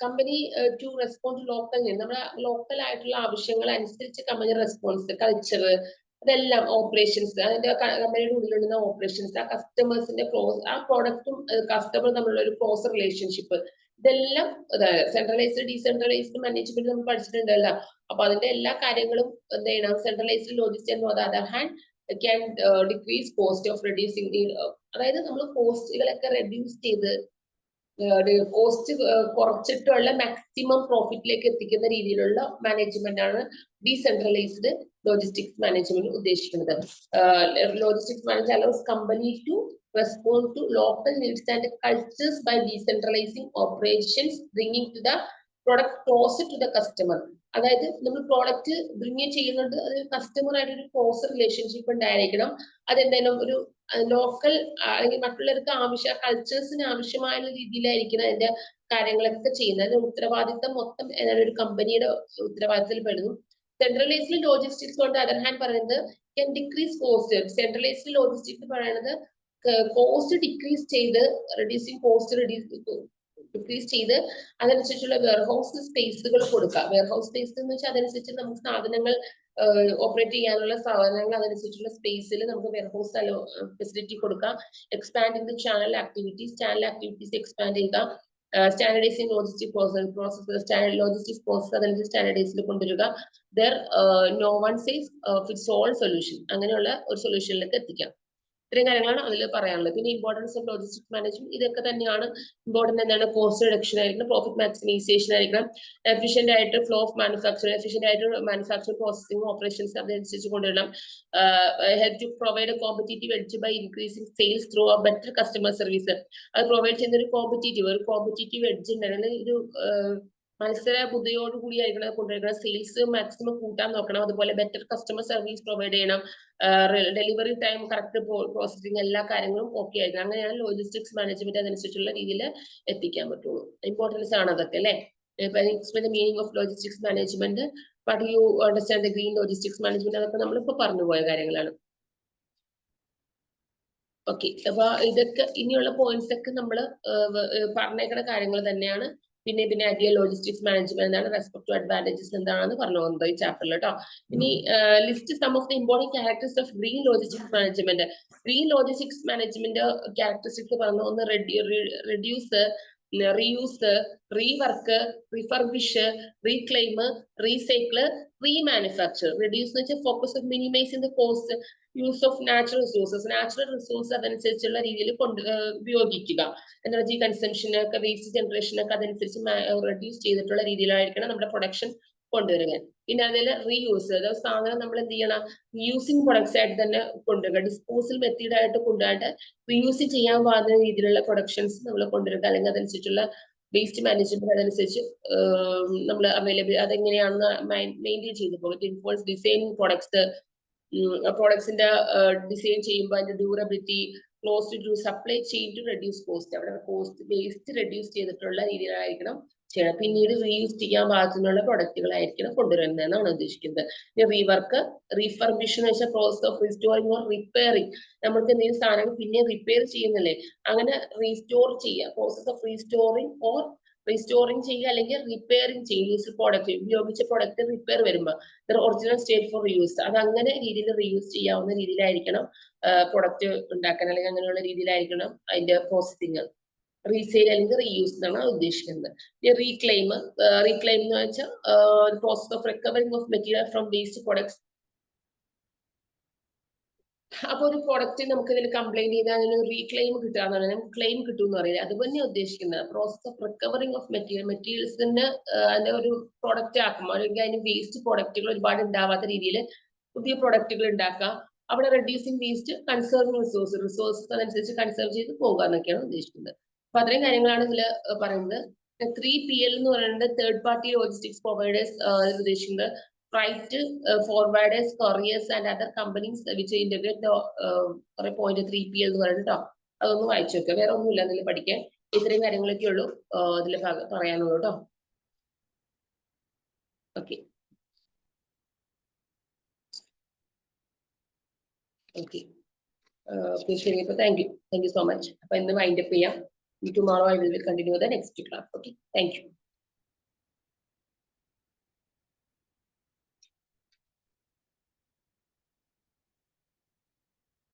company to respond to local need, നമ്മുടെ ലോക്കൽ ആയിട്ടുള്ള ആവശ്യങ്ങൾ അനുസരിച്ച് കമ്പനി റെസ്പോൺസ്, കൾച്ചർ, അതെല്ലാം ഓപ്പറേഷൻസ്, അതിന്റെ കമ്പനിയുടെ ഉള്ളിലുള്ള ഓപ്പറേഷൻസ്, ആ കസ്റ്റമേഴ്സിന്റെ ആ പ്രോഡക്റ്റും കസ്റ്റമർ തമ്മിലുള്ള ഒരു ക്ലോസ് റിലേഷൻഷിപ്പ്, ഇതെല്ലാം സെൻട്രലൈസ്ഡ് ഡീസെൻട്രലൈസ്ഡ് മാനേജ്മെന്റ് നമ്മൾ പഠിച്ചിട്ടുണ്ടല്ലോ. അപ്പൊ അതിന്റെ എല്ലാ കാര്യങ്ങളും എന്ത് ചെയ്യണം, centralised logistics on the other hand can decrease cost of reducing, അതായത് നമ്മൾ കോസ്റ്റുകളൊക്കെ റെഡ്യൂസ് ചെയ്ത് കോസ്റ്റ് കുറച്ചിട്ടുള്ള മാക്സിമം പ്രോഫിറ്റിലേക്ക് എത്തിക്കുന്ന രീതിയിലുള്ള മാനേജ്മെന്റ് ആണ് ഡീസെൻട്രലൈസ്ഡ് ലോജിസ്റ്റിക്സ് മാനേജ്മെന്റ് ഉദ്ദേശിക്കുന്നത്. Logistics management allows company to respond to local needs and cultures by decentralizing operations, bringing to the product closer to the customer. അതായത് നമ്മൾ പ്രോഡക്റ്റ് ബ്രിങ് ചെയ്യുന്നുണ്ട്, അത് കസ്റ്റമർ ആയിട്ട് ഒരു ക്ലോസ് റിലേഷൻഷിപ്പ് ഉണ്ടായിരിക്കണം. അതെന്തായാലും ഒരു ലോക്കൽ അല്ലെങ്കിൽ മറ്റുള്ളവർക്ക് കൾച്ചേഴ്സിന് ആവശ്യമായ രീതിയിലായിരിക്കണം അതിന്റെ കാര്യങ്ങളൊക്കെ ചെയ്യുന്നത്. അതിന്റെ ഉത്തരവാദിത്തം മൊത്തം ഒരു കമ്പനിയുടെ ഉത്തരവാദിത്തത്തിൽ പെടുന്നു. സെൻട്രലൈസ്ഡ് ലോജിസ്റ്റിക്സ് കൊണ്ട് അതർ ഹാൻഡ് പറയുന്നത് can decrease cost. Centralised logistics പറയുന്നത് കോസ്റ്റ് ഡിക്രീസ് ചെയ്ത് ഡിക്രീസ് ചെയ്ത് അതനുസരിച്ചുള്ള വെയർഹൗസ് സ്പേസുകൾ കൊടുക്കുക. വെയർഹൗസ് സ്പേസ് എന്ന് വെച്ചാൽ അതനുസരിച്ച് നമുക്ക് സാധനങ്ങൾ ഓപ്പറേറ്റ് ചെയ്യാനുള്ള സാധനങ്ങൾ അതനുസരിച്ചുള്ള സ്പേസിൽ നമുക്ക് വെയർഹൗസ് ഫെസിലിറ്റി കൊടുക്കാം. Expanding the channel activities expand ചെയ്യുക. സ്റ്റാൻഡർഡൈസിങ് ലോജിസ്റ്റിക് ലോജിസ്റ്റിക്സ് പ്രോസസ് അതനുസരിച്ച് സ്റ്റാൻഡർഡൈസിൽ കൊണ്ടുവരിക. No one size fits all solution, അങ്ങനെയുള്ള ഒരു സൊല്യൂഷനിലേക്ക് എത്തിക്കാം. ഇത്രയും കാര്യങ്ങളാണ് അതിൽ പറയാനുള്ളത്. പിന്നെ ഇമ്പോർട്ടൻസ് ഓഫ് ലോജിസ്റ്റിക്സ് മാനേജ്മെന്റ് ഇതൊക്കെ തന്നെയാണ് ഇമ്പോർട്ടന്റ്. എന്താണ്? കോസ്റ്റ് റിഡക്ഷൻ ആയിരിക്കണം, പ്രോഫിറ്റ് മാക്സിമൈസേഷൻ ആയിരിക്കണം, എഫിഷ്യന്റ് ആയിട്ട് ഫ്ലോ ഓഫ് മാനുഫാക്ചറിംഗ്, എഫിഷ്യന്റ് ആയിട്ട് മാനുഫാക്ചറിംഗ് പ്രോസസിംഗ് ഓപ്പറേഷൻസ് അതനുസരിച്ച് കൊണ്ടുവരണം. Help to provide a competitive edge by increasing sales through a better customer service. അത് പ്രൊവൈഡ് ചെയ്യുന്ന ഒരു കോമ്പറ്റീറ്റീവ് എഡ്ജ് ഉണ്ടെങ്കിൽ ഒരു മത്സര ബുദ്ധിയോട് കൂടിയായിരിക്കണം കൊണ്ടുവരണം. സെയിൽസ് മാക്സിമം കൂട്ടാൻ നോക്കണം. അതുപോലെ ബെറ്റർ കസ്റ്റമർ സർവീസ് പ്രൊവൈഡ് ചെയ്യണം. ഡെലിവറി ടൈം കറക്റ്റ് പ്രോസസിങ് എല്ലാ കാര്യങ്ങളും ഓക്കെ ആയിരിക്കണം. അങ്ങനെയാണ് ലോജിസ്റ്റിക്സ് മാനേജ്മെന്റ് അതനുസരിച്ചുള്ള രീതിയിൽ എത്തിക്കാൻ പറ്റുള്ളൂ. ഇമ്പോർട്ടൻസ് ആണ് അതൊക്കെ അല്ലെ. Explain the meaning of logistics management, but you understand the green logistics management, അതൊക്കെ നമ്മളിപ്പോ പറഞ്ഞു പോയ കാര്യങ്ങളാണ്. ഓക്കെ, അപ്പൊ ഇതൊക്കെ ഇനിയുള്ള പോയിന്റ്സ് ഒക്കെ നമ്മൾ പറഞ്ഞേക്കുന്ന കാര്യങ്ങൾ തന്നെയാണ്. പിന്നെ ഐഡിയൽ ലോജിസ്റ്റിക്സ് മാനേജ്മെന്റ് എന്താണ്, റെസ്പെക്ട് ടു അഡ്വാൻറ്റേജസ് എന്താണെന്ന് പറഞ്ഞു പോകുന്നത് ഈ ചാപ്റ്ററിൽ കേട്ടോ. ഇനി list some of the important characters of green logistics management. Green logistics management characteristics പറഞ്ഞു. ഒന്ന് reduce, reuse, rework, refurbish, reclaim, recycle, remanufacture. Reduce എന്ന് വെച്ചാൽ focus of minimising the cost use of natural resources അതനുസരിച്ചുള്ള രീതിയിൽ ഉപയോഗിക്കുക. Energy consumption ഒക്കെ, waste generation ഒക്കെ അതനുസരിച്ച് റെഡ്യൂസ് ചെയ്തിട്ടുള്ള രീതിയിലായിരിക്കണം നമ്മുടെ പ്രൊഡക്ഷൻ കൊണ്ടുവരിക. പിന്നെ അതിൽ റീയൂസ്, അതായത് സാധനം നമ്മൾ എന്ത് ചെയ്യണം, റീയൂസിങ് പ്രൊഡക്ട്സ് ആയിട്ട് തന്നെ കൊണ്ടുവരിക. ഡിസ്പോസൽ മെത്തേഡ് ആയിട്ട് കൊണ്ടുപോകാണ്ട് റീയൂസ് ചെയ്യാൻ പാകുന്ന രീതിയിലുള്ള പ്രൊഡക്ഷൻസ് നമ്മൾ കൊണ്ടുവരിക. അല്ലെങ്കിൽ അതനുസരിച്ചുള്ള വേസ്റ്റ് മാനേജ്മെന്റ് അതനുസരിച്ച് നമ്മൾ അവൈലബിൾ അതെങ്ങനെയാണെന്ന് മെയിൻറ്റെയിൻ ചെയ്തു പോകും. ഇറ്റ് ഇൻവോൾവ്സ് ഡിസൈനിങ് പ്രോഡക്ട്സിന്റെ ഡിസൈൻ ചെയ്യുമ്പോൾ അതിന്റെ durability, close to supply chain to reduce cost. അവിടെ കോസ്റ്റ് വേസ്റ്റ് റെഡ്യൂസ് ചെയ്തിട്ടുള്ള രീതിയിലായിരിക്കണം ചെയ്യണം. പിന്നീട് റീയൂസ് ചെയ്യാൻ പാകത്തിനുള്ള പ്രൊഡക്റ്റുകളായിരിക്കണം കൊണ്ടുവരുന്നതെന്നാണ് ഉദ്ദേശിക്കുന്നത്. റീവർക്ക്, റീഫർബിഷ് എന്ന് വെച്ചാൽ process of restoring or repairing. നമുക്ക് എന്തെങ്കിലും സാധനങ്ങൾ പിന്നെ റിപ്പയർ ചെയ്യുന്നില്ലേ, അങ്ങനെ റീസ്റ്റോർ ചെയ്യുക. പ്രോസസ് ഓഫ് റീസ്റ്റോറിംഗ് ചെയ്യുക അല്ലെങ്കിൽ റിപ്പയറിംഗ് ചെയ്യുക. യൂസ് പ്രോഡക്റ്റ് ഉപയോഗിച്ച പ്രോഡക്റ്റ് റിപ്പയർ വരുമ്പോൾ ഒറിജിനൽ സ്റ്റേറ്റ് ഫോർ റീയൂസ്, അത് അങ്ങനെ രീതിയിൽ റീയൂസ് ചെയ്യാവുന്ന രീതിയിലായിരിക്കണം പ്രൊഡക്റ്റ് ഉണ്ടാക്കാൻ, അല്ലെങ്കിൽ അങ്ങനെയുള്ള രീതിയിലായിരിക്കണം അതിന്റെ പ്രോസസ്സിങ്. റീസെയിൽ അല്ലെങ്കിൽ റീയൂസ് എന്നാണ് ഉദ്ദേശിക്കുന്നത്. റീക്ലെയിം എന്ന് വെച്ചാൽ process of recovering of material from waste products. അപ്പൊ ഒരു പ്രൊഡക്റ്റ് നമുക്ക് ഇതിൽ കംപ്ലൈന്റ് ചെയ്താൽ അതിന് റീക്ലെയിം കിട്ടുക എന്നാണ്, നമുക്ക് ക്ലെയിം കിട്ടും എന്ന് പറയുന്നത്. അത് തന്നെ ഉദ്ദേശിക്കുന്നത്. പ്രോസസ് ഓഫ് റിക്കവറിംഗ് ഓഫ് മെറ്റീരിയൽസിന് അതിന്റെ ഒരു പ്രൊഡക്റ്റ് ആക്കുമ്പോൾ, അല്ലെങ്കിൽ അതിന് വേസ്റ്റ് പ്രൊഡക്റ്റുകൾ ഒരുപാട് ഉണ്ടാവാത്ത രീതിയിൽ പുതിയ പ്രൊഡക്റ്റുകൾ ഉണ്ടാക്കുക. അവിടെ റെഡ്യൂസിങ് വേസ്റ്റ്, കൺസേർവിംഗ് റിസോഴ്സസ് അതനുസരിച്ച് കൺസേർവ് ചെയ്ത് പോകുക എന്നൊക്കെയാണ് ഉദ്ദേശിക്കുന്നത്. അപ്പൊ അത്രയും കാര്യങ്ങളാണ് ഇതിൽ പറയുന്നത്. 3PL എന്ന് പറയുന്നത് തേർഡ് പാർട്ടി ലോജിസ്റ്റിക്സ് പ്രൊവൈഡേഴ്സ് ഉദ്ദേശിക്കുന്നത്. Freight forwarders, couriers and other companies which integrate the point 3PL എന്ന് പറയുന്നത് കേട്ടോ. അതൊന്ന് വായിച്ചു വെക്കുക. വേറെ ഒന്നുമില്ല അതിൽ പഠിക്കാൻ. ഇത്രയും കാര്യങ്ങളൊക്കെ ഉള്ളൂ ഇതിൽ പറയാനുള്ളൂ കേട്ടോ. ഓക്കെ ഓക്കെ ഓക്കെ ശരി. അപ്പൊ താങ്ക് യു സോ മച്ച്. അപ്പൊ ഇന്ന് വൈൻഡ് അപ്പ് ചെയ്യാം. Tomorrow I will continue the next class. Okay, thank you.